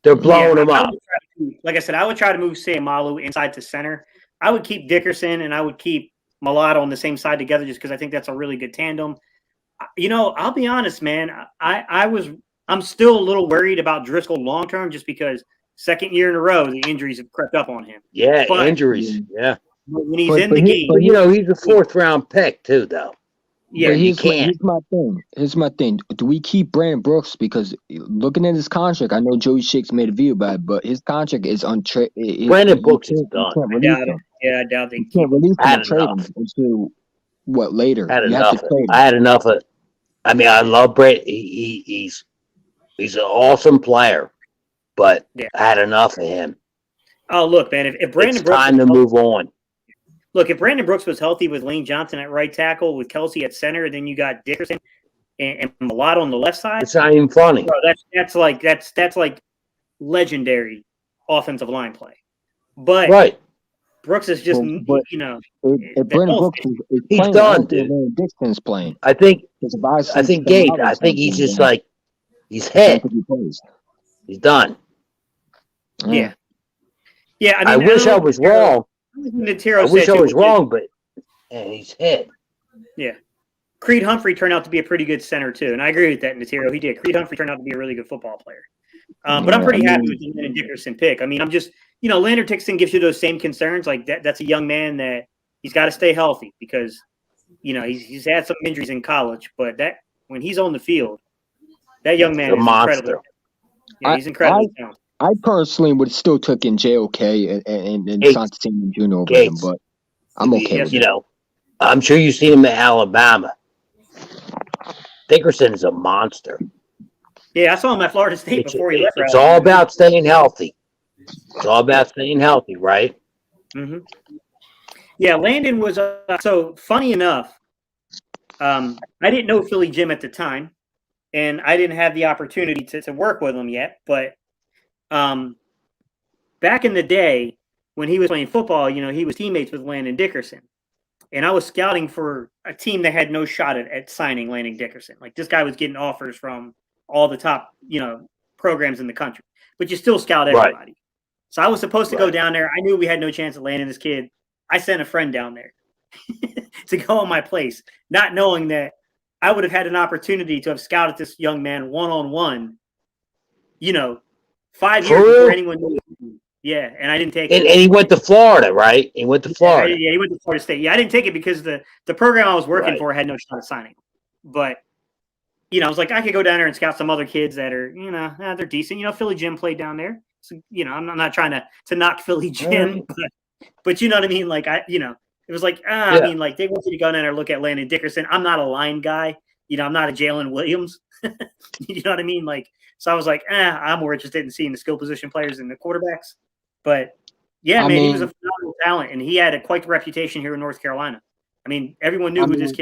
They're blowing them up. Like I said, I would try to move Seumalo inside to center. I would keep Dickerson and I would keep Mulata on the same side together just because I think that's a really good tandem. I'll be honest, man. I'm still a little worried about Driscoll long term just because second year in a row the injuries have crept up on him. Yeah, But injuries. Yeah. when he's in the game, But he's a fourth round pick too, though. Yeah, you can't. Here's my thing. Do we keep Brandon Brooks? Because looking at his contract, I know Joey Shakes made a video about it, but his contract is untrade. Brandon Brooks is done. I doubt it. Yeah, I doubt they You can't release him and trade him enough. until what later? Had You enough. have to trade him. I had enough of. I mean, I love Brandon. He's an awesome player, but I had enough of him. Oh, look, man. If Brandon It's Brooks time to move on. Look, if Brandon Brooks was healthy with Lane Johnson at right tackle, with Kelsey at center, then you got Dickerson and Mulata on the left side. It's not even funny. Bro, that's like legendary offensive line play. But Right. Brooks is just If Brandon Brooks is he's playing, done, dude. Dixon's playing. I think Gates. I think he's just like he's hit. He's done. Yeah. Yeah, I mean, I wish I was wrong. I wish I was wrong, but man, he's hit. Yeah. Creed Humphrey turned out to be a pretty good center, too. And I agree with that, Natiro. He did. Creed Humphrey turned out to be a really good football player. But I'm pretty happy with the Landon Dickerson pick. I mean, I'm just, Landon Dickerson gives you those same concerns. Like, that's a young man that he's got to stay healthy because, he's had some injuries in college. But when he's on the field, that young man is incredible. Yeah, he's incredibly talented. I personally would still took in JOK and Santino Jr. over him, but I'm okay with it. I'm sure you've seen him at Alabama. Dickerson is a monster. Yeah, I saw him at Florida State before he left. It's all about staying healthy. It's all about staying healthy, right? Mm-hmm. Yeah, Landon was so funny enough. I didn't know Philly Jim at the time, and I didn't have the opportunity to work with him yet, but back in the day when he was playing football, he was teammates with Landon Dickerson. And I was scouting for a team that had no shot at signing Landon Dickerson. Like, this guy was getting offers from all the top, programs in the country. But you still scout everybody. Right. So I was supposed to go down there. I knew we had no chance of landing this kid. I sent a friend down there to go in my place, not knowing that I would have had an opportunity to have scouted this young man one-on-one, 5 For years before real? anyone knew. Yeah, and I didn't take And it. he went to Florida, right? He went to Florida. Yeah, he went to Florida State. Yeah, I didn't take it because the program I was working Right. for had no shot at signing. But I was like, I could go down there and scout some other kids that are, they're decent. Philly Jim played down there. So, I'm not trying to knock Philly Jim, but you know what I mean? Like, it was like, I mean, like, they want you to go down there and look at Landon Dickerson. I'm not a line guy. I'm not a Jalen Williams. You know what I mean? Like, so I was like, I'm more interested in seeing the skill position players than the quarterbacks. But, yeah, he was a phenomenal talent, and he had quite the reputation here in North Carolina. I mean, everyone knew who this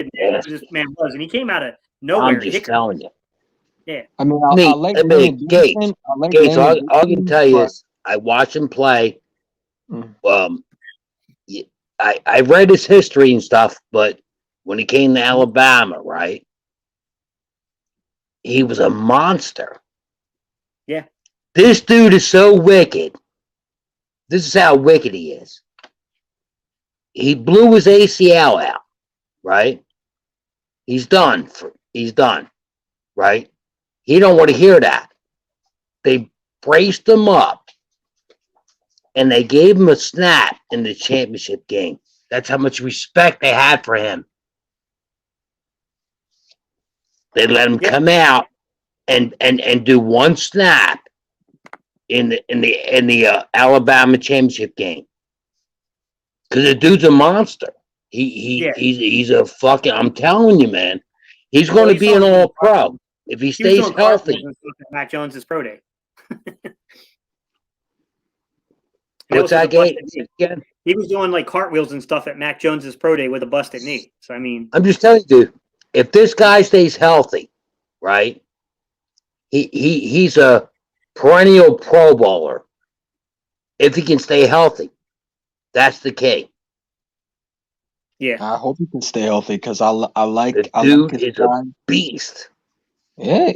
man was, and he came out of nowhere. I'm just telling you. Yeah. I mean, I like Gates. All I can tell you is I watched him play. I read his history and stuff, but when he came to Alabama, right, he was a monster. Yeah. This dude is so wicked. This is how wicked he is. He blew his ACL out, right? He's done, right? He don't want to hear that. They braced him up, and they gave him a snap in the championship game. That's how much respect they had for him. They let him come out and do one snap in the Alabama championship game. Because the dude's a monster. He's a fucking. I'm telling you, man. He's going to be an all-pro if he stays healthy. Mac Jones's pro day. What's that again? He was doing like cartwheels and stuff at Mac Jones's pro day with a busted knee. So I mean, I'm just telling you, dude. If this guy stays healthy, right? He's a perennial Pro Bowler. If he can stay healthy, that's the key. Yeah, I hope he can stay healthy because I like. The dude is a beast. Yeah,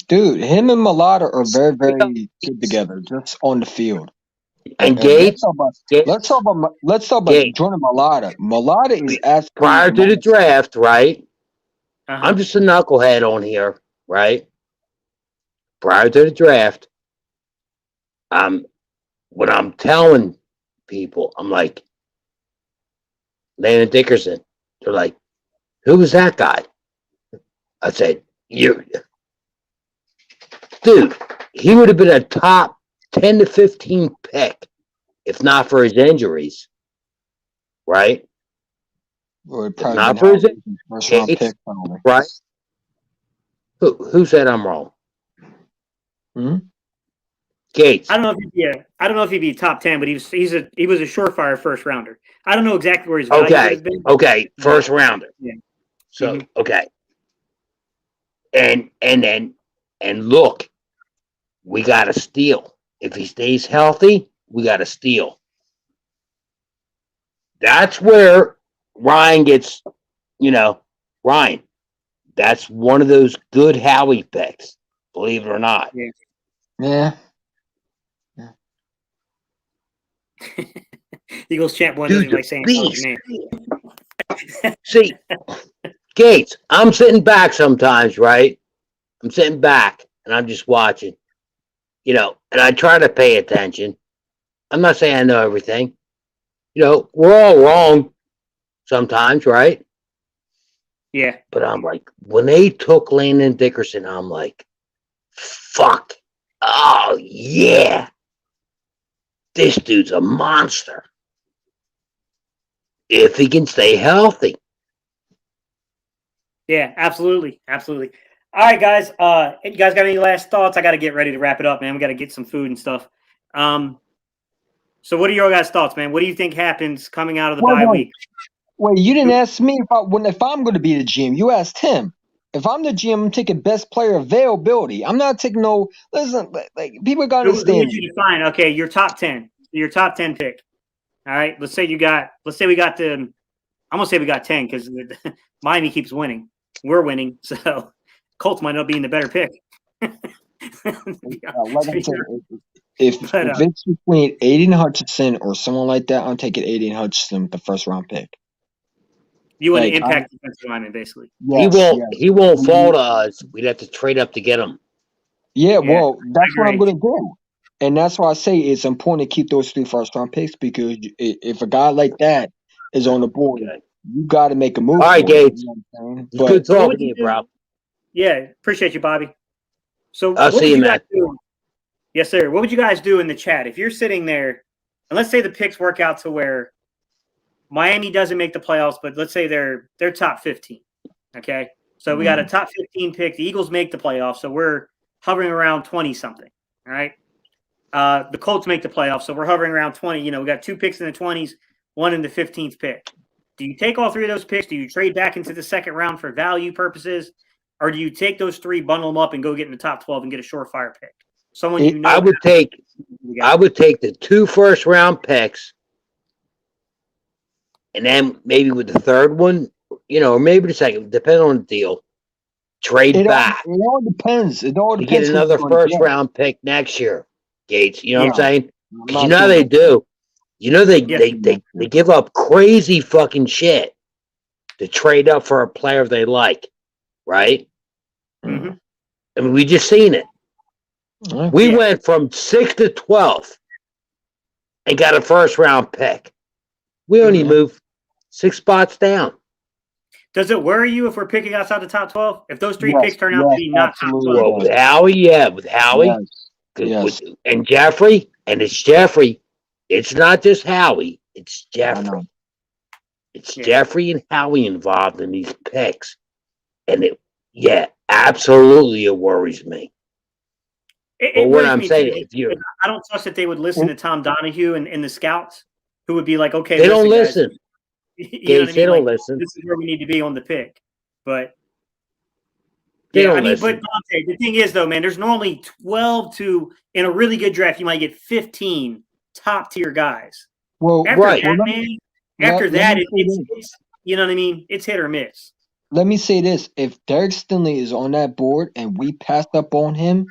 dude, him and Mulata are very, very good together, just on the field. And Gates, let's talk about Jordan Mulata. Mulata is actually prior to the draft, right? I'm just a knucklehead on here, right? Prior to the draft, when I'm telling people, I'm like, Landon Dickerson. They're like, who was that guy? I said, dude, he would have been a top 10 to 15 pick if not for his injuries, right? If not for his injuries, right? Who said I'm wrong? Gates. I don't know if he'd be top 10, but he was a surefire first rounder. I don't know exactly where his value would have been. Okay, first rounder. Yeah. So okay. And look, we got to steal. If he stays healthy, we got to steal. That's where Ryan gets, Ryan. That's one of those good Howie picks, believe it or not. Yeah. Eagles champ one doesn't like saying his name. See, Gates, I'm sitting back sometimes, right? I'm sitting back and I'm just watching, and I try to pay attention. I'm not saying I know everything. We're all wrong sometimes, right? Yeah. But I'm like, when they took Landon Dickerson, I'm like, fuck. Oh, yeah. This dude's a monster. If he can stay healthy. Yeah, absolutely. Absolutely. All right, guys. You guys got any last thoughts? I got to get ready to wrap it up, man. We got to get some food and stuff. So what are your guys' thoughts, man? What do you think happens coming out of the bye week? Wait, you didn't ask me if I'm going to be the GM. You asked him. If I'm the GM, I'm taking best player availability. I'm not taking no. Listen, like people got to understand. Fine. Okay, your top 10. Your top 10 pick. All right. Let's say we got the. I'm gonna say we got 10 because Miami keeps winning. We're winning, so Colts might not be in the better pick. If it's between Aiden Hutchinson or someone like that, I'm taking Aiden Hutchinson with the first round pick. You want to impact defensive lineman, basically. Yes, he won't fall to us. We'd have to trade up to get him. Yeah, well, that's what I'm going to do. And that's why I say it's important to keep those 3 first-round picks because if a guy like that is on the board, Okay. you got to make a move All right, for it. Gates. You know what I'm saying? It's good So what talking would to you you, do? bro. Yeah, appreciate you, Bobby. So I'll what see would you, you guys man. do? Yes, sir. What would you guys do in the chat if you're sitting there, and let's say the picks work out to where Miami doesn't make the playoffs, but let's say they're top 15. Okay, so we got a top 15 pick. The Eagles make the playoffs, so we're hovering around 20 something. All right. The Colts make the playoffs, so we're hovering around 20. We got 2 picks in the 20s, 1 in the 15th pick. Do you take all 3 of those picks? Do you trade back into the second round for value purposes? Or do you take those 3, bundle them up, and go get in the top 12 and get a surefire pick? Someone you know. I would take the 2 first-round picks, and then maybe with the third one, or maybe the second, depending on the deal, trade back It all depends. It all to get depends who another you're going to get. first-round pick next year, Gates. You know what I'm saying? I'm Because not how doing they it. do. Yeah. They give up crazy fucking shit to trade up for a player they like, right? Mhm. I mean, we just seen it. We Yeah. went from 6 to 12 and got a first-round pick. We only moved 6 spots down. Does it worry you if we're picking outside the top 12? If those 3 Yes, picks turn out to be not top absolutely. 12? Well, with Howie, yeah, with Howie, Yes. and Jeffrey, and it's Jeffrey. It's not just Howie. It's I Jeffrey. know. It's Yeah. Jeffrey and Howie involved in these picks, and absolutely, it worries me. It what worries I'm me saying, too. if you I don't trust that they would listen to Tom Donahue and the scouts, who would be like, okay, they don't guys, listen, you know what I Gates, they mean? don't Like, listen. this is where we need to be on the pick. But They yeah, don't I mean, listen. but Dante, the thing is, though, man, there's normally 12 to, in a really good draft, you might get 15 top tier guys. Well, After Right. that, man, after let that, me say this. it's you know what I mean? It's hit or miss. Let me say this: if Derek Stingley is on that board and we passed up on him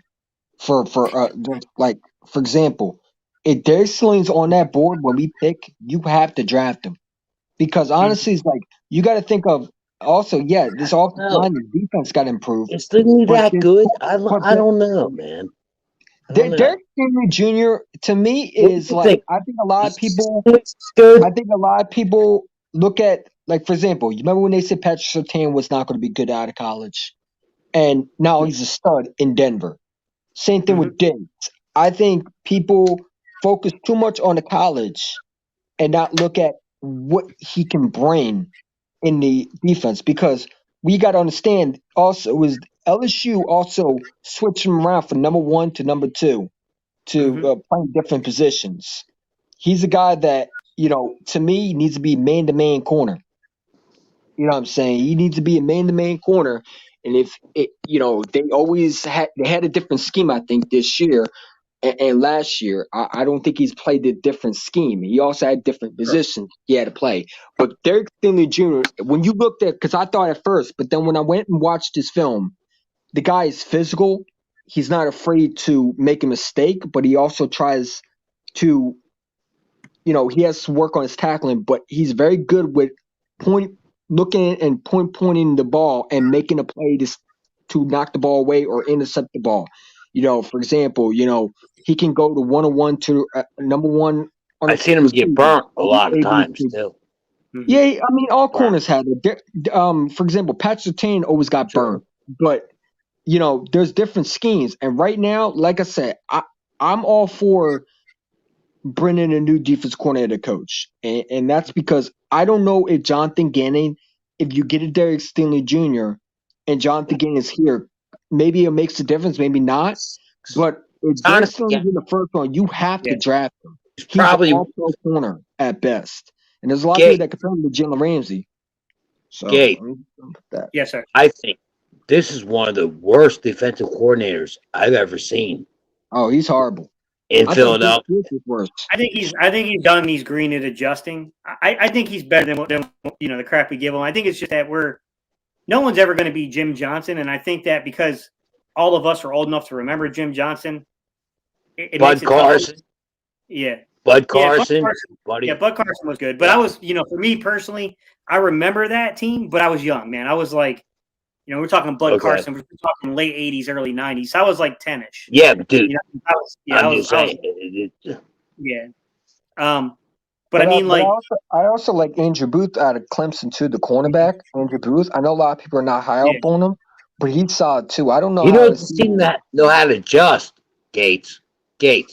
for just like for example, if Derek Stingley's on that board when we pick, you have to draft him because honestly, it's like you got to think of also, this offensive No, line, this defense got to improve, it's really but that this, good. but I don't know, man. I don't know. Derek Stingley Jr. to me What do is you like think? I think a lot of people. It's good. I think a lot of people look at, like, for example, you remember when they said Patrick Surtain was not going to be good out of college, and now he's a stud in Denver. Same thing with Diggs. I think people focus too much on the college and not look at what he can bring in the defense because we got to understand also is LSU also switched him around from number 1 to number 2 to playing different positions. He's a guy that, to me, needs to be man-to-man corner. You know what I'm saying? He needs to be a man-to-man corner. And if they always had a different scheme, I think, this year and last year. I don't think he's played a different scheme. He also had different positions he had to play. But Derek Stingley Jr., when you looked at, because I thought at first, but then when I went and watched his film, the guy is physical. He's not afraid to make a mistake, but he also tries to, he has to work on his tackling, but he's very good with looking and pointing the ball and making a play to knock the ball away or intercept the ball. For example, he can go to 1-on-1 to number 1 on a I've seen him get receiver. burnt a lot of Able times to- too. Yeah, I mean, all corners have it. For example, Patrick Surtain always got burned, but there's different schemes. And right now, like I said, I'm all for bringing a new defense coordinator coach, and that's because I don't know if Jonathan Gannon, if you get a Derek Stingley Jr. and Jonathan Gannon is here, maybe it makes a difference, maybe not. But if Derek Honestly, Stingley's in the first one, you have to draft him. he's He's probably an all-pro corner at best, and there's a lot of Gate. people that compare him to Jalen Ramsey. So Gate. let me put that. Yes, sir. I think this is one of the worst defensive coordinators I've ever seen Oh, he's horrible. in I thought Philadelphia. Chris was worse. I think he's done. He's green at adjusting. I think he's better than the crap we give him. I think it's just that no one's ever going to be Jim Johnson, and I think that because all of us are old enough to remember Jim Johnson, it Bud makes it tough. Carson. Yeah. Bud Yeah, Carson. Bud Carson was good. But I was, for me personally, I remember that team, but I was young, man. I was like You know, we're talking Bud Okay. Carson. We're talking late 80s, early 90s. I was like 10-ish. Yeah, but dude, You know, I was, yeah, I'm just saying. yeah. But I mean, like, I also like Andrew Booth out of Clemson too, the cornerback. Andrew Booth. I know a lot of people are not high yeah, up on him, but he's solid too. I don't know You how know, his the team that know how to adjust, Gates. yeah,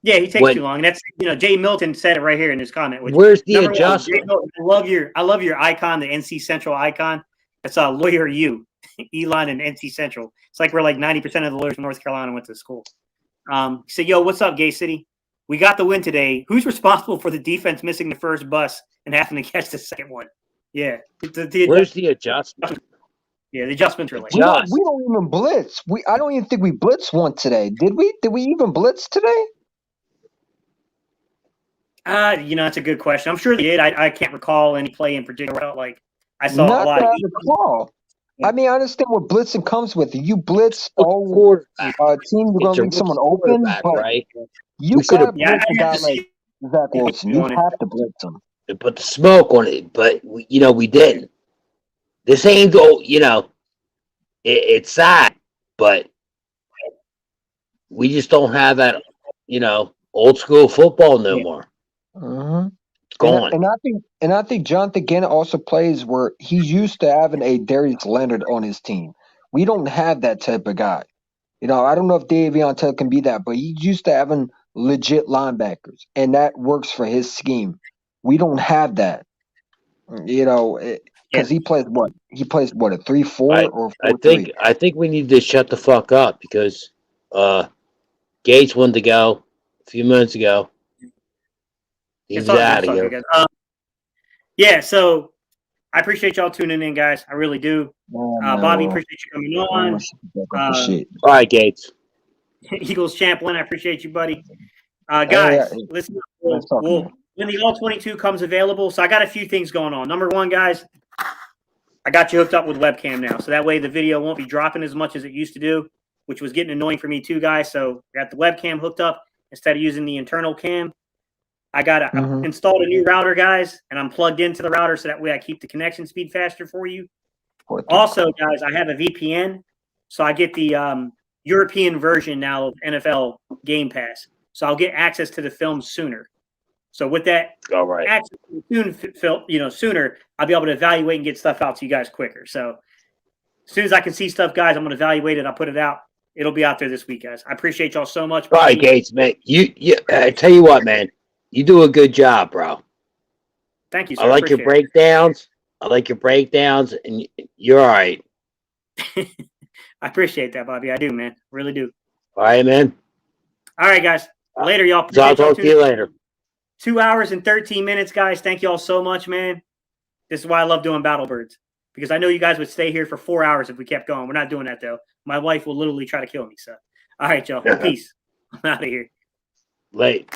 he takes When- too long. And that's, you know, Jay Milton said it right here in his comment. Which, Where's the number one, Jay adjustment? Milton, I love your icon, the NC Central icon. That's Lawyer U, Elon and NC Central. It's like we're like 90% of the lawyers from North Carolina went to school. He said, yo, what's up, Gay City? We got the win today. Who's responsible for the defense missing the first bus and having to catch the second one? Yeah. Where's the adjustment? Yeah, the adjustments are late. we don't even blitz. I don't even think we blitzed one today. Did we? Did we even blitz today? You know, that's a good question. I'm sure they did. I can't recall any play in particular. Like I saw Not a lot that of I recall. I mean, I understand what blitzing comes with. You blitz team, you're gonna leave someone open, but right? you We should gotta have- blitz a I guy have to like see Zach Wilson. You have to blitz him. Put the smoke on it, but we didn't. This ain't it's sad, but we just don't have that, old school football no more. Mm-hmm. It's gone. And I think Jonathan Gannon also plays where he's used to having a Darius Leonard on his team. We don't have that type of guy. You know, I don't know if Davion Taylor can be that, but he's used to having legit linebackers, and that works for his scheme. We don't have that. You know, because he plays what? He plays what, a 3-4 or 4-3? I think we need to shut the fuck up because Gates wanted to go a few minutes ago. He's out of here. Yeah, so I appreciate y'all tuning in, guys. I really do. Bobby, appreciate you coming on. All right, Gates. Eagles champion, I appreciate you, buddy. Guys, listen, when the All-22 comes available, so I got a few things going on. Number one, guys, I got you hooked up with webcam now, so that way the video won't be dropping as much as it used to do, which was getting annoying for me too, guys. So I got the webcam hooked up instead of using the internal cam. I got installed a new router, guys, and I'm plugged into the router so that way I keep the connection speed faster for you. Also, guys, I have a VPN, so I get the European version now of NFL Game Pass, so I'll get access to the film sooner. So with that access sooner, I'll be able to evaluate and get stuff out to you guys quicker. So as soon as I can see stuff, guys, I'm going to evaluate it. I'll put it out. It'll be out there this week, guys. I appreciate y'all so much. All right, Gates, man. I tell you what, man. You do a good job, bro. Thank you, sir. I like your breakdowns. And you're all right. I appreciate that, Bobby. I do, man. Really do. All right, man. All right, guys. Later, y'all. So I'll talk to you later. 2 hours and 13 minutes, guys. Thank you all so much, man. This is why I love doing Battle Birds, because I know you guys would stay here for 4 hours if we kept going. We're not doing that, though. My wife will literally try to kill me. So, all right, y'all. Peace. I'm out of here. Late.